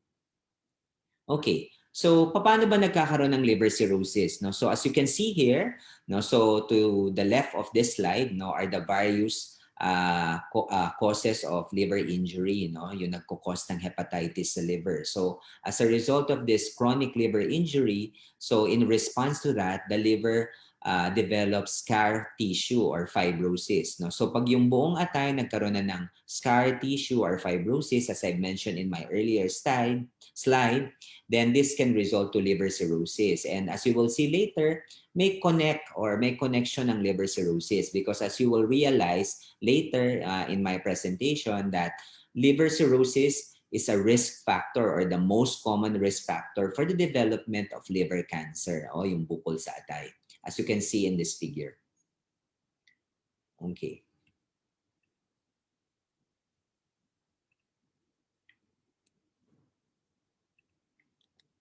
okay. So, paano ba nagkakaroon ng liver cirrhosis? So, as you can see here, so to the left of this slide, are the various causes of liver injury, yung nagkukos ng hepatitis sa liver. So, as a result of this chronic liver injury, so in response to that, the liver develops scar tissue or fibrosis. So, pag yung buong atay nagkaroon na ng scar tissue or fibrosis, as I mentioned in my earlier slide, then this can result to liver cirrhosis. And as you will see later, may connection ng liver cirrhosis because as you will realize later in my presentation that liver cirrhosis is a risk factor or the most common risk factor for the development of liver cancer o yung bukol sa atay, as you can see in this figure. Okay.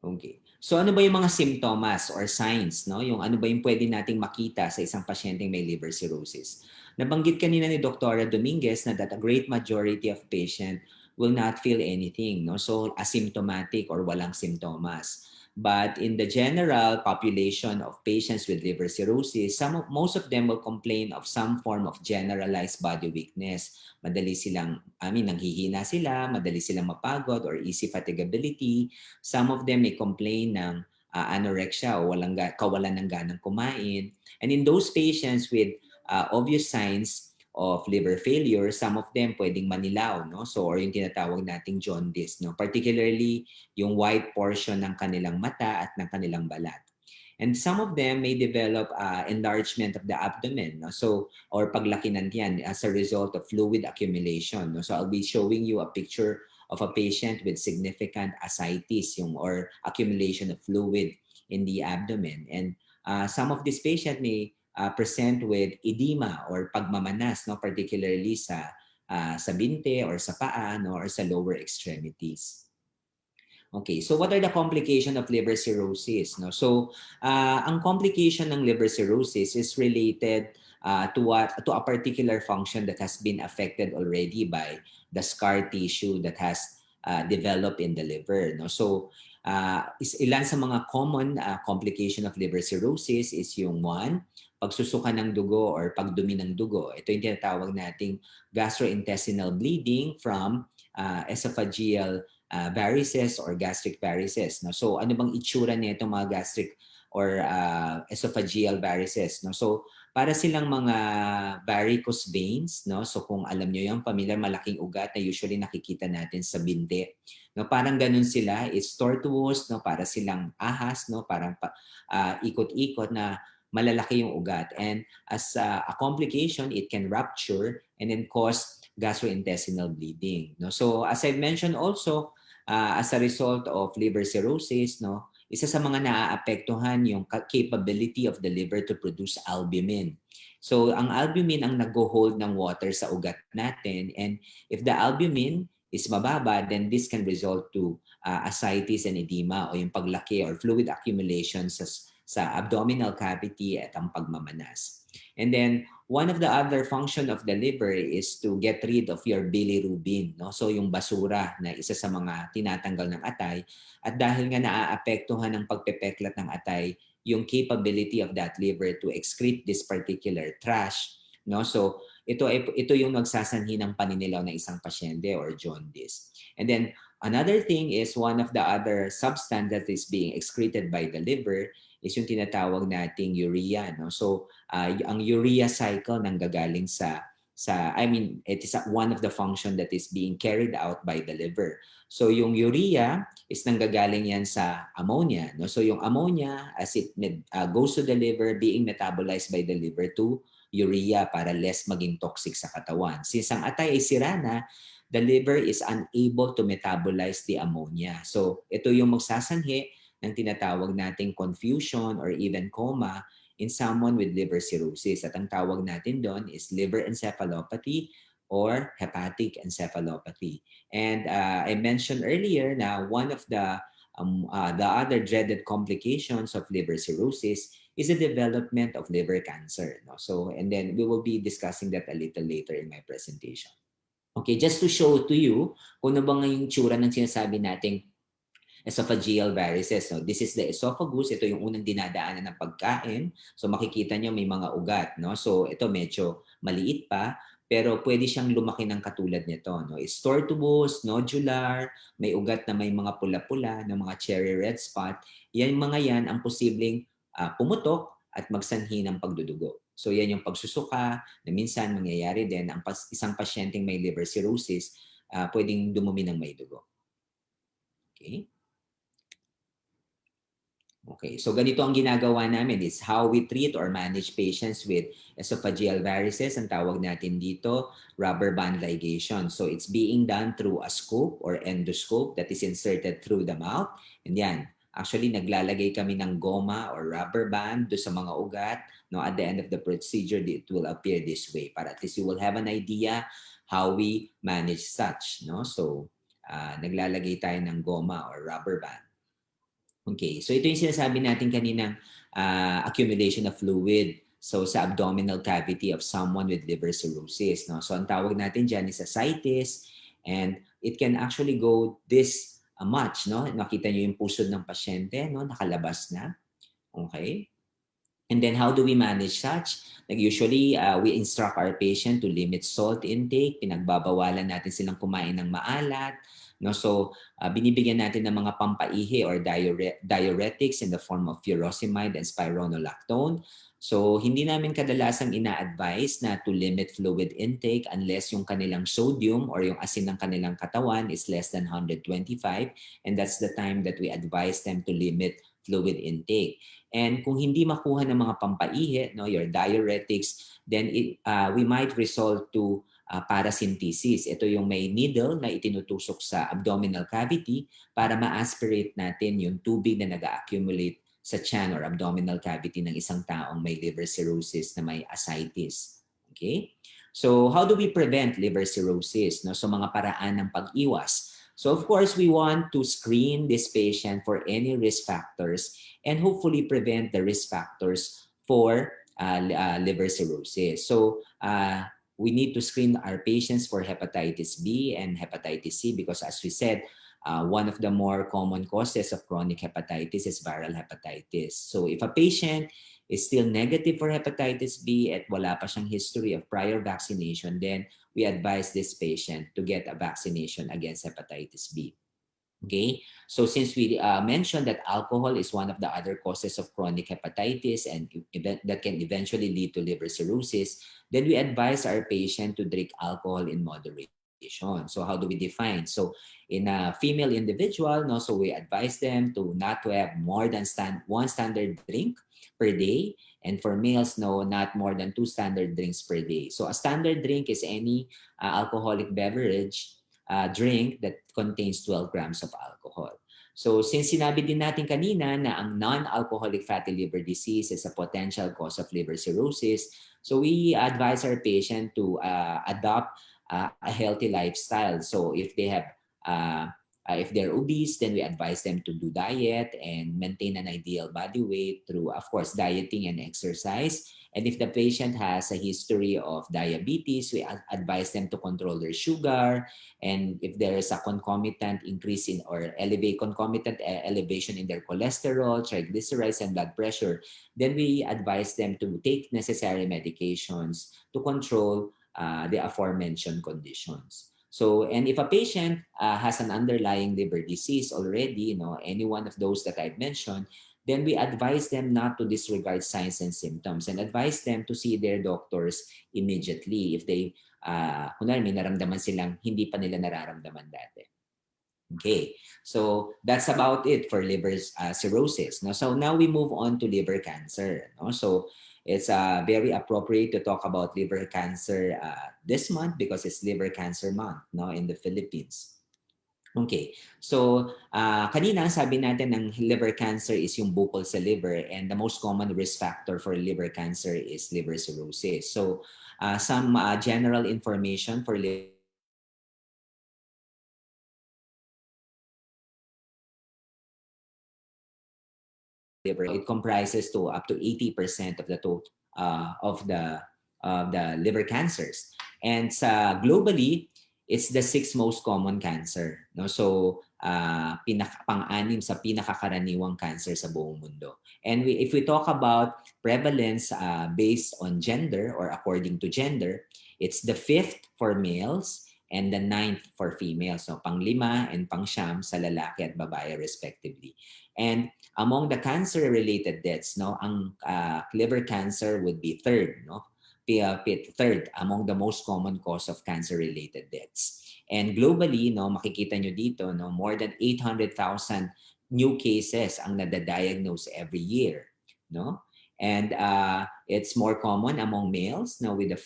Okay. So ano ba yung mga simptomas or signs, Yung ano ba yung pwede nating makita sa isang pasyenteng may liver cirrhosis? Nabanggit kanina ni Dr. Dominguez na that a great majority of patient will not feel anything, So asymptomatic or walang simptomas. But in the general population of patients with liver cirrhosis, most of them will complain of some form of generalized body weakness. Nanghihina sila, madali silang mapagod or easy fatigability. Some of them may complain ng anorexia o kawalan ng ganang kumain. And in those patients with obvious signs of liver failure, some of them pwedeng manilaw, So, or yung tinatawag nating jaundice, Particularly yung white portion ng kanilang mata at ng kanilang balat. And some of them may develop enlargement of the abdomen, So, or paglaki ng tiyan as a result of fluid accumulation, So, I'll be showing you a picture of a patient with significant ascites, or accumulation of fluid in the abdomen. And some of these patients may present with edema or pagmamanas, particularly sa binte or sa paa, or sa lower extremities. Okay, so what are the complications of liver cirrhosis? So, ang complication ng liver cirrhosis is related to a particular function that has been affected already by the scar tissue that has developed in the liver. So, ilan sa mga common complication of liver cirrhosis is yung one, pagsusuka ng dugo or pagdumi ng dugo. Ito yung tinatawag nating gastrointestinal bleeding from esophageal varices or gastric varices. So ano bang itsura nito mga gastric or esophageal varices? So para silang mga varicose veins. So kung alam nyo yung familiar, malaking ugat na usually nakikita natin sa binte. Parang ganun sila. It's tortuous. Para silang ahas. Parang ikot-ikot na malalaki yung ugat. And as a complication, it can rupture and then cause gastrointestinal bleeding. So as I mentioned also, as a result of liver cirrhosis, isa sa mga naaapektuhan yung capability of the liver to produce albumin. So ang albumin ang nag-hold ng water sa ugat natin, and if the albumin is mababa, then this can result to ascites and edema o yung paglaki or fluid accumulation sa abdominal cavity at ang pagmamanas. And then one of the other function of the liver is to get rid of your bilirubin, no? So yung basura na isa sa mga tinatanggal ng atay, at dahil nga naaapektuhan ng pagpepeklat ng atay yung capability of that liver to excrete this particular trash, no? So ito yung nagsasanhi ng paninilaw ng isang pasyente or jaundice. And then another thing is one of the other substance that is being excreted by the liver is yung tinatawag nating urea, no? So ang urea cycle nanggagaling it is one of the function that is being carried out by the liver. So yung urea is nanggagaling yan sa ammonia, no? So yung ammonia, as it goes to the liver, being metabolized by the liver to urea para less maging toxic sa katawan. Since ang atay ay sira na, the liver is unable to metabolize the ammonia. So ito yung magsasanhi ng tinatawag nating confusion or even coma in someone with liver cirrhosis. At ang tawag natin doon is liver encephalopathy or hepatic encephalopathy. And I mentioned earlier na one of the other dreaded complications of liver cirrhosis is the development of liver cancer. No? So, and then we will be discussing that a little later in my presentation. Okay, just to show to you kung ano ba nga yung tsura ng sinasabi nating esophageal varices. No? This is the esophagus. Ito yung unang dinadaanan ng pagkain. So makikita nyo may mga ugat. No? So ito medyo maliit pa, pero pwede siyang lumaki ng katulad nito. No? It's tortuous, nodular, may ugat na may mga pula-pula, na mga cherry red spot. Mga yan ang posibleng pumutok at magsanhi ng pagdudugo. So yan yung pagsusuka na minsan mangyayari din ang isang pasyenteng may liver cirrhosis, pwedeng dumumi ng may dugo. Okay? Okay, so ganito ang ginagawa namin is how we treat or manage patients with esophageal varices. Ang tawag natin dito, rubber band ligation. So it's being done through a scope or endoscope that is inserted through the mouth. And yan, actually naglalagay kami ng goma or rubber band do sa mga ugat. No, at the end of the procedure, it will appear this way para at least you will have an idea how we manage such. No? So naglalagay tayo ng goma or rubber band. Okay, so ito yung sinasabi natin kaninang accumulation of fluid so sa abdominal cavity of someone with liver cirrhosis. No? So ang tawag natin dyan is ascites, and it can actually go this much. No? Nakita nyo yung pusod ng pasyente, no? Nakalabas na. Okay. And then how do we manage such? Like usually, we instruct our patient to limit salt intake. Pinagbabawalan natin silang kumain ng maalat. No, so binibigyan natin ng mga pampaihi or diuretics in the form of furosemide and spironolactone. So hindi namin kadalasang ina-advise na to limit fluid intake unless yung kanilang sodium or yung asin ng kanilang katawan is less than 125, and that's the time that we advise them to limit fluid intake. And kung hindi makuha ng mga pampaihi, no, your diuretics, then we might resort to paracentesis. Ito yung may needle na itinutusok sa abdominal cavity para ma-aspirate natin yung tubig na nag-accumulate sa tiyan or abdominal cavity ng isang taong may liver cirrhosis na may ascites. Okay? So how do we prevent liver cirrhosis? No? So mga paraan ng pag-iwas. So of course, we want to screen this patient for any risk factors and hopefully prevent the risk factors for liver cirrhosis. So we need to screen our patients for hepatitis B and hepatitis C because as we said, one of the more common causes of chronic hepatitis is viral hepatitis. So if a patient is still negative for hepatitis B at wala pa siyang history of prior vaccination, then we advise this patient to get a vaccination against hepatitis B. Okay, so since we mentioned that alcohol is one of the other causes of chronic hepatitis and that can eventually lead to liver cirrhosis, then we advise our patient to drink alcohol in moderation. So how do we define? So in a female individual, no, so we advise them to not to have more than one standard drink per day, and for males, no, not more than 2 standard drinks per day. So a standard drink is any alcoholic beverage drink that contains 12 grams of alcohol. So since sinabi din natin kanina na ang non-alcoholic fatty liver disease is a potential cause of liver cirrhosis, so we advise our patient to adopt a healthy lifestyle. So if they're obese, then we advise them to do diet and maintain an ideal body weight through, of course, dieting and exercise. And if the patient has a history of diabetes, we advise them to control their sugar. And if there is a concomitant increase in or concomitant elevation in their cholesterol, triglycerides, and blood pressure, then we advise them to take necessary medications to control the aforementioned conditions. So, and if a patient has an underlying liver disease already, any one of those that I've mentioned, then we advise them not to disregard signs and symptoms and advise them to see their doctors immediately if they, kunwari may naramdaman silang hindi pa nila nararamdaman dati. Okay, so that's about it for liver cirrhosis. No? So now we move on to liver cancer. No? So it's very appropriate to talk about liver cancer this month because it's Liver Cancer Month, no, in the Philippines. Okay, so kanina sabi natin ng liver cancer is yung bukol sa liver and the most common risk factor for liver cancer is liver cirrhosis. So some general information for liver it comprises to up to 80% of the total of the liver cancers. And globally, it's the sixth most common cancer. No? So, pang-anim sa pinakakaraniwang cancer sa buong mundo. And if we talk about prevalence based on gender or according to gender, it's the fifth for males and the ninth for females. So, pang-lima and pang-siyam sa lalaki at babae respectively. And among the cancer-related deaths, no, ang liver cancer would be third, no? Third among the most common cause of cancer-related deaths. And globally, no, makikita nyo dito, no, more than 800,000 new cases ang nadadiagnose every year, no? And it's more common among males, no, with a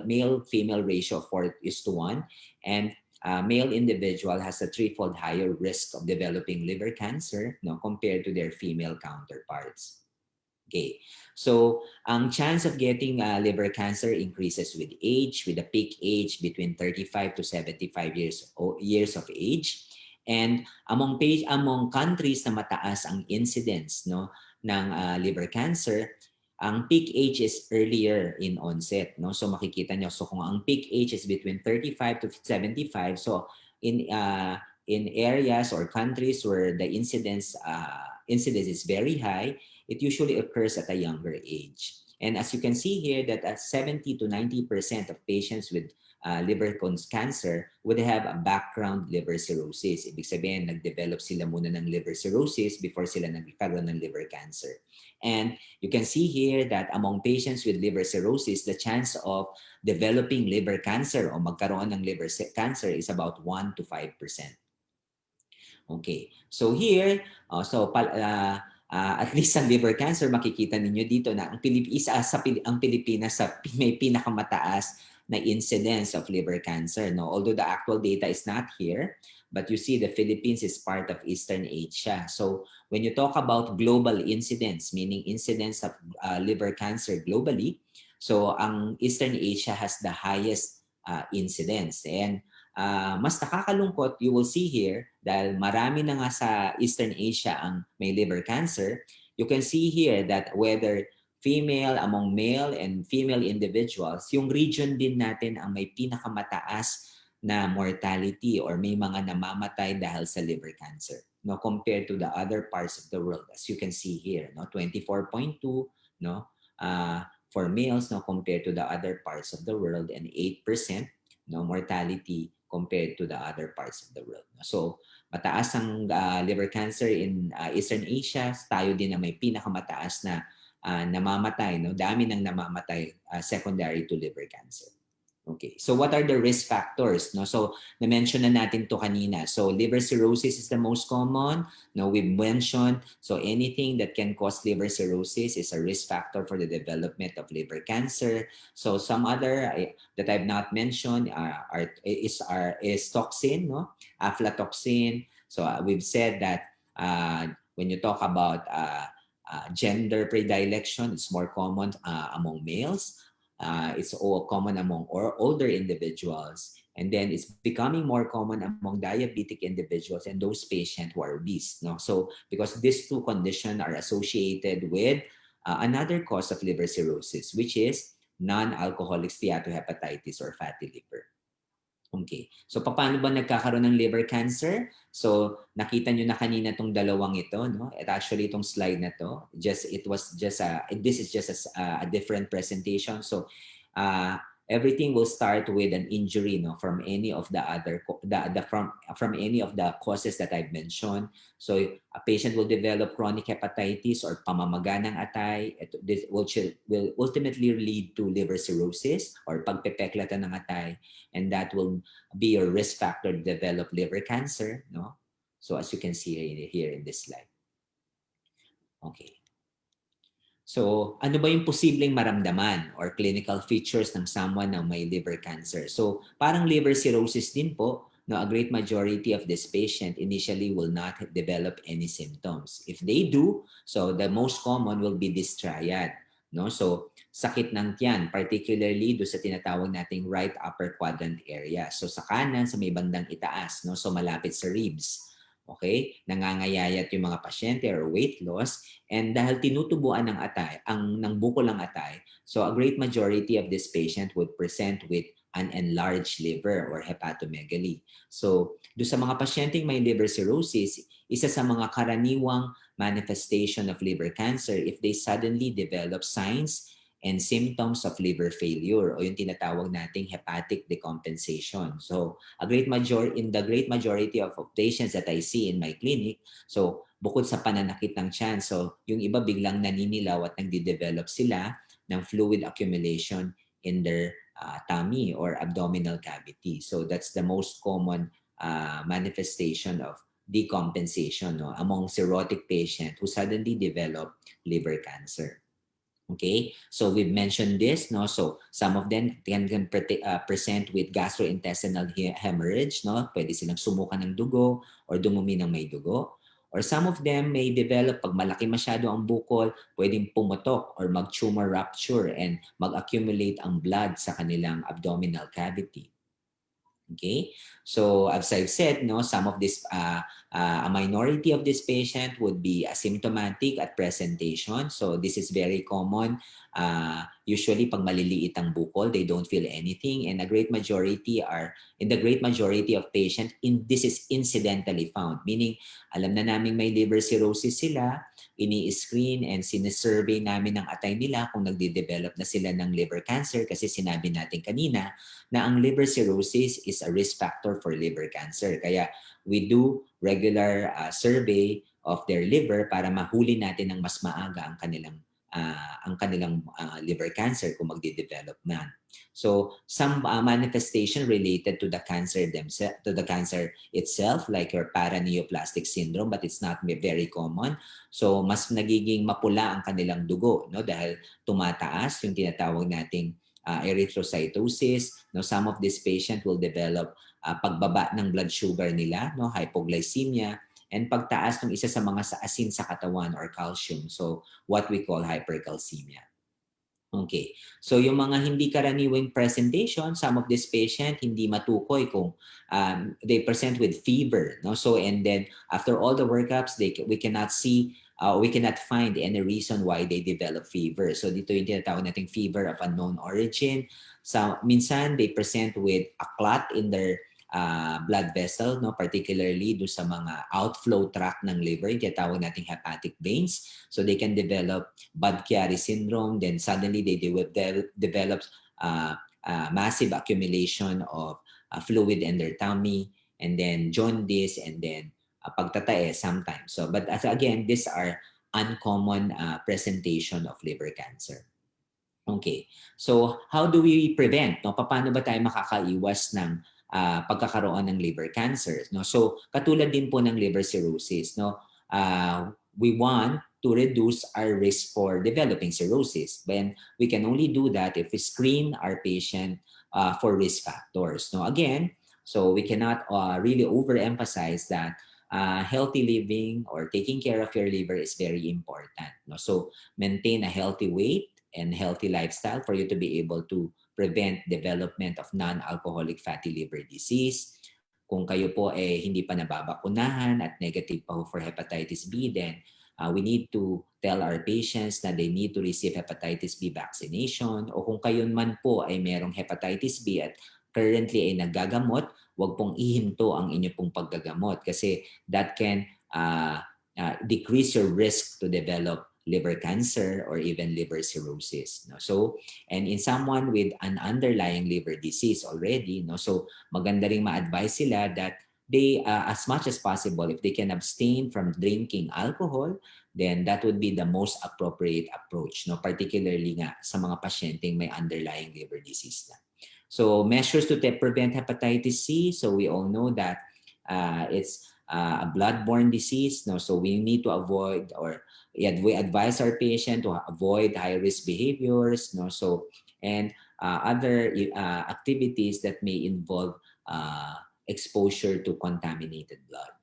male-female ratio of 4:1, and male individual has a threefold higher risk of developing liver cancer, no, compared to their female counterparts. Okay, so ang chance of getting liver cancer increases with age, with a peak age between 35 to 75 years of age. And among countries na mataas ang incidence, no, ng liver cancer, ang peak age is earlier in onset, no? So makikita nyo, so kung ang peak age is between 35 to 75, so in areas or countries where the incidence is very high, it usually occurs at a younger age. And as you can see here, that 70 to 90% of patients with liver cancer would have a background liver cirrhosis. Ibig sabihin, nag-develop sila muna ng liver cirrhosis before sila nagkaroon ng liver cancer. And you can see here that among patients with liver cirrhosis, the chance of developing liver cancer o magkaroon ng liver cancer is about 1 to 5%. Okay, so here, at least sa liver cancer, makikita ninyo dito na ang Pilipinas may pinakamataas na incidence of liver cancer. No? Although the actual data is not here, but you see the Philippines is part of Eastern Asia. So when you talk about global incidence, meaning incidence of liver cancer globally, so ang Eastern Asia has the highest incidence. And mas nakakalungkot, you will see here, dahil marami na nga sa Eastern Asia ang may liver cancer, you can see here that whether among male and female individuals, yung region din natin ang may pinakamataas na mortality or may mga namamatay dahil sa liver cancer, no, compared to the other parts of the world, as you can see here, no, 24.2, no, for males, no, compared to the other parts of the world, and 8%, no, mortality compared to the other parts of the world. So, mataas ang liver cancer in Eastern Asia. Tayo din na may pinakamataas na namamatay, no? Dami ng namamatay secondary to liver cancer. Okay, so what are the risk factors? No? So, na-mention na natin to kanina. So, liver cirrhosis is the most common. No, we've mentioned, so anything that can cause liver cirrhosis is a risk factor for the development of liver cancer. So, some other that I've not mentioned is toxin, no? Aflatoxin. So, we've said that When you talk about gender predilection, it's more common among males. It's all common among older individuals. And then it's becoming more common among diabetic individuals and those patients who are obese. No? So because these two conditions are associated with another cause of liver cirrhosis, which is non-alcoholic steatohepatitis or fatty liver. Okay. So paano ba nagkakaroon ng liver cancer? So nakita nyo na kanina tong dalawang ito, no? At actually itong slide na to, this is just a different presentation. So everything will start with an injury, no, from any of the other from any of the causes that I've mentioned. So a patient will develop chronic hepatitis or pamamaga ng atay. This will ultimately lead to liver cirrhosis or pagpepeklatan ng atay, and that will be a risk factor to develop liver cancer, no? So as you can see here in this slide. Okay. So, ano ba yung posibleng maramdaman or clinical features ng someone na may liver cancer? So, parang liver cirrhosis din po, no, a great majority of this patient initially will not develop any symptoms. If they do, so the most common will be this triad, no? So, sakit ng tiyan, particularly do sa tinatawag nating right upper quadrant area. So, sa kanan, sa may bandang itaas, no? So, malapit sa ribs. Okay? Nangangayayat yung mga pasyente or weight loss. And dahil tinutubuan ng atay, ng bukol ng atay, so a great majority of this patient would present with an enlarged liver or hepatomegaly. So, do sa mga pasyenteng may liver cirrhosis, isa sa mga karaniwang manifestation of liver cancer if they suddenly develop signs and symptoms of liver failure o yung tinatawag nating hepatic decompensation. So, in the great majority of patients that I see in my clinic, so bukod sa pananakit ng tiyan, so yung iba biglang naninilaw at nagde-develop sila ng fluid accumulation in their tummy or abdominal cavity. So that's the most common manifestation of decompensation, no, among cirrhotic patients who suddenly develop liver cancer. Okay, so we've mentioned this, no? So some of them can present with gastrointestinal hemorrhage, no? Pwede silang sumuka ng dugo or dumumi ng may dugo. Or some of them may develop, pag malaki masyado ang bukol, pwedeng pumutok or mag-tumor rupture and mag-accumulate ang blood sa kanilang abdominal cavity. Okay, so as I've said, no, some of this, a minority of this patient would be asymptomatic at presentation. So this is very common. Usually, pag maliliit ang bukol, they don't feel anything, and in the great majority of patients, this is incidentally found. Meaning, alam na namin may liver cirrhosis sila, ini-screen and sinisurvey namin ng atay nila kung nagde-develop na sila ng liver cancer kasi sinabi natin kanina na ang liver cirrhosis is a risk factor for liver cancer. Kaya we do regular survey of their liver para mahuli natin ng mas maaga ang kanilang liver cancer kung magde-develop na. So some manifestation related to the cancer itself, like your paraneoplastic syndrome, but it's not very common. So mas nagiging mapula ang kanilang dugo, no, dahil tumataas yung tinatawag nating erythrocytosis. No, some of these patients will develop pagbaba ng blood sugar nila, no, hypoglycemia, and pagtaas ng isa sa mga asin sa katawan or calcium. So what we call hypercalcemia. Okay. So yung mga hindi karaniwang presentation, some of this patient hindi matukoy kung they present with fever, no? So and then after all the workups, we cannot find any reason why they develop fever. So dito yung tinatawag nating fever of unknown origin. So minsan they present with a clot in their blood vessel, no, particularly do sa mga outflow tract ng liver, yung tinatawag nating hepatic veins. So they can develop Budd-Chiari syndrome, then suddenly they develop massive accumulation of fluid in their tummy, and then jaundice, and then pagtatae sometimes. So, but again, these are uncommon presentation of liver cancer. Okay. So, how do we prevent? No? Paano ba tayo makakaiwas ng pagkakaroon ng liver cancer? No? So, katulad din po ng liver cirrhosis, no? We want to reduce our risk for developing cirrhosis. Then we can only do that if we screen our patient for risk factors. No? Again, so we cannot really overemphasize that healthy living or taking care of your liver is very important. No? So maintain a healthy weight and healthy lifestyle for you to be able to prevent development of non-alcoholic fatty liver disease. Kung kayo po hindi pa nababakunahan at negative pa for hepatitis B, then we need to tell our patients na they need to receive hepatitis B vaccination. O kung kayo man po ay merong hepatitis B at currently ay naggagamot, huwag pong ihinto ang inyo pong paggagamot kasi that can decrease your risk to develop liver cancer or even liver cirrhosis. No? So, and in someone with an underlying liver disease already, no? So maganda ring ma-advise sila that they, as much as possible, if they can abstain from drinking alcohol, then that would be the most appropriate approach, no? Particularly nga sa mga pasyenteng may underlying liver disease na. So measures to prevent hepatitis C, so we all know that it's a blood-borne disease, no? So we need to avoid, or we advise our patient to avoid high-risk behaviors, no? So, and other activities that may involve exposure to contaminated blood.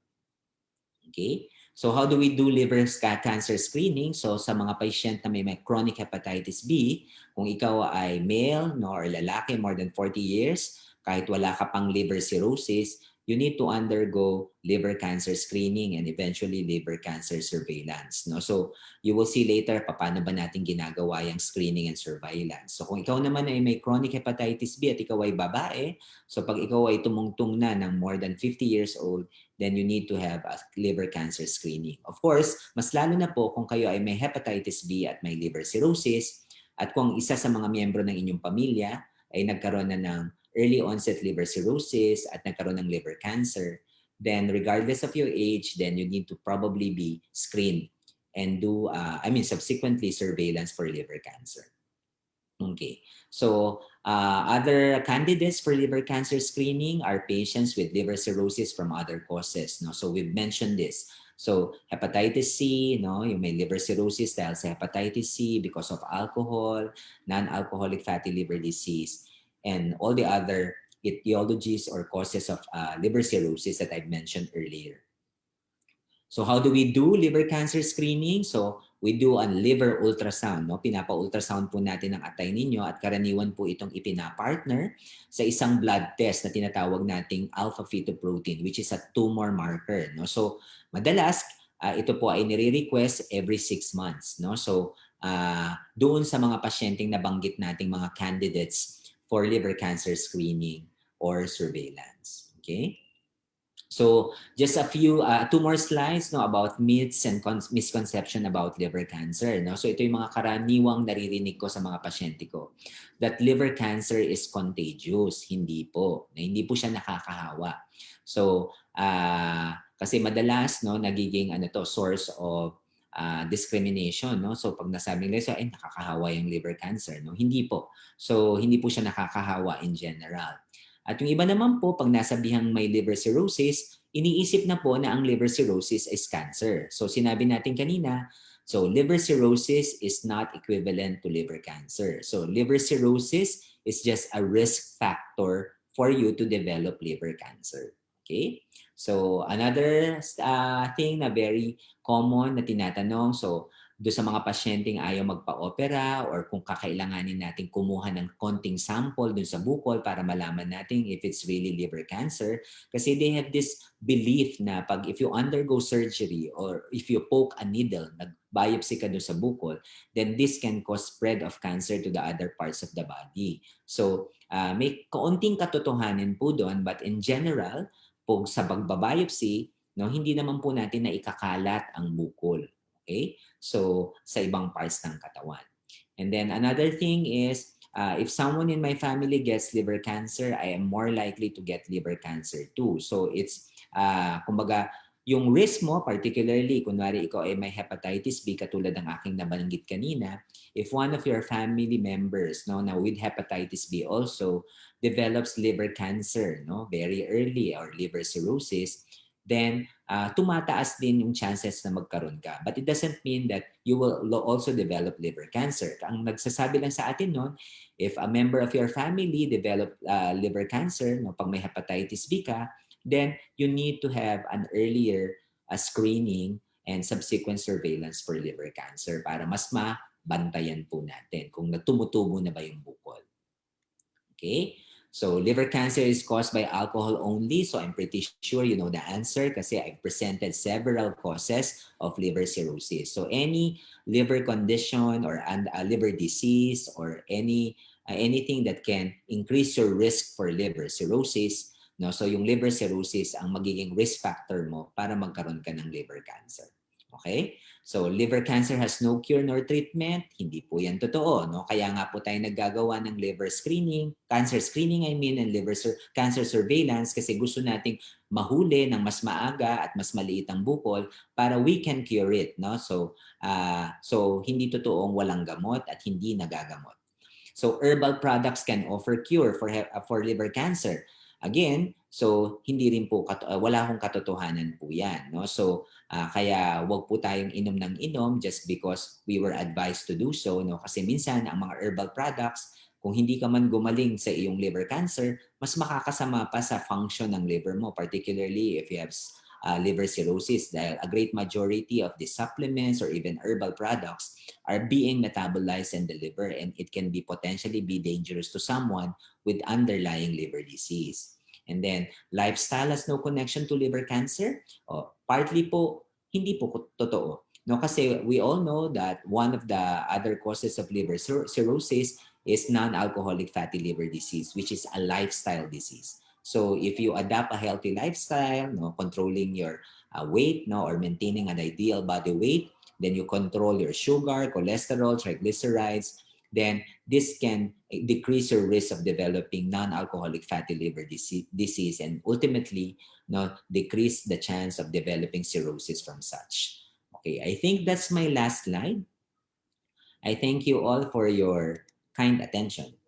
Okay? So how do we do liver cancer screening? So sa mga patient na may chronic hepatitis B, kung ikaw ay male, no, or lalaki more than 40 years, kahit wala ka pang liver cirrhosis, you need to undergo liver cancer screening and eventually liver cancer surveillance. No? So you will see later paano ba natin ginagawa yung screening and surveillance. So kung ikaw naman ay may chronic hepatitis B at ikaw ay babae, so pag ikaw ay tumungtong na ng more than 50 years old, then you need to have a liver cancer screening. Of course, mas lalo na po kung kayo ay may hepatitis B at may liver cirrhosis, at kung isa sa mga miyembro ng inyong pamilya ay nagkaroon na ng early onset liver cirrhosis at nagkaroon ng liver cancer, then regardless of your age, then you need to probably be screened and do, subsequently surveillance for liver cancer. Okay, so other candidates for liver cancer screening are patients with liver cirrhosis from other causes. No? So we've mentioned this. So hepatitis C, no, yung may liver cirrhosis dahil sa hepatitis C because of alcohol, non-alcoholic fatty liver disease, and all the other etiologies or causes of liver cirrhosis that I've mentioned earlier. So how do we do liver cancer screening? So we do a liver ultrasound. No? Pinapa-ultrasound po natin ang atay ninyo at karaniwan po itong ipinapartner sa isang blood test na tinatawag nating alpha-fetoprotein, which is a tumor marker. No? So madalas, ito po ay nire-request every 6 months. No? So doon sa mga pasyenteng nabanggit nating mga candidates for liver cancer screening or surveillance. Okay? So just a few, 2 more slides, no, about myths and misconception about liver cancer. No? So ito yung mga karaniwang naririnig ko sa mga pasyente ko. That liver cancer is contagious. Hindi po. Na hindi po siya nakakahawa. So kasi madalas, no, nagiging source of discrimination, no? So pag nasabi nila ay nakakahawa yung liver cancer, no? Hindi po. So hindi po siya nakakahawa in general. At yung iba naman po pag nasabihang may liver cirrhosis, iniisip na po na ang liver cirrhosis is cancer. So sinabi natin kanina, so liver cirrhosis is not equivalent to liver cancer. So liver cirrhosis is just a risk factor for you to develop liver cancer. Okay? So another thing na very common na tinatanong, so do sa mga pasyenteng ayaw magpa-opera or kung kakailanganin natin kumuha ng konting sample dun sa bukol para malaman natin if it's really liver cancer, kasi they have this belief na pag if you undergo surgery or if you poke a needle, nag-biopsy ka dun sa bukol, then this can cause spread of cancer to the other parts of the body. So may kaunting katotohanan po doon, but in general, po sa pagbabiopsy, no, hindi naman po natin na ikakalat ang bukol. Okay? So, sa ibang parts ng katawan. And then another thing is, if someone in my family gets liver cancer, I am more likely to get liver cancer too. So, it's, kumbaga, yung risk mo, particularly, kunwari ikaw ay may hepatitis B, katulad ng aking nabanggit kanina, if one of your family members, no, na with hepatitis B also develops liver cancer, no, very early, or liver cirrhosis, then tumataas din yung chances na magkaroon ka. But it doesn't mean that you will also develop liver cancer. Ang nagsasabi lang sa atin nun, if a member of your family develop liver cancer, no, pag may hepatitis B ka, then you need to have an earlier screening and subsequent surveillance for liver cancer para mas mabantayan po natin kung tumutubo na ba yung bukol. Okay? So liver cancer is caused by alcohol only. So I'm pretty sure you know the answer kasi I've presented several causes of liver cirrhosis. So any liver condition or liver disease or anything that can increase your risk for liver cirrhosis, no? So yung liver cirrhosis ang magiging risk factor mo para magkaroon ka ng liver cancer. Okay? So liver cancer has no cure nor treatment. Hindi po yan totoo. No? Kaya nga po tayo naggagawa ng liver screening, cancer screening I mean, and cancer surveillance kasi gusto nating mahuli ng mas maaga at mas maliit ang bukol para we can cure it. No? So hindi totoong walang gamot at hindi nagagamot. So herbal products can offer cure for liver cancer. Again, so hindi rin po wala akong katotohanan po 'yan, no? So kaya wag po tayong inom ng inom just because we were advised to do so, no? Kasi minsan ang mga herbal products, kung hindi ka man gumaling sa iyong liver cancer, mas makakasama pa sa function ng liver mo, particularly if you have liver cirrhosis dahil a great majority of the supplements or even herbal products are being metabolized in the liver and it can be potentially be dangerous to someone with underlying liver disease. And then, lifestyle has no connection to liver cancer? Partly po, hindi po totoo. No, kasi we all know that one of the other causes of liver cirrhosis is non-alcoholic fatty liver disease, which is a lifestyle disease. So if you adopt a healthy lifestyle, no, controlling your weight, no, or maintaining an ideal body weight, then you control your sugar, cholesterol, triglycerides, then this can decrease your risk of developing non-alcoholic fatty liver disease and ultimately decrease the chance of developing cirrhosis from such. Okay, I think that's my last slide. I thank you all for your kind attention.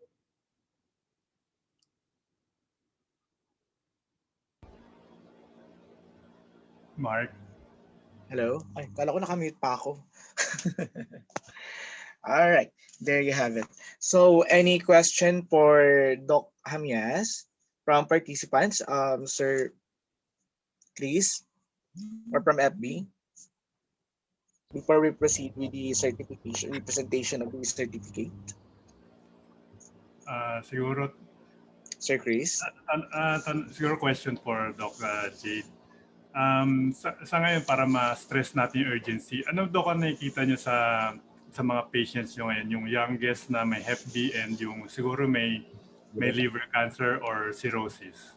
Mark? Hello? Ay, kala ko nakamute pa ako. All right, there you have it. So, any question for Doc Hamias from participants? Sir Chris or from FB? Before we proceed with the certification, the presentation of the certificate. Siguro, Sir Chris? siguro question for Doc Jade. Sa ngayon, para ma-stress natin yung urgency, ano Doc ang nakikita nyo sa mga patients nyo ngayon, yung youngest na may Hep B and yung siguro may liver cancer or cirrhosis?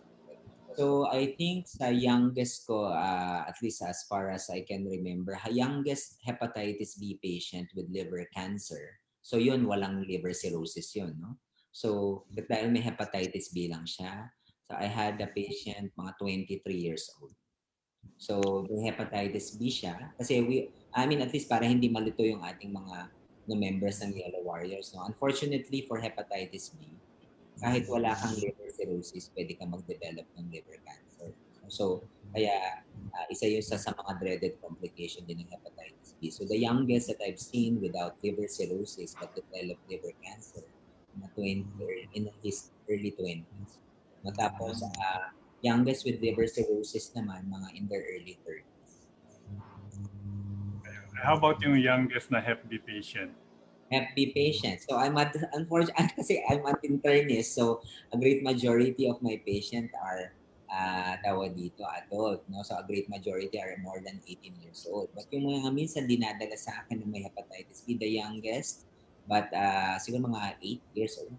So I think sa youngest ko, at least as far as I can remember, youngest hepatitis B patient with liver cancer. So yun, walang liver cirrhosis yun, no? So dahil may hepatitis B lang siya, so I had a patient mga 23 years old. So may hepatitis B siya. Kasi at least para hindi malito yung ating mga members ng Yellow Warriors, no? Unfortunately for hepatitis B, kahit wala kang liver cirrhosis, pwede kang mag-develop ng liver cancer. So, kaya isa yun sa mga dreaded complication din ng hepatitis B. So, the youngest that I've seen without liver cirrhosis but developed liver cancer in his early 20s. Matapos, youngest with liver cirrhosis naman, mga in their early 30s. How about yung youngest na Hep B patient? Hep B patient. So unfortunately, kasi I'm an internist, so a great majority of my patients are tawag dito, adult, no? So a great majority are more than 18 years old. But yung mga minsan dinadala sa akin na may hepatitis B, the youngest, but siguro mga 8 years old.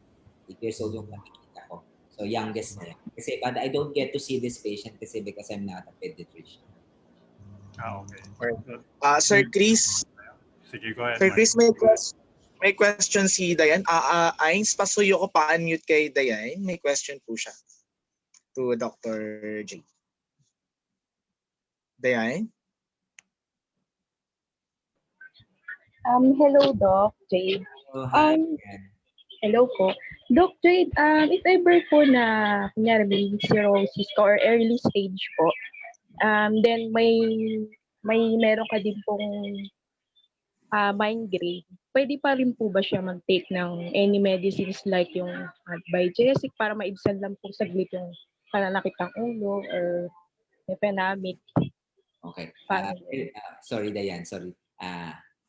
8 years old yung nakikita ko. So youngest na yan. Kasi, but I don't get to see this patient kasi because I'm not a pediatrician. Okay. Sir Chris? Sige, go ahead. Sir Chris, may question si Dayan. Ains, pasuyo ko pa-unmute kay Dayan. May question po siya to Dr. J. Dayan? Hello, Doc Jade. Hello po. Doc Jade, if ever po na kunyari may cirrhosis ka or early stage po, then may meron ka din pong migraine, pwede pa rin po ba siya mag-take ng any medicines like yung antibiotic para maibsan lang po saglit yung pananakit ng ulo or epinamic. Okay. Parang Sorry, Dayan. Sorry.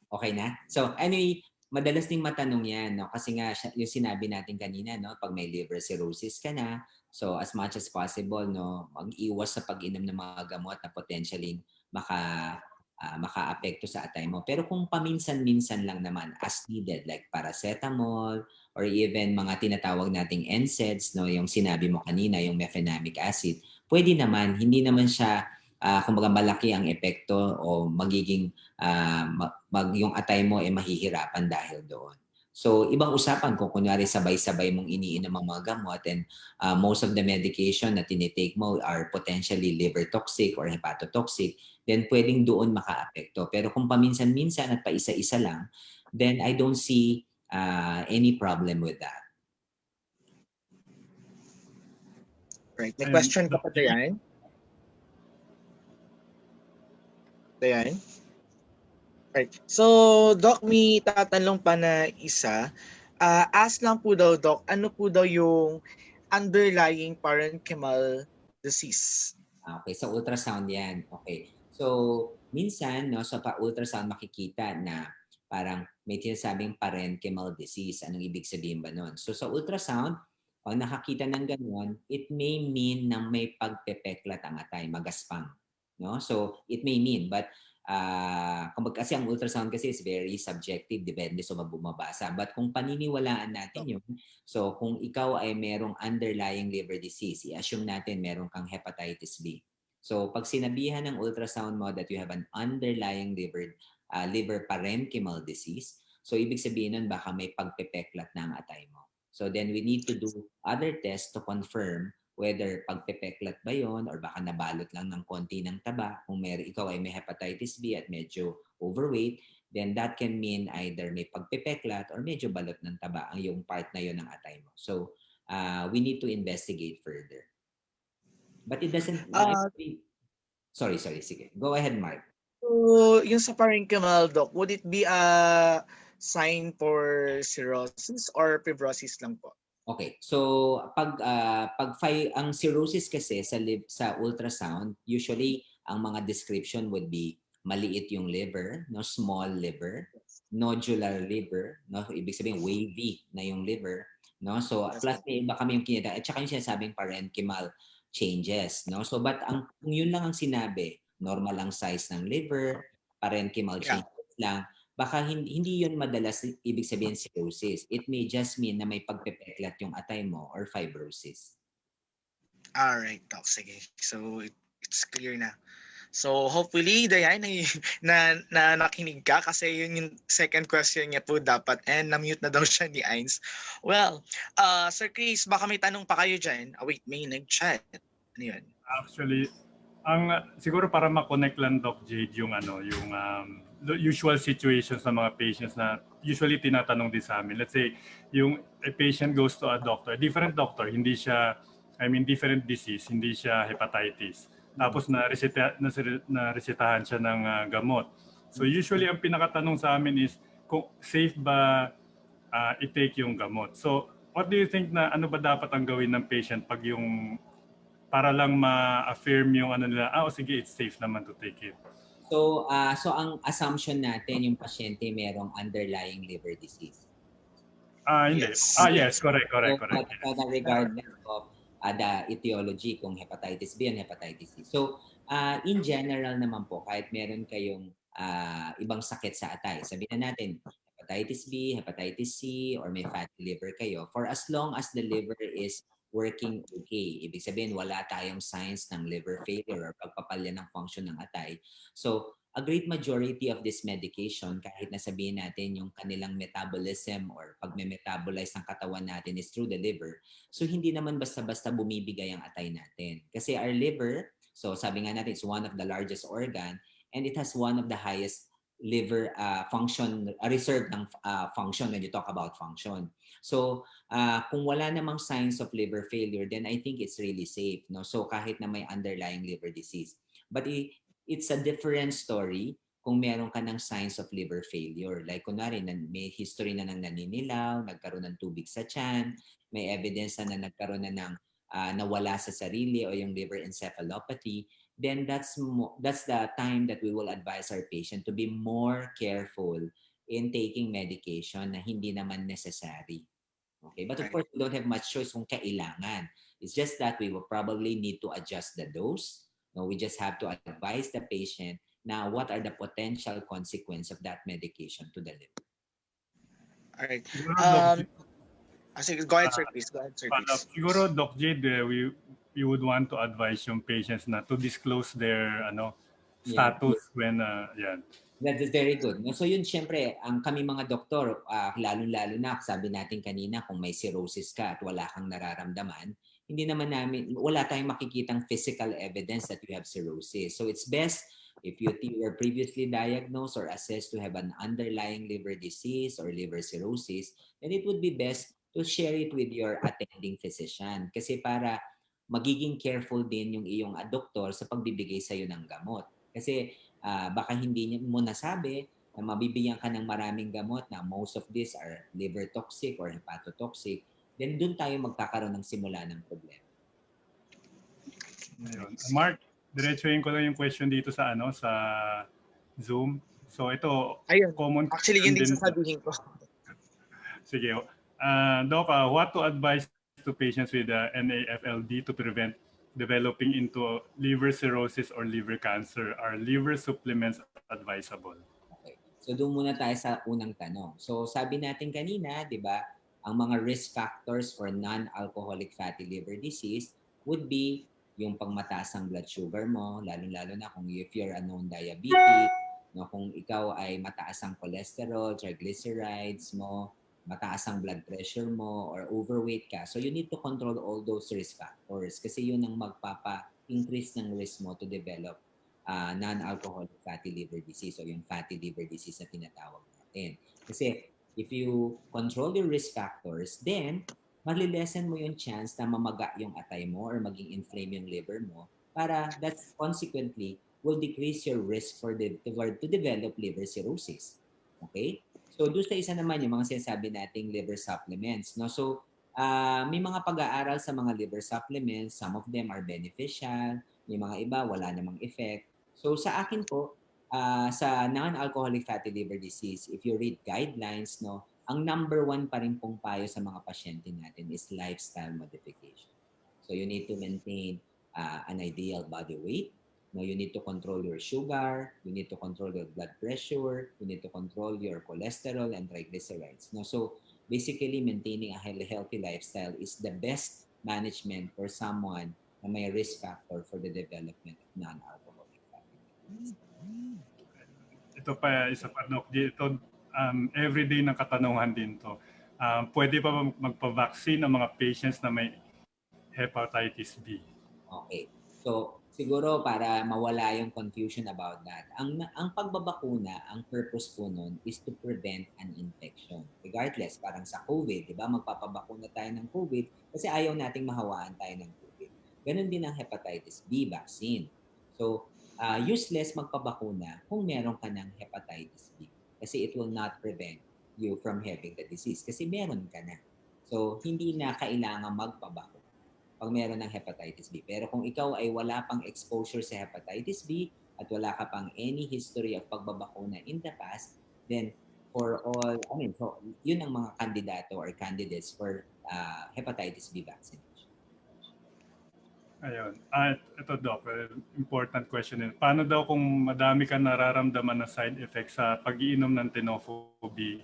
Okay na? So, anyway, madalas ding matanong yan, no? Kasi nga, yung sinabi natin kanina, no? Pag may liver cirrhosis ka na, so as much as possible, no? Mag-iwas sa pag-inom ng mga gamot na potentially maka-apekto sa atay mo. Pero kung paminsan-minsan lang naman, as needed, like paracetamol, or even mga tinatawag nating NSAIDs, no? Yung sinabi mo kanina, yung mefenamic acid, pwede naman, hindi naman siya kumbaga malaki ang epekto o magiging yung atay mo ay mahihirapan dahil doon. So, ibang usapan kung kunwari sabay-sabay mong iniinom ang mga gamot and most of the medication na tinitake mo are potentially liver toxic or hepatotoxic, then pwedeng doon makaapekto. Pero kung paminsan-minsan at paisa-isa lang, then I don't see any problem with that. Right. May question ka pa, Dayan? Dayan? Right. So, Doc, may tatanong pa na isa. Ask lang po daw, Doc, ano po daw yung underlying parenchymal disease? Okay, sa ultrasound yan. Okay. So, minsan, no, sa pa-ultrasound makikita na parang may sinasabing parenchymal disease. Anong ibig sabihin ba nun? So, sa ultrasound, pag nakakita ng ganun, it may mean na may pagpepeklat ang atay, magaspang. No? So, it may mean, but kasi ang ultrasound kasi is very subjective, depende sa bumabasa. But kung paniniwalaan natin yun, so kung ikaw ay merong underlying liver disease, i-assume natin meron kang hepatitis B. So pag sinabihan ng ultrasound mo that you have an underlying liver parenchymal disease, so ibig sabihin nun baka may pagpepeklat na ang atay mo. So then we need to do other tests to confirm whether pagpepeklat ba yon or baka nabalot lang ng konti ng taba. Kung ikaw ay may hepatitis B at medyo overweight, then that can mean either may pagpepeklat or medyo balot ng taba ang yung part na yon ng atay mo. So, we need to investigate further. But it doesn't... Sorry. Sige. Go ahead, Mark. So, yung sa parenchymal, Doc, would it be a sign for cirrhosis or fibrosis lang po? Okay. So ang cirrhosis kasi sa ultrasound, usually ang mga description would be maliit yung liver, no, small liver, nodular liver, no, ibig sabihin wavy na yung liver, no. So plus may iba kami yung kinita at saka yung sinasabing parenchymal changes, no. So but kung yun lang ang sinabi, normal ang size ng liver, parenchymal changes lang, baka hindi yun madalas ibig sabihin cirrhosis. It may just mean na may pagpepeklat yung atay mo or fibrosis. Alright, Doc. Sige. So, it's clear na. So, hopefully, Dayan, na nakinig ka kasi yun yung second question niya po dapat and na-mute na daw siya ni Ains. Well, Sir Chris, baka may tanong pa kayo dyan. Wait, may nag-chat. Ano yun? Actually, siguro para ma-connect lang, Doc Jade, yung the usual situations ng mga patients na usually tinatanong din sa amin. Let's say, yung a patient goes to a doctor, different doctor, different disease, hindi siya hepatitis. Tapos naresetahan siya ng gamot. So usually ang pinakatanong sa amin is kung safe ba i-take yung gamot. So what do you think na ano ba dapat ang gawin ng patient pag yung para lang ma-affirm yung nila, sige, it's safe naman to take it. So ang assumption natin yung pasyente merong underlying liver disease. Hindi. Yes, correct. So, regardless of the etiology kung hepatitis B and hepatitis C. So, in general naman po, kahit meron kayong ibang sakit sa atay, sabihin na natin, hepatitis B, hepatitis C, or may fatty liver kayo, for as long as the liver is working okay, ibig sabihin wala tayong signs ng liver failure or pagpapalya ng function ng atay. So, a great majority of this medication, kahit nasabihin natin yung kanilang metabolism or pag-metabolize ng katawan natin is through the liver, so hindi naman basta-basta bumibigay ang atay natin. Kasi our liver, so sabi nga natin, it's one of the largest organ and it has one of the highest liver function, reserve ng function when you talk about function. So, kung wala namang signs of liver failure, then I think it's really safe. No? So, kahit na may underlying liver disease. But it's a different story kung meron ka ng signs of liver failure. Like, kunwari, may history na ng naninilaw, nagkaroon ng tubig sa tiyan, may evidence na nagkaroon na ng nawala sa sarili o yung liver encephalopathy, then that's the time that we will advise our patient to be more careful in taking medication na hindi naman necessary. Okay, but of course, we don't have much choice kung kailangan. It's just that we will probably need to adjust the dose. No, we just have to advise the patient now what are the potential consequence of that medication to the liver. All right. Siguro, Doc, Sige, go ahead, Sir Chris. Go ahead, Sir Chris. siguro, Doc Jade, we would want to advise yung patients na to disclose their status when, yan. That is very good. No? So yun, syempre, ang kami mga doktor, lalong-lalo na, sabi natin kanina, kung may cirrhosis ka at wala kang nararamdaman, hindi naman namin, wala tayong makikitang physical evidence that you have cirrhosis. So it's best if you were previously diagnosed or assessed to have an underlying liver disease or liver cirrhosis, then it would be best to share it with your attending physician. Kasi para magiging careful din yung iyong doktor sa pagbibigay sa'yo ng gamot. Kasi baka hindi mo nasabi na mabibigyan ka ng maraming gamot na most of these are liver toxic or hepatotoxic, then doon tayo magkakaroon ng simula ng problema. Ayun. Mark, diretsuhin ko lang yung question dito sa sa Zoom. So ito, ayun, common actually yun din sasabihin ko. Sige. Doc, what to advise to patients with NAFLD to prevent developing into liver cirrhosis or liver cancer? Are liver supplements advisable? Okay. So doon muna tayo sa unang tanong. So sabi natin kanina, di ba, ang mga risk factors for non-alcoholic fatty liver disease would be yung pangmataas ng blood sugar mo, lalo-lalo na kung if you're a known diabetic, no, kung ikaw ay mataas ang cholesterol, triglycerides mo, mataas ang blood pressure mo, or overweight ka. So you need to control all those risk factors kasi yun ang magpapa-increase ng risk mo to develop non-alcoholic fatty liver disease o yung fatty liver disease na tinatawag natin. Kasi if you control your risk factors, then malilesen mo yung chance na mamaga yung atay mo or maging inflame yung liver mo para that consequently will decrease your risk to develop liver cirrhosis. Okay? So, doon sa isa naman yung mga sinasabi nating liver supplements. No? So, may mga pag-aaral sa mga liver supplements. Some of them are beneficial. May mga iba, wala namang effect. So, sa akin po, sa non-alcoholic fatty liver disease, if you read guidelines, no, ang number one pa rin pong payo sa mga pasyente natin is lifestyle modification. So, you need to maintain an ideal body weight. No, you need to control your sugar, you need to control your blood pressure, you need to control your cholesterol and triglycerides. No, so basically maintaining a healthy lifestyle is the best management for someone na may risk factor for the development of non-alcoholic fatty liver. Ito pa, isa pa, Doc. Ito, everyday ng katanungan din to. Pwede pa magpa-vaccine ang mga patients na may hepatitis B? Okay. So, siguro para mawala yung confusion about that, ang pagbabakuna, ang purpose po nun is to prevent an infection. Regardless, parang sa COVID, di ba? Magpapabakuna tayo ng COVID kasi ayaw nating mahawaan tayo ng COVID. Ganon din ang hepatitis B vaccine. So, useless magpabakuna kung meron ka ng hepatitis B kasi it will not prevent you from having the disease kasi meron ka na. So, hindi na kailangan magpabakuna pag meron ng hepatitis B. Pero kung ikaw ay wala pang exposure sa hepatitis B at wala ka pang any history of pagbabakuna in the past, then so yun ang mga kandidato or candidates for hepatitis B vaccination. Ayun. Ito, Doc, important question. Paano daw kung madami ka nararamdaman na side effects sa pag-iinom ng tenofovir?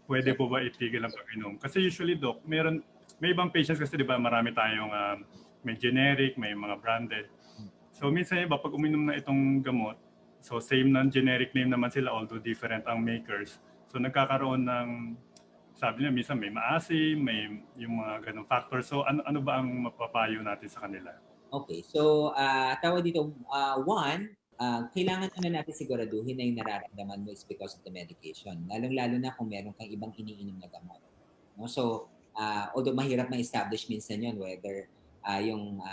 Pwede po ba itigil ang pag-inom? Kasi usually, Doc, may ibang patients kasi, di ba, marami tayong may generic, may mga branded. So, minsan iba, pag uminom na itong gamot, so same ng generic name naman sila, although different ang makers. So, nagkakaroon ng, sabi niya, minsan may maasim, may yung mga ganong factors. So, ano ba ang mapapayo natin sa kanila? Okay. So, tawag dito, kailangan natin siguraduhin na yung nararamdaman mo is because of the medication. Lalong-lalo na kung meron kang ibang iniinom na gamot. No? So, although mahirap ma-establish minsan yun whether yung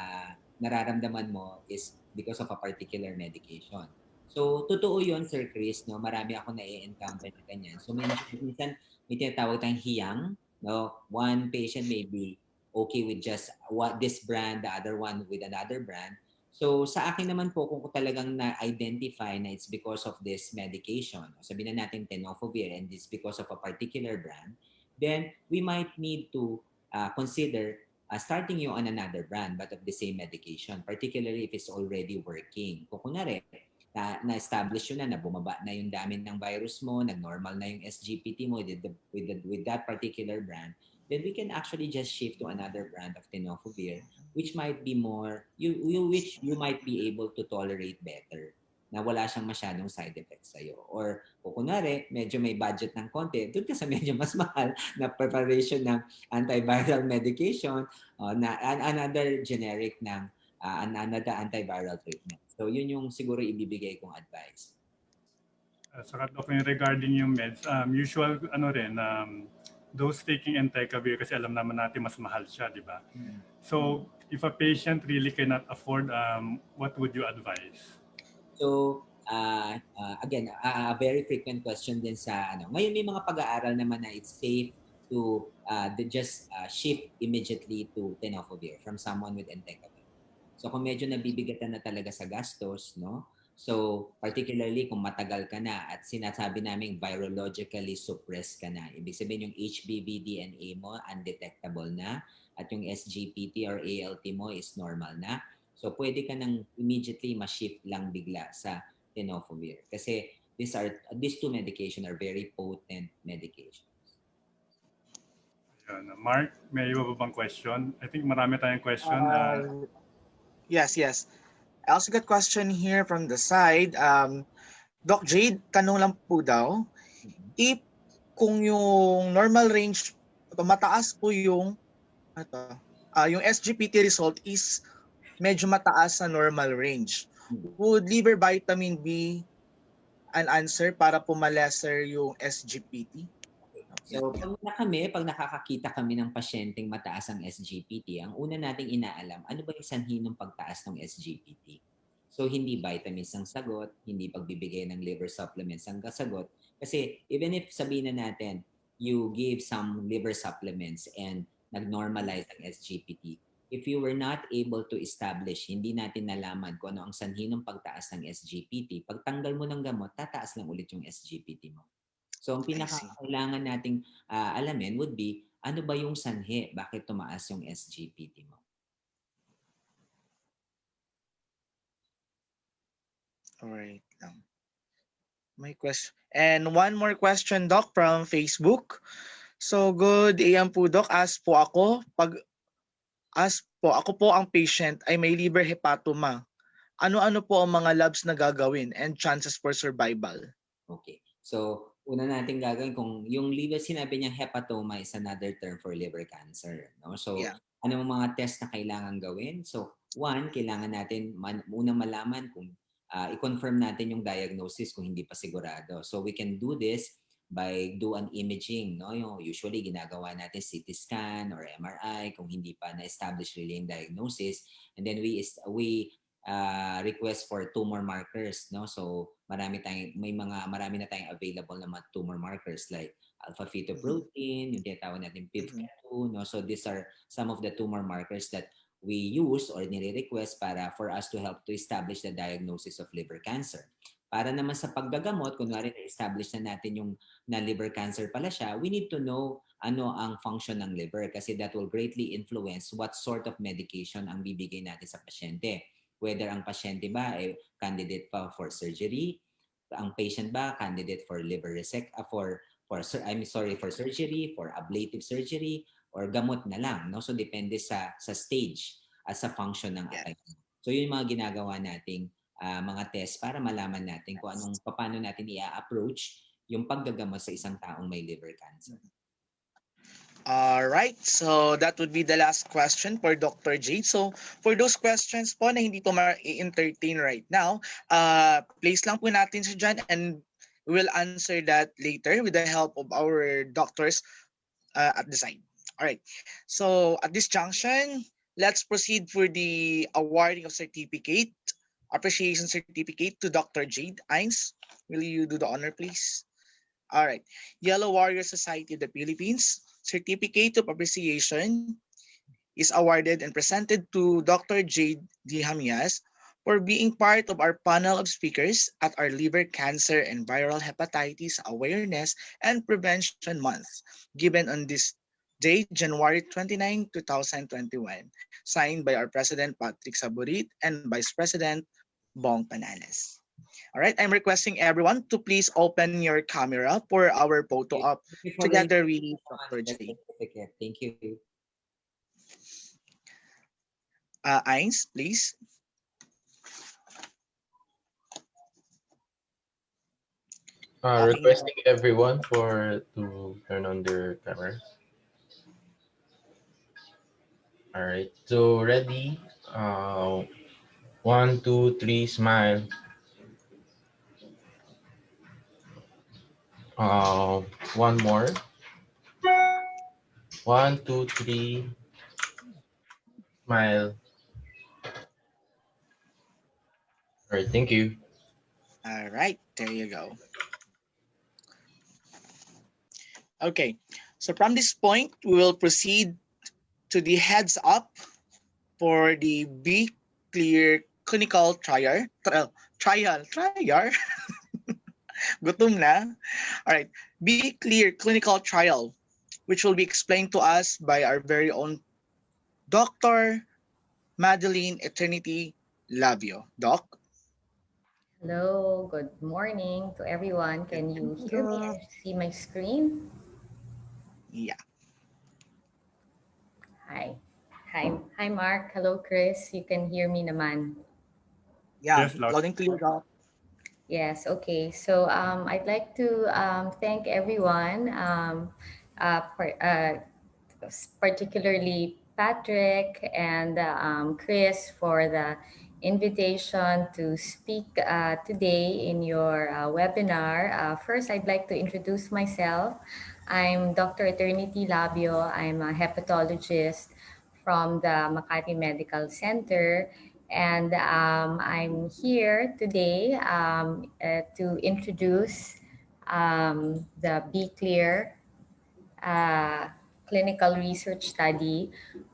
nararamdaman mo is because of a particular medication. So, totoo yun, Sir Chris, no? Marami ako na-encounter na ganyan. So, minsan may tinatawag tayong hiyang. No? One patient may be okay with just this brand, the other one with another brand. So sa akin naman po, kung talagang na-identify na it's because of this medication, sabihin na natin tenofovir and it's because of a particular brand, then we might need to consider starting you on another brand but of the same medication, particularly if it's already working. Kung kunwari, na-establish yun na bumaba na yung dami ng virus mo, nag-normal na yung SGPT mo with that particular brand, then we can actually just shift to another brand of tenofovir which might be more, which you might be able to tolerate better na wala siyang masyadong side effects sa'yo. Or kung kunwari, medyo may budget ng konti, doon ka sa medyo mas mahal na preparation ng antiviral medication na another generic ng another antiviral treatment. So yun yung siguro ibibigay kong advice. Saka Doc, yung regarding yung meds, usual rin, those taking entecavir kasi alam naman natin mas mahal siya, di ba? So if a patient really cannot afford, what would you advise? So again, a very frequent question din sa Ngayon may mga pag-aaral naman na it's safe to just shift immediately to tenofovir from someone with entecavir. So kung medyo nabibigatan na talaga sa gastos, no? So particularly kung matagal ka na at sinasabi naming virologically suppressed ka na, ibig sabihin yung HBV DNA mo undetectable na at yung SGPT or ALT mo is normal na. So pwede ka nang immediately ma-shift lang bigla sa tenofovir kasi these two medication are very potent medication. Mark, may iba ba bang question? I think marami tayong question. Yes. I also got question here from the side. Doc Jade, tanong lang po daw, if kung yung normal range, mataas po yung SGPT result is medyo mataas sa normal range, would liver vitamin be an answer para po ma-lesser yung SGPT? So pag nakakakita kami ng pasyenteng mataas ang SGPT, ang una nating inaalam, ano ba yung sanhi ng pagtaas ng SGPT? So hindi vitamins ang sagot, hindi pagbibigay ng liver supplements ang sagot. Kasi even if sabihin na natin, you give some liver supplements and nag-normalize ang SGPT, if you were not able to establish, hindi natin nalaman kung ano ang sanhi ng pagtaas ng SGPT, pagtanggal mo ng gamot, tataas lang ulit yung SGPT mo. So ang pinakakailangan nating alamin would be, ano ba yung sanhi? Bakit tumaas yung SGPT mo? Alright. My question. And one more question, Doc, from Facebook. So good AM po, Doc. Ako po ang patient ay may liver hepatoma. Ano-ano po ang mga labs na gagawin and chances for survival? Okay. So, una natin gagawin kung yung liver, sinabi niyang hepatoma is another term for liver cancer. No? So, ano mga test na kailangan gawin? So, one, kailangan natin unang malaman kung i-confirm natin yung diagnosis kung hindi pa sigurado. So, we can do this by do an imaging. No? Yung usually, ginagawa natin CT scan or MRI kung hindi pa na-establish really yung diagnosis. And then we request for tumor markers, no? So marami na tayong available na mga tumor markers like alpha fetoprotein, yung tinatawag natin PIVK2, no? So these are some of the tumor markers that we use or nire-request for us to help to establish the diagnosis of liver cancer. Para naman sa paggagamot, kunwari na-establish na natin yung na liver cancer pala siya, we need to know ano ang function ng liver kasi that will greatly influence what sort of medication ang bibigay natin sa pasyente. Whether ang pasyente ba ay candidate pa for surgery, ang patient ba candidate for for surgery, for ablative surgery, or gamot na lang, no? So depende sa stage at sa function ng atay. So yun yung mga ginagawa nating mga test para malaman natin kung paano natin i-approach yung paggagamot sa isang taong may liver cancer. Alright, so that would be the last question for Dr. Jade. So for those questions po na hindi po ma-entertain right now, place lang po natin siya dyan and we will answer that later with the help of our doctors at the side. Alright, so at this junction, let's proceed for the awarding of certificate, appreciation certificate to Dr. Jade Ains. Will you do the honor, please? Alright, Yellow Warrior Society of the Philippines, Certificate of Appreciation is awarded and presented to Dr. Jade D. Hamias for being part of our panel of speakers at our Liver Cancer and Viral Hepatitis Awareness and Prevention Month, given on this day, January 29, 2021, signed by our President Patrick Saborit and Vice President Bong Pananes. All right, I'm requesting everyone to please open your camera for our photo op Thank you for the together with invitation Dr. and the J. certificate. Thank you. Eins, please. Okay. Requesting everyone for to turn on their cameras. All right. So ready. One, two, three. Smile. One more. One, two, three. Smile. All right. Thank you. All right, there you go. Okay, so from this point, we will proceed to the heads up for the Be Clear clinical trial. Gutom na. All right, Be Clear clinical trial, which will be explained to us by our very own Dr. Madeline Eternity Labio. Doc? Hello, good morning to everyone. Can you hear me and see my screen? Yeah. Hi. Hi, Mark. Hello, Chris. You can hear me naman. Yeah, Yes, loud. loud and clear, Doc. Yes, okay. So I'd like to thank everyone, particularly Patrick and Chris for the invitation to speak today in your webinar. First, I'd like to introduce myself. I'm Dr. Eternity Labio. I'm a hepatologist from the Makati Medical Center. And I'm here today to introduce the Be Clear uh, clinical research study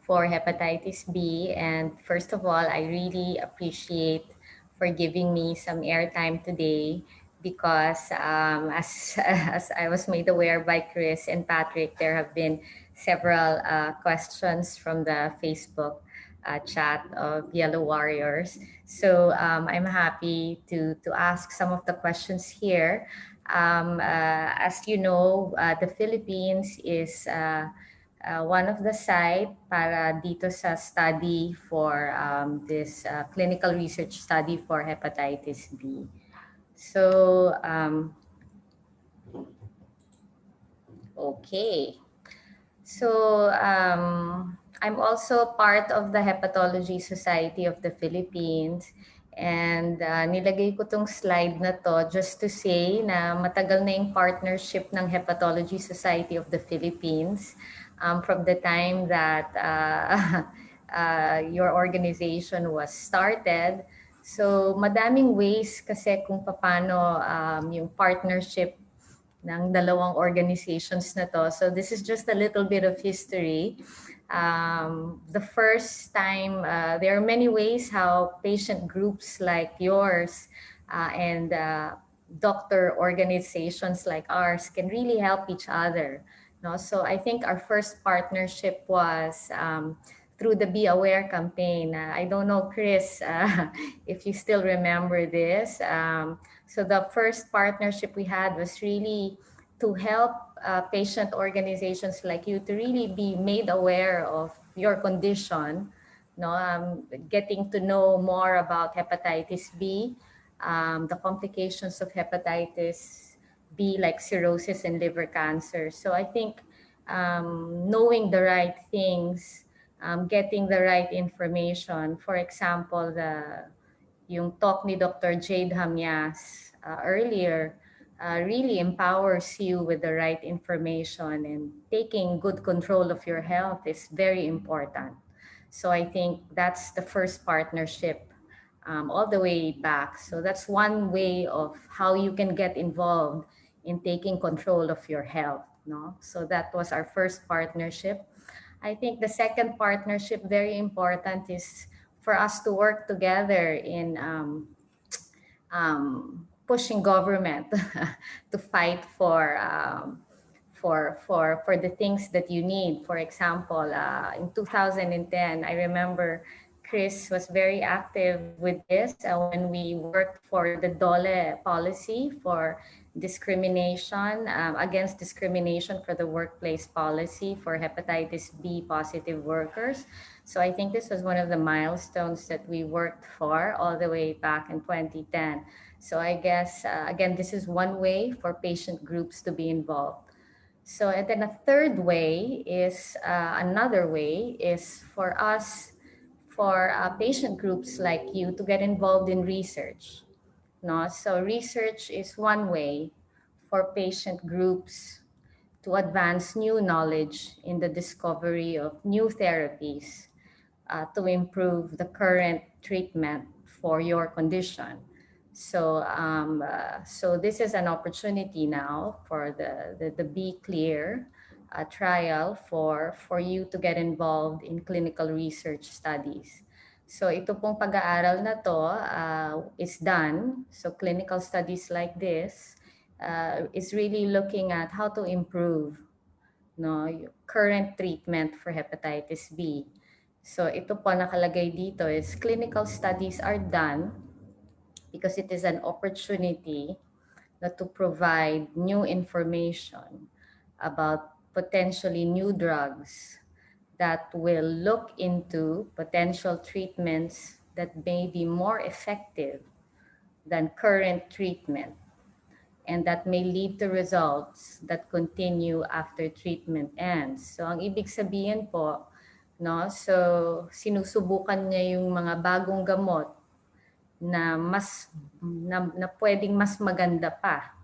for hepatitis B. And first of all, I really appreciate for giving me some airtime today because as I was made aware by Chris and Patrick, there have been several questions from the Facebook chat of Yellow Warriors. So I'm happy to ask some of the questions here. As you know, the Philippines is one of the site para dito sa study for this clinical research study for hepatitis B. So, okay. So, I'm also part of the Hepatology Society of the Philippines. And nilagay ko tong slide na to just to say na matagal na yung partnership ng Hepatology Society of the Philippines from the time that your organization was started. So madaming ways kasi kung paano yung partnership ng dalawang organizations na to. So this is just a little bit of history. The first time, there are many ways how patient groups like yours and doctor organizations like ours can really help each other. No? So I think our first partnership was through the Be Aware campaign. I don't know, Chris, if you still remember this. So the first partnership we had was really to help patient organizations like you to really be made aware of your condition, no, getting to know more about hepatitis B, the complications of hepatitis B like cirrhosis and liver cancer. So I think knowing the right things, getting the right information. For example, yung talk ni Dr. Jade Hamias earlier really empowers you with the right information, and taking good control of your health is very important. So I think that's the first partnership all the way back. So that's one way of how you can get involved in taking control of your health. No? So that was our first partnership. I think the second partnership, very important, is for us to work together in pushing government to fight for the things that you need. For example, in 2010, I remember Chris was very active with this when we worked for the DOLE policy for discrimination, against discrimination for the workplace policy for hepatitis B positive workers. So I think this was one of the milestones that we worked for all the way back in 2010. So I guess, again, this is one way for patient groups to be involved. So, and then a third way is, another way is for us, for patient groups like you to get involved in research. No? So research is one way for patient groups to advance new knowledge in the discovery of new therapies to improve the current treatment for your condition. So this is an opportunity now for the Be Clear trial for you to get involved in clinical research studies. So ito pong pag-aaral na to is done. So clinical studies like this is really looking at how to improve yung current treatment for hepatitis B. So ito po nakalagay dito is clinical studies are done because it is an opportunity to provide new information about potentially new drugs that will look into potential treatments that may be more effective than current treatment and that may lead to results that continue after treatment ends. So ang ibig sabihin po, no, so sinusubukan niya yung mga bagong gamot na na pwedeng mas maganda pa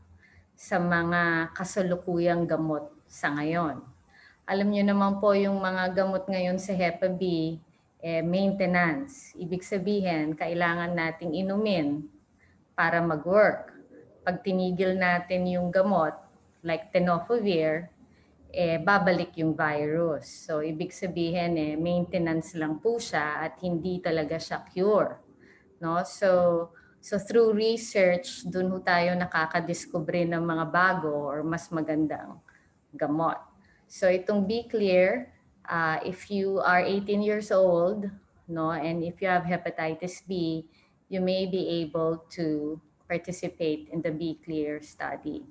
sa mga kasalukuyang gamot sa ngayon. Alam niyo naman po yung mga gamot ngayon sa Hepa B, maintenance. Ibig sabihin, kailangan nating inumin para mag-work. Pag tinigil natin yung gamot, like tenofovir, babalik yung virus. So, ibig sabihin, maintenance lang po siya at hindi talaga siya cure. No? So through research, dun ho tayo nakakadiscover ng mga bago or mas magandang gamot. So itong Be Clear, if you are 18 years old, no, and if you have hepatitis B, you may be able to participate in the Be Clear study.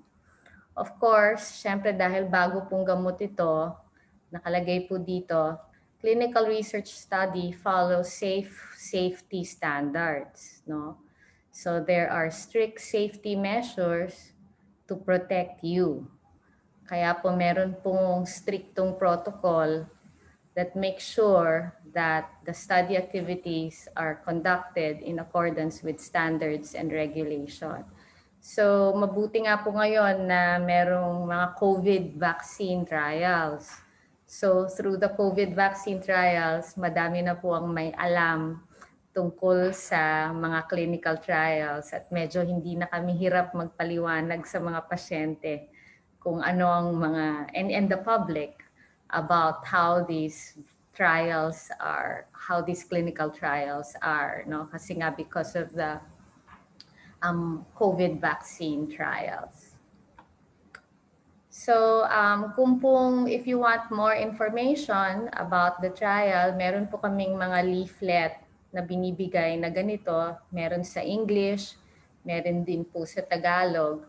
Of course, syempre dahil bago pong gamot ito, nakalagay po dito, clinical research study follows safety standards, no? So there are strict safety measures to protect you. Kaya po meron pong striktong protocol that makes sure that the study activities are conducted in accordance with standards and regulation. So mabuti nga po ngayon na merong mga COVID vaccine trials. So through the COVID vaccine trials, madami na po ang may alam tungkol sa mga clinical trials at medyo hindi na kami hirap magpaliwanag sa mga pasyente kung ano ang mga, and the public about how these trials are, how these clinical trials are, no? Kasi nga because of the COVID vaccine trials. So, if you want more information about the trial, meron po kaming mga leaflet na binibigay na ganito. Meron sa English, meron din po sa Tagalog.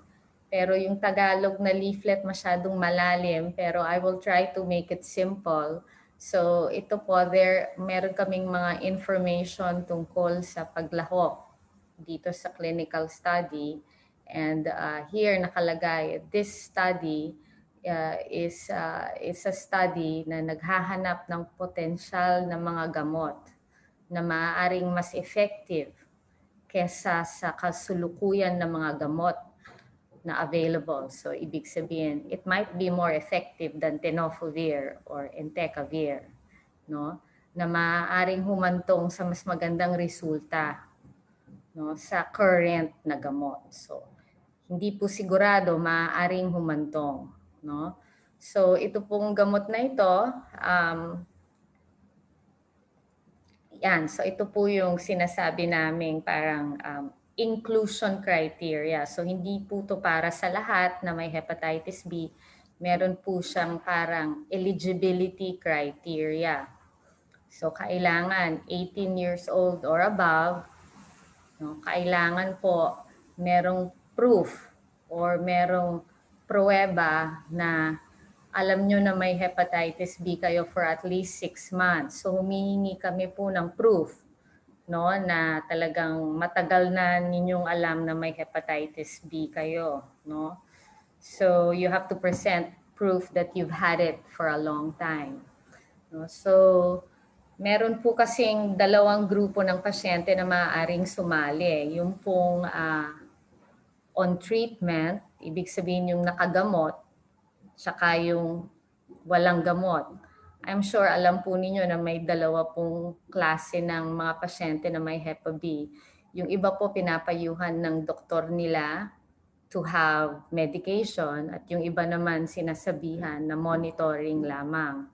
Pero yung Tagalog na leaflet masyadong malalim, pero I will try to make it simple. So ito po, meron kaming mga information tungkol sa paglahok dito sa clinical study. And here nakalagay, this study is a study na naghahanap ng potensyal na mga gamot na maaaring mas effective kesa sa kasulukuyan ng mga gamot na available. So, ibig sabihin, it might be more effective than tenofovir or entecavir, no? Na maaaring humantong sa mas magandang resulta, no, sa current na gamot. So, hindi po sigurado maaaring humantong, no? So ito pong gamot na ito, yan. So ito po yung sinasabi naming parang inclusion criteria. So hindi po to para sa lahat na may hepatitis B. Meron po siyang parang eligibility criteria. So kailangan 18 years old or above, no? Kailangan po merong proof or merong pruweba na alam nyo na may hepatitis B kayo for at least 6 months. So humihingi kami po ng proof, no, na talagang matagal na ninyong alam na may hepatitis B kayo, no? So you have to present proof that you've had it for a long time. No? So meron po kasing dalawang grupo ng pasyente na maaaring sumali. Yung pong on treatment, ibig sabihin yung nakagamot, saka yung walang gamot. I'm sure alam po ninyo na may dalawa pong klase ng mga pasyente na may Hepa B. Yung iba po pinapayuhan ng doktor nila to have medication at yung iba naman sinasabihan na monitoring lamang.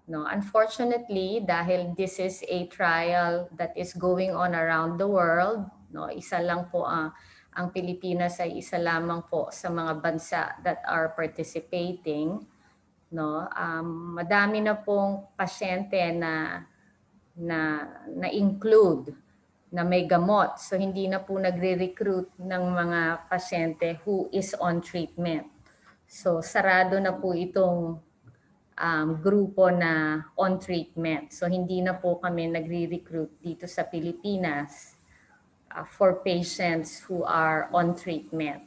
No, unfortunately, dahil this is a trial that is going on around the world, no, isa lang po ang Pilipinas ay isa lamang po sa mga bansa that are participating, no. Madami na pong pasyente na include na may gamot. So hindi na po nagre-recruit ng mga pasyente who is on treatment. So sarado na po itong grupo na on treatment. So hindi na po kami nagre-recruit dito sa Pilipinas for patients who are on treatment.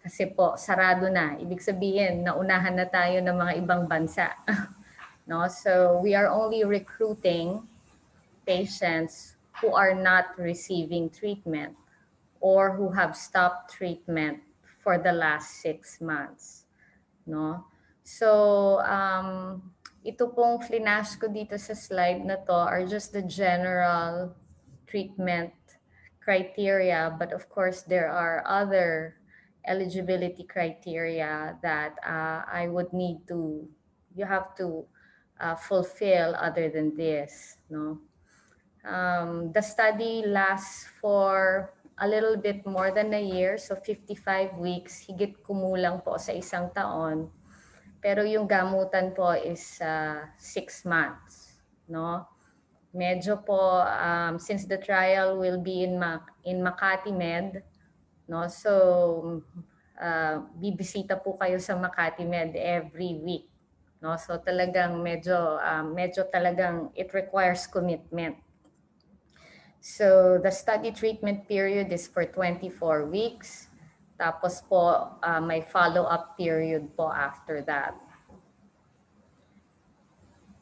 Kasi po, sarado na. Ibig sabihin, naunahan na tayo ng mga ibang bansa. No? So we are only recruiting patients who are not receiving treatment or who have stopped treatment for the last 6 months. No? So, ito pong flinash ko dito sa slide na to are just the general treatment criteria. But of course, there are other eligibility criteria that you have to fulfill other than this. No? The study lasts for a little bit more than a year, so 55 weeks, higit kumulang po sa isang taon. Pero yung gamutan po is 6 months, no? Medyo po, since the trial will be in Makati Med, no? So, bibisita po kayo sa Makati Med every week, no? So talagang medyo talagang it requires commitment. So the study treatment period is for 24 weeks. Tapos po may follow-up period po after that.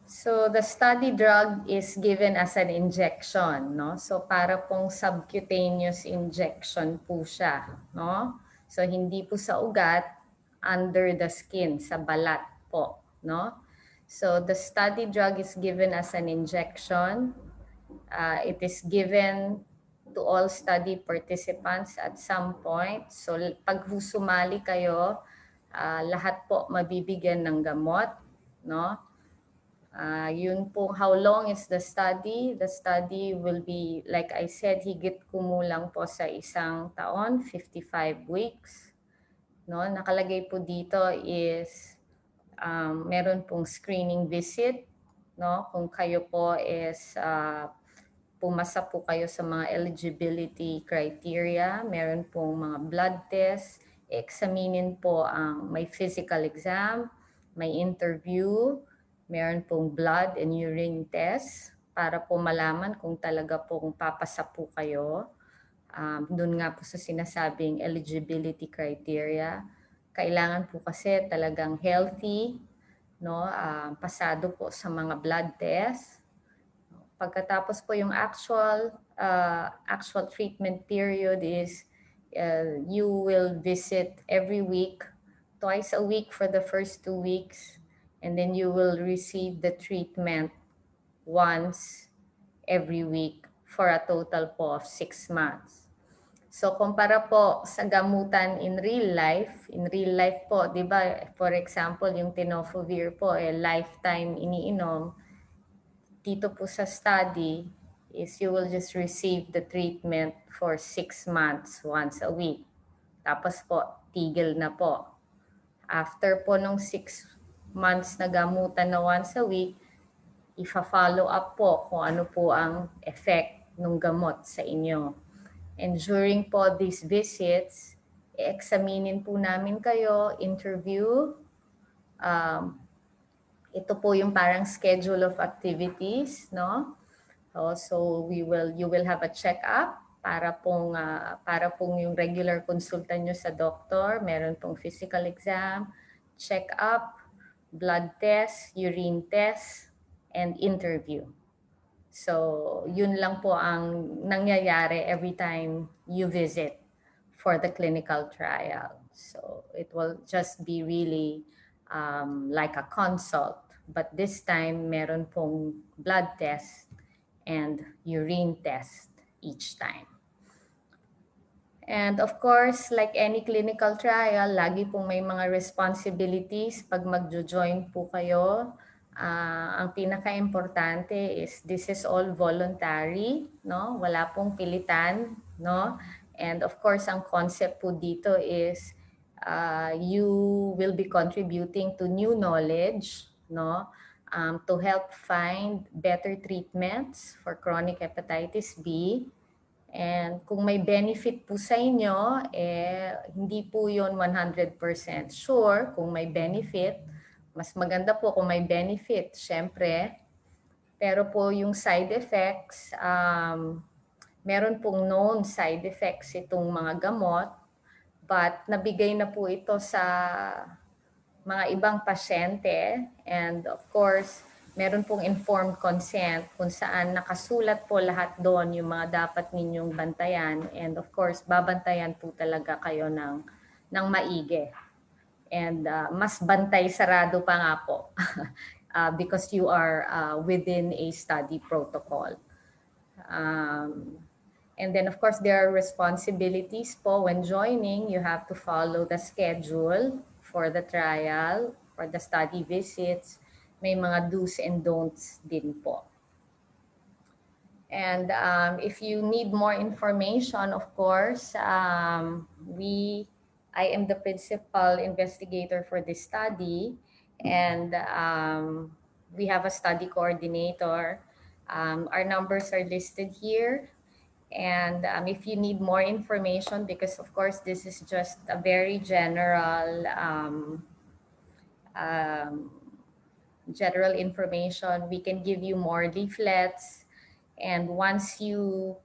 So the study drug is given as an injection, no? So para pong subcutaneous injection po siya, no? So hindi po sa ugat, under the skin, sa balat po, no? So the study drug is given as an injection. It is given to all study participants at some point. So pag sumali kayo, lahat po mabibigyan ng gamot, no? Yun po, how long is the study? The study will be, like I said, higit kumulang po sa isang taon, 55 weeks. No? Nakalagay po dito is meron pong screening visit, no? Kung kayo po is pumasa po kayo sa mga eligibility criteria, meron pong mga blood test, examinin po may physical exam, may interview, meron pong blood and urine test para po malaman kung talaga pong papasa po kayo. Doon nga po sa sinasabing eligibility criteria. Kailangan po kasi talagang healthy, no? Pasado po sa mga blood test. Pagkatapos po yung actual treatment period is you will visit every week, twice a week for the first 2 weeks, and then you will receive the treatment once every week for a total po of 6 months. So kumpara po sa gamutan in real life po, 'di ba? For example, yung tenofovir po lifetime iniinom. Dito po sa study is you will just receive the treatment for 6 months once a week. Tapos po, tigil na po. After po nung 6 months na gamutan na once a week, ifa-follow up po kung ano po ang effect ng gamot sa inyo. And during po these visits, i-examinin po namin kayo, interview. Ito po yung parang schedule of activities, no? So you will have a check-up para pong yung regular consulta nyo sa doktor. Meron pong physical exam, check-up, blood test, urine test, and interview. So yun lang po ang nangyayari every time you visit for the clinical trial. So it will just be really like a consult. But this time, meron pong blood test and urine test each time. And of course, like any clinical trial, lagi pong may mga responsibilities pag magjo-join po kayo. Ang pinaka-importante is this is all voluntary, no? Wala pong pilitan, no? And of course, ang concept po dito is you will be contributing to new knowledge, no? To help find better treatments for chronic hepatitis B. And kung may benefit po sa inyo, hindi po yun 100% sure kung may benefit. Mas maganda po kung may benefit, syempre. Pero po yung side effects, meron pong known side effects itong mga gamot. But nabigay na po ito sa mga ibang pasyente. And of course, meron pong informed consent kung saan nakasulat po lahat doon yung mga dapat ninyong bantayan. And of course, babantayan po talaga kayo ng maigi. And mas bantay sarado pa nga po because you are within a study protocol. And then of course, there are responsibilities po when joining. You have to follow the schedule for the trial, for the study visits. May mga do's and don'ts din po. And if you need more information, of course, I am the principal investigator for this study, and we have a study coordinator. Our numbers are listed here. And if you need more information, because of course this is just a very general general information, we can give you more leaflets. And once you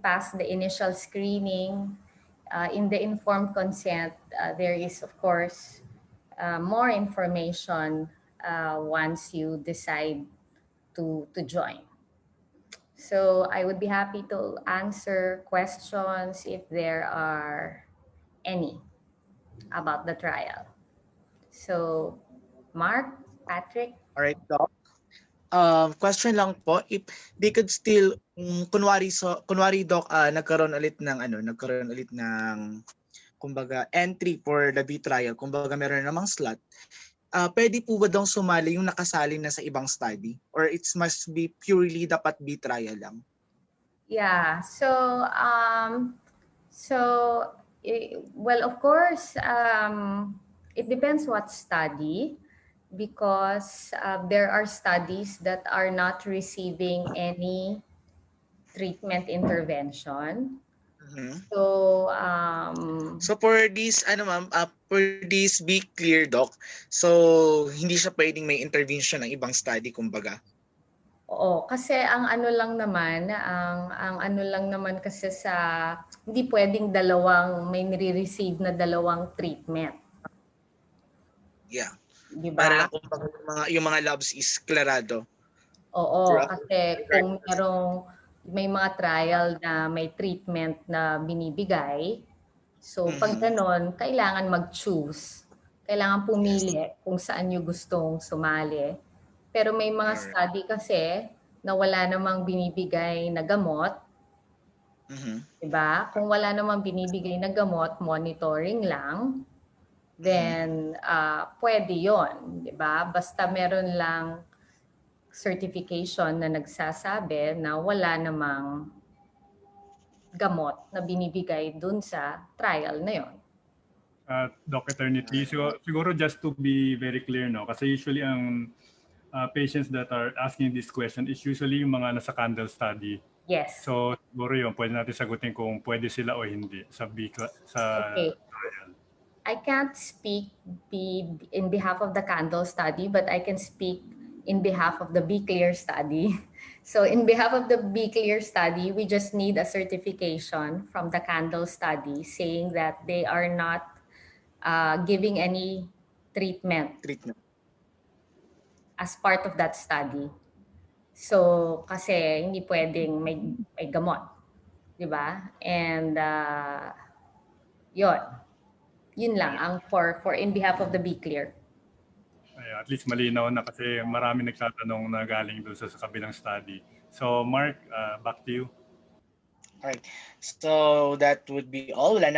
pass the initial screening, in the informed consent, there is of course more information once you decide to join. So I would be happy to answer questions if there are any about the trial. So Mark, Patrick? All right, Doc. Question lang po, if they could still kunwari Doc, nagkaroon ulit ng kumbaga entry for the B trial, kumbaga meron namang slot. Pwede po ba daw sumali yung nakasali na sa ibang study, or it must be purely dapat B trial lang? Yeah. So well, of course, it depends what study, because there are studies that are not receiving any treatment intervention. So so for this for this be clear, Doc, so hindi siya pwedeng may intervention ng ibang study, kumbaga? Oo, kasi ang ano lang naman kasi sa hindi pwedeng may nire-receive na dalawang treatment. Yeah. Diba? Para lang kumbaga yung mga labs is klarado. Oo, kasi kung may mga trial na may treatment na binibigay, so pag ganon, kailangan mag-choose. Kailangan pumili kung saan nyo gustong sumali. Pero may mga study kasi na wala namang binibigay na gamot. Diba? Kung wala namang binibigay na gamot, monitoring lang, then pwede yon, diba? Basta meron lang certification na nagsasabi na wala namang gamot na binibigay dun sa trial na yon. Doc Eternity, siguro just to be very clear, no? Kasi usually ang patients that are asking this question is usually yung mga nasa candle study. Yes. So siguro yun, pwede natin sagutin kung pwede sila o hindi sa Okay. trial. I can't speak in behalf of the candle study, but I can speak in behalf of the Be Clear study. So in behalf of the Be Clear study, we just need a certification from the candle study saying that they are not giving any treatment as part of that study. So kasi hindi pwedeng may gamot, di ba? And yun lang ang for in behalf of the Be Clear. At least malinaw na kasi marami nagtatanong na galing doon sa kabilang study. So Mark, back to you. Alright. So that would be all. Wala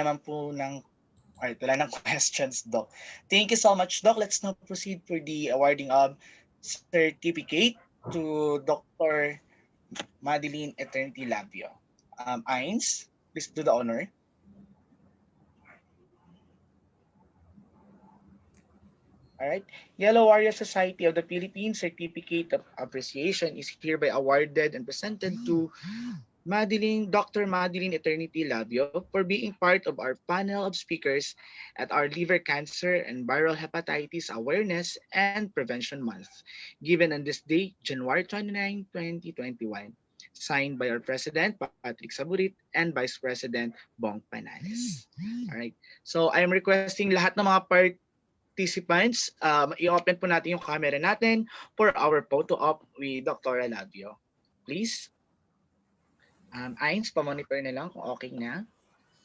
nang questions, Doc. Thank you so much, Doc. Let's now proceed for the awarding of certificate to Dr. Madeline Eternity Labio. Ains, please do the honor. All right. Yellow Warrior Society of the Philippines Certificate of Appreciation is hereby awarded and presented to Dr. Madeline Eternity Labio for being part of our panel of speakers at our Liver Cancer and Viral Hepatitis Awareness and Prevention Month, given on this day, January 29, 2021. Signed by our President, Patrick Saburit, and Vice President, Bong Pananes. All right. So I'm requesting lahat ng mga participants, i-open po natin yung camera natin for our photo op with Dr. Labio. Please. Ains, pa-monitor na lang kung okay na.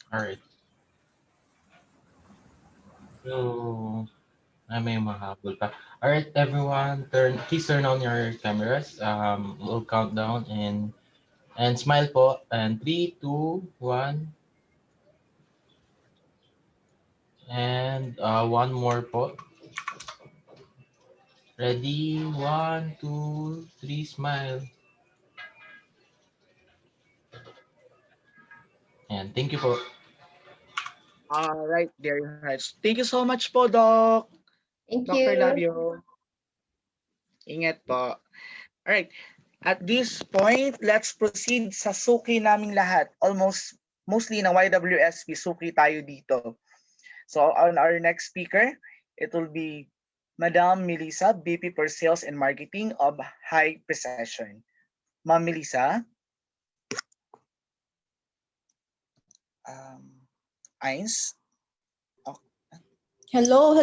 Alright. So, may mahabol pa. Alright, everyone, please turn on your cameras. We'll count down and smile po. And 3, 2, 1. And one more po. Ready? 1, 2, 3, smile. And thank you po. All right, there you are. Thank you so much po, Doc. Thank Dr. you. Labio. Ingat po. All right. At this point, let's proceed sa suki naming lahat. Mostly na YWSP, suki tayo dito. So on our next speaker, it will be Madam Melissa, VP for Sales and Marketing of High Precision. Ma'am Melissa. Eins. Oh. Hello.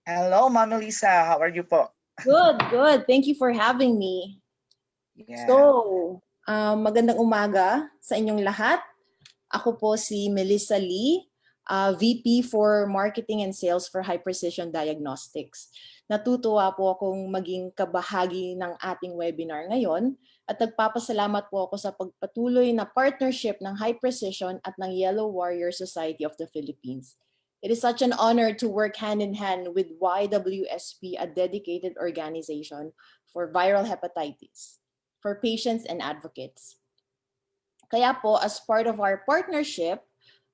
Hello, Ma'am Melissa. How are you po? Good. Thank you for having me. Yeah. So, magandang umaga sa inyong lahat. Ako po si Melissa Lee, VP for Marketing and Sales for High Precision Diagnostics. Natutuwa po akong maging kabahagi ng ating webinar ngayon at nagpapasalamat po ako sa pagpatuloy na partnership ng High Precision at ng Yellow Warrior Society of the Philippines. It is such an honor to work hand in hand with YWSP, a dedicated organization for viral hepatitis, for patients and advocates. Kaya po, as part of our partnership,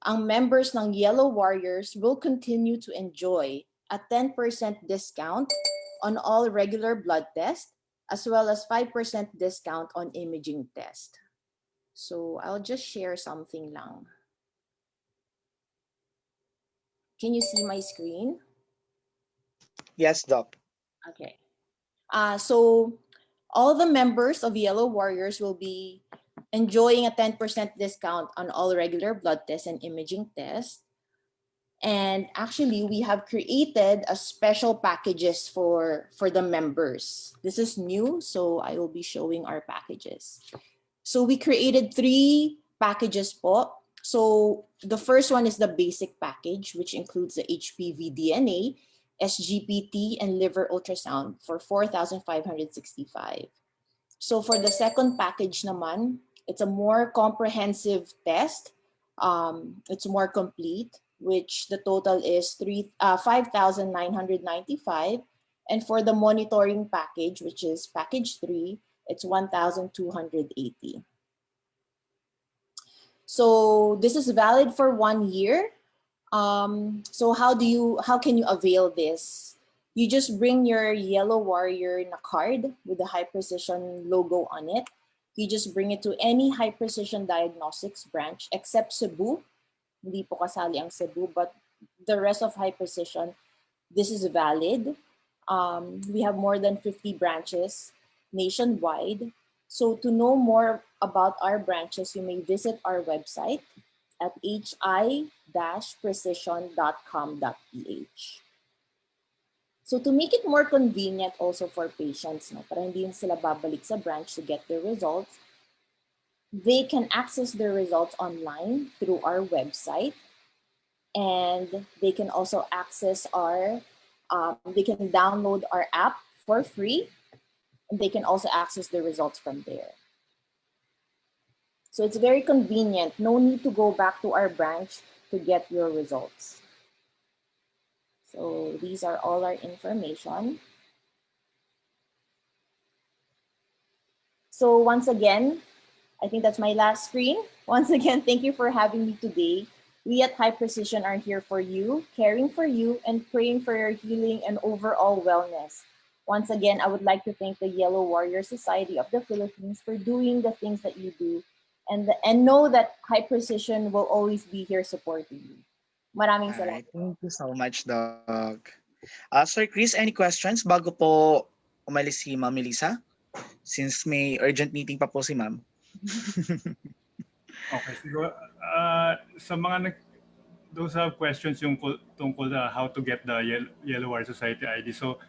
ang members ng Yellow Warriors will continue to enjoy a 10% discount on all regular blood tests, as well as 5% discount on imaging test. So I'll just share something lang. Can you see my screen? Yes, Doc. Okay. So all the members of Yellow Warriors will be enjoying a 10% discount on all regular blood tests and imaging tests. And actually, we have created a special packages for the members. This is new, so I will be showing our packages. So we created 3 packages po. So the first one is the basic package, which includes the HPV DNA, SGPT, and liver ultrasound for 4,565. So for the second package naman, It's a more comprehensive test. It's more complete, which the total is 5,995. And for the monitoring package, which is package 3, it's 1,280. So this is valid for 1 year. So how can you avail this? You just bring your Yellow Warrior na card with the High Precision logo on it. You just bring it to any High Precision Diagnostics branch except Cebu. Hindi po kasali ang Cebu, but the rest of High Precision, this is valid. We have more than 50 branches nationwide. So to know more about our branches, you may visit our website at hi-precision.com.ph. So to make it more convenient also for patients, no, para hindi sila babalik sa branch to get their results, they can access their results online through our website, and they can also access they can download our app for free, and they can also access the results from there. So it's very convenient. No need to go back to our branch to get your results. So these are all our information. So once again, I think that's my last screen. Once again, thank you for having me today. We at High Precision are here for you, caring for you, and praying for your healing and overall wellness. Once again, I would like to thank the Yellow Warrior Society of the Philippines for doing the things that you do, and know that High Precision will always be here supporting you. Maraming salamat. Thank you so much, Doc. Sir Chris, any questions bago po umalis si Ma'am Melissa? Since may urgent meeting pa po si Ma'am. Okay, siguro sa mga those have questions yung tungkol sa how to get the Yellow Warrior Society ID. So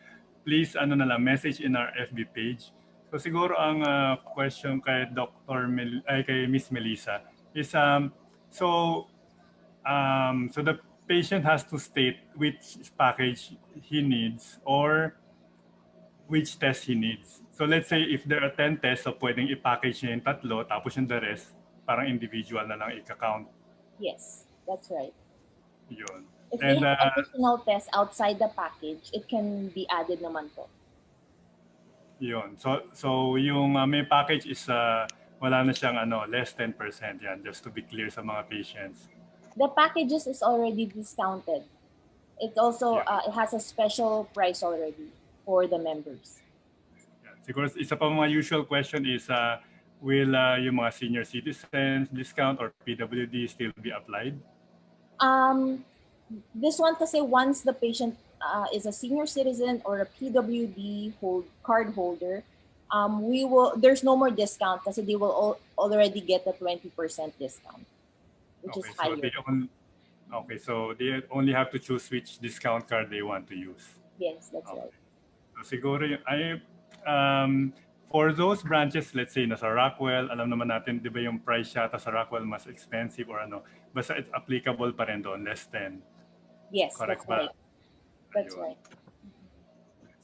please message in our FB page. So siguro ang question kay kay Miss Melissa is so the patient has to state which package he needs or which test he needs. So let's say if there are 10 tests, so pwedeng i-package niya yung 3, tapos yung the rest, parang individual na lang i-count. Yes, that's right. Yun. If they have additional tests outside the package, it can be added naman po. Yun. So yung may package is wala na siyang less 10% yan, just to be clear sa mga patients. The packages is already discounted. It also it has a special price already for the members. Siguro isa pa mga usual question is will yung mga senior citizens discount or PWD still be applied? This one kasi once the patient is a senior citizen or a PWD card holder, there's no more discount kasi they will already get a 20% discount, which is higher. So they only have to choose which discount card they want to use. Yes, that's right. So siguro for those branches, let's say nasa Rockwell, alam naman natin, di ba yung price yata sa Rockwell mas expensive or basta it's applicable pa rin doon, less 10. Yes, correct that's right. That's right.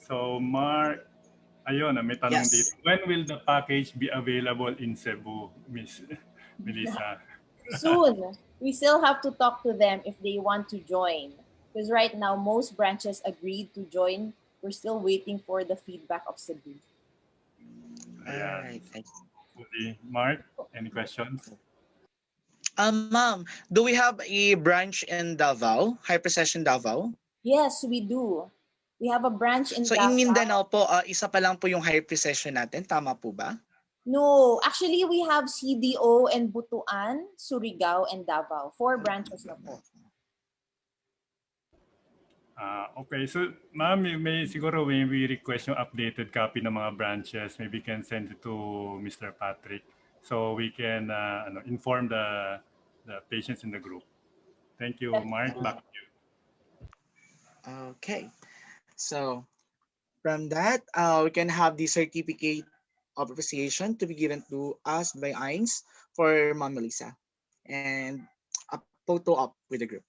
So Mark, ayun, may tanong dito. When will the package be available in Cebu, Miss Melissa? Soon. We still have to talk to them if they want to join. Because right now, most branches agreed to join. We're still waiting for the feedback of Cebu. Alright, thanks. Mark, any questions? Ma'am, do we have a branch in Davao, High Precision Davao? Yes, we do. We have a branch in Davao. So in Mindanao po, isa pa lang po yung High Precision natin, tama po ba? No, actually we have CDO and Butuan, Surigao, and Davao. 4 branches na po. Okay, so ma'am, siguro when we request yung updated copy ng mga branches, maybe can send it to Mr. Patrick so we can inform the patients in the group. Thank you, Mark. Back to you. Okay, so from that, we can have the certificate of appreciation to be given to us by INS for Ma'am Melissa, and a photo up with the group.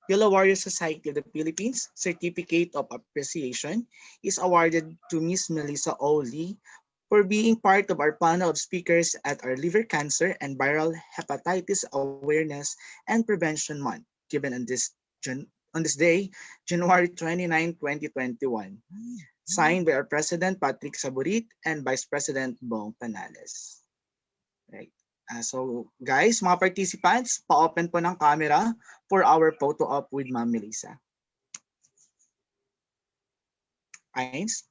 Yellow Warrior Society of the Philippines Certificate of Appreciation is awarded to Miss Melissa Oli for being part of our panel of speakers at our Liver Cancer and Viral Hepatitis Awareness and Prevention Month, given on this day, January 29, 2021. Signed by our President Patrick Saborit and Vice President Bong Panales. Right. So guys, mga participants, pa-open po ng camera for our photo op with Ma'am Melissa. Eins.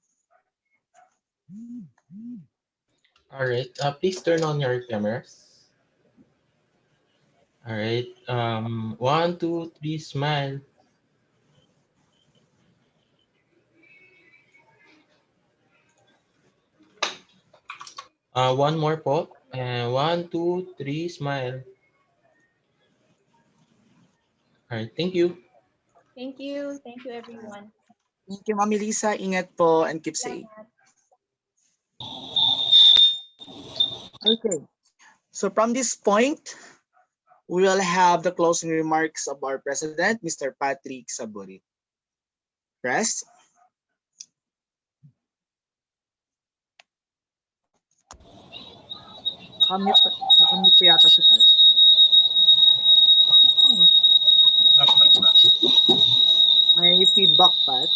All right. Please turn on your cameras. All right. 1, 2, 3, smile. One more po. And 1, 2, 3, smile. All right. Thank you. Thank you. Thank you, everyone. Thank you, Ma'am Melissa. Ingat po and keep safe. Okay. So from this point, we will have the closing remarks of our President, Mr. Patrick Saborit. Press. Nakamute pa yata si Pat. May feedback, Pat.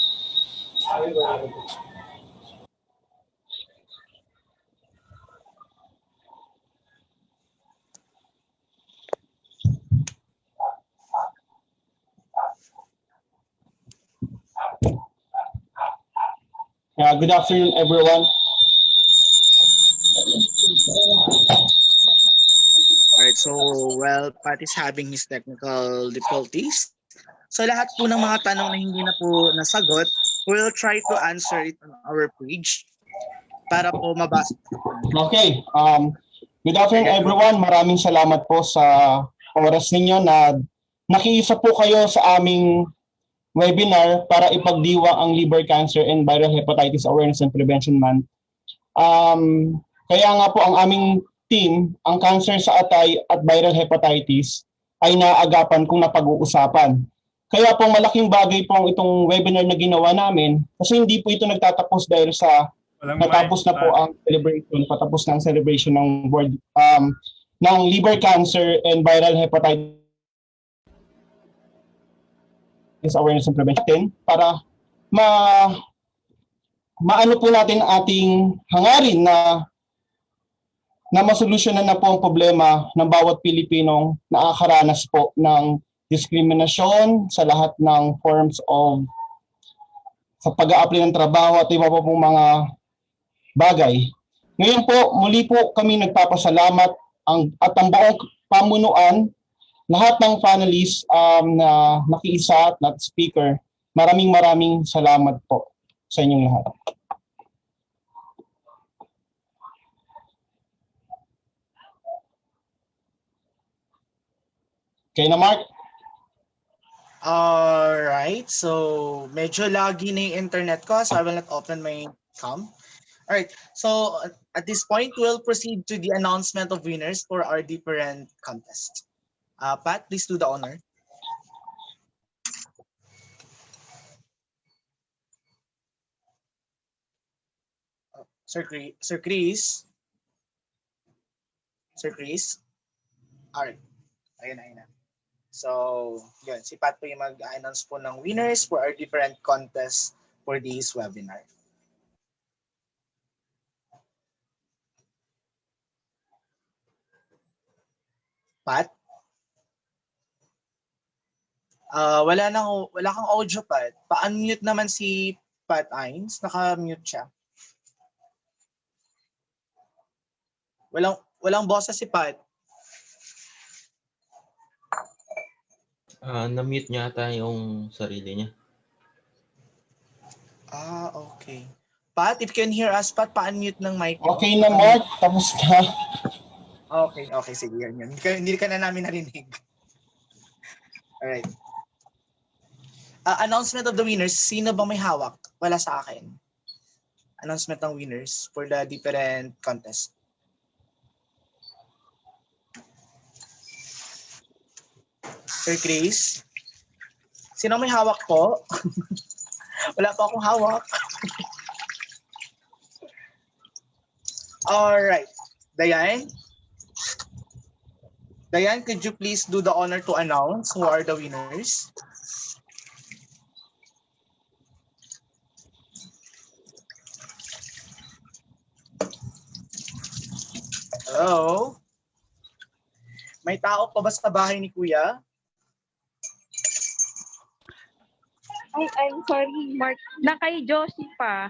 Good afternoon, everyone. Alright, so well, Pat is having his technical difficulties. So lahat po ng mga tanong na hindi na po nasagot, we'll try to answer it on our page para po mabasa. Okay. Good afternoon, everyone. Maraming salamat po sa oras ninyo na nakiisa po kayo sa aming webinar para ipagdiwang ang Liver Cancer and Viral Hepatitis Awareness and Prevention Month. Kaya nga po ang aming team, ang cancer sa atay at viral hepatitis ay naagapan kung napag-uusapan. Kaya po malaking bagay po itong webinar na ginawa namin kasi hindi po ito nagtatapos dahil sa natapos na po ang celebration, patapos ng celebration ng World ng Liver Cancer and Viral Hepatitis Awareness and Prevention para maano po natin ating hangarin na masolusyonan na po ang problema ng bawat Pilipinong nakakaranas po ng diskriminasyon sa lahat ng forms of sa pag-a-apply ng trabaho at iba pa pong mga bagay. Ngayon po, muli po kami nagpapasalamat at ang buong pamunuan, lahat ng panelists na nakiisa at speaker. Maraming salamat po sa inyong lahat. Okay na, Mark? Alright, so medyo laggy na yung internet ko, so I will not open my cam. Alright, so at this point, we'll proceed to the announcement of winners for our different contests. Pat, please do the honor. Sir Chris. Alright, ayun na. So, yun, si Pat po yung mag-announce po ng winners for our different contests for this webinar. Pat? Wala kang audio, Pat. Pa-unmute naman si Pat Ains. Naka-mute siya. Walang boses si Pat. Na-mute niya ata yung sarili niya. Okay. Pat, if you can hear us, Pat, pa-unmute ng mic. Okay na, Mark. Tapos na. Okay. Sige, yan. Hindi ka na namin narinig. Alright. Announcement of the winners. Sino bang may hawak? Wala sa akin. Announcement ng winners for the different contests. Sir Chris? Sino may hawak po? Wala pa akong hawak. All right. Diane? Diane, could you please do the honor to announce who are the winners? Hello? May tao pa ba sa bahay ni Kuya? Ay, I'm sorry, Mark. Na kay Josie pa.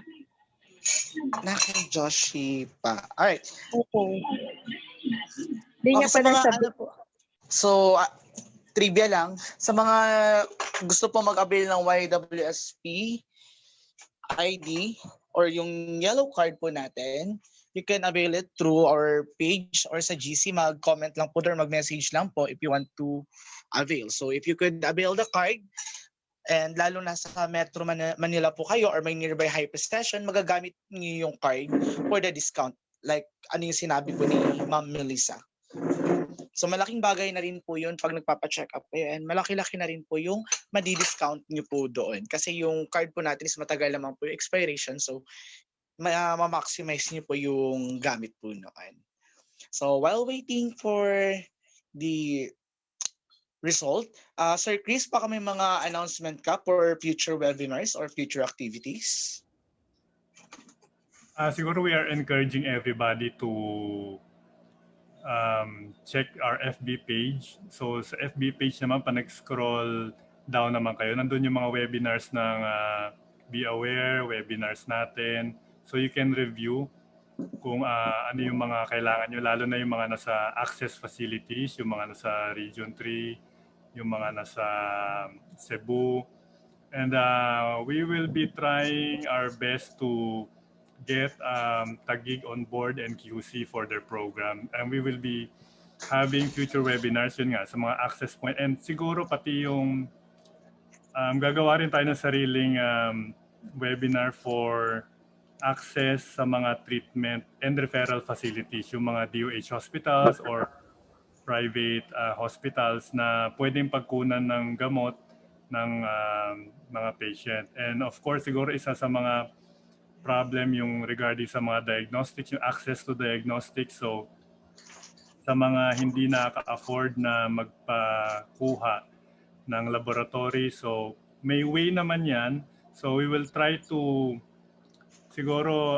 Naka Joshi pa. Alright. Opo. Hindi niya Sa pa mga nasabi. so, trivia lang. Sa mga gusto po mag-avail ng YWSP ID or yung yellow card po natin, you can avail it through our page or sa GC. Mag-comment lang po or mag-message lang po if you want to avail. So if you could avail the card, and lalo na sa Metro Manila po kayo or may nearby hyper station, magagamit niyo yung card for the discount. Like ano yung sinabi po ni Ma'am Melissa. So malaking bagay na rin po yun pag nagpapa-check up kayo, and malaki-laki na rin po yung madi-discount nyo po doon. Kasi yung card po natin is matagal naman po yung expiration, so ma-maximize nyo po yung gamit po noon. So while waiting for the result, Sir Chris, baka may mga announcement ka for future webinars or future activities? Siguro we are encouraging everybody to check our FB page. So sa FB page naman, pa nag-scroll down naman kayo, nandun yung mga webinars ng Be Aware, webinars natin. So you can review kung ano yung mga kailangan nyo, lalo na yung mga nasa access facilities, yung mga nasa Region 3, yung mga nasa Cebu. And we will be trying our best to get Taguig on board and QC for their program. And we will be having future webinars yun nga sa mga access point. And siguro pati yung gagawa rin tayo ng sariling webinar for access sa mga treatment and referral facilities, yung mga DOH hospitals or private hospitals na pwedeng pagkunan ng gamot ng mga patient. And of course, siguro isa sa mga problem yung regarding sa mga diagnostics, yung access to diagnostics. So sa mga hindi nakaka-afford na magpakuha ng laboratory, so may way naman yan. So we will try to siguro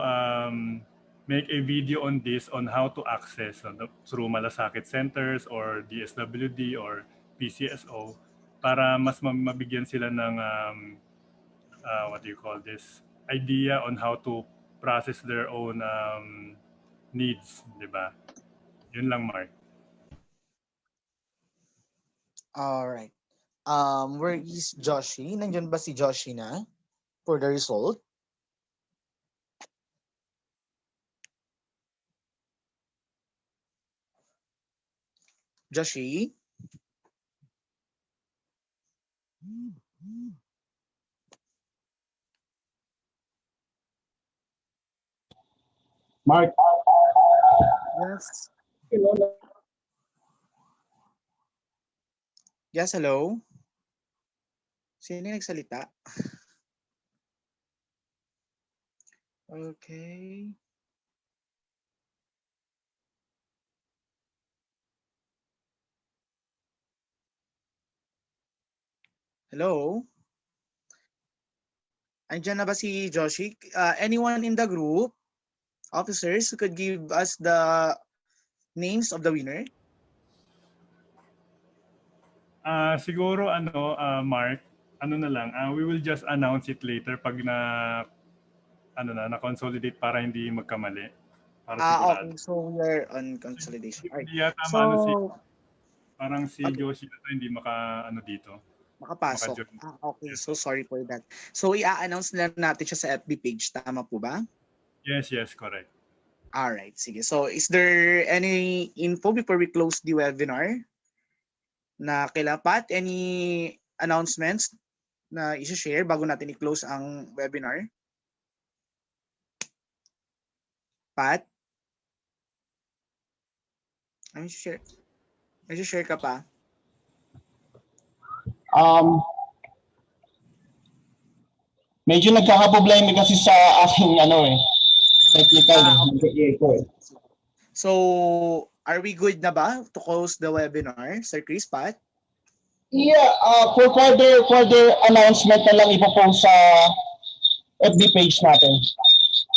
make a video on this, on how to access through malasakit centers or DSWD or PCSO para mas mabigyan sila ng what do you call this, idea on how to process their own needs, di ba? Yun lang, Mark. Alright. Where is Joshi? Nandiyan ba si Joshi na for the result? Joshi? Mark. Yes. Yes, hello? Sino yung nagsalita? Okay. Hello? Andiyan na ba si Joshi? Anyone in the group, officers, who could give us the names of the winner? Siguro Mark, na lang, we will just announce it later pag na-consolidate para hindi magkamali. Para sigurado. Okay. So we're on consolidation. All right. Hindi yata So, parang si okay. Joshi na hindi dito. Makapasok. Okay. So sorry for that. So i-announce na natin siya sa FB page. Tama po ba? Yes, correct. All right. Sige. So is there any info before we close the webinar? Na kailapat? Any announcements na i-share bago natin i-close ang webinar? Pat? May share ka pa? Medyo nagkakaproblema kasi sa aking Technical eh. Nag-echo eh. So, are we good na ba to close the webinar, Sir Chris, Pat? Yeah, for further announcement na lang ipopost sa FB page natin.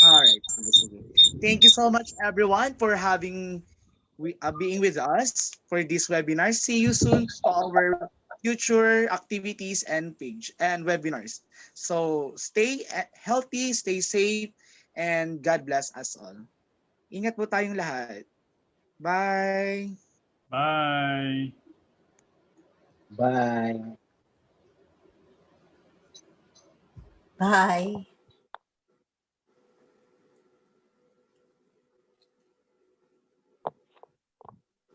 Alright, sige, sige. Thank you so much everyone for being with us for this webinar. See you soon to our future activities and page and webinars. So stay healthy, stay safe, and God bless us all. Ingat po tayong lahat. Bye! Bye! Bye! Bye.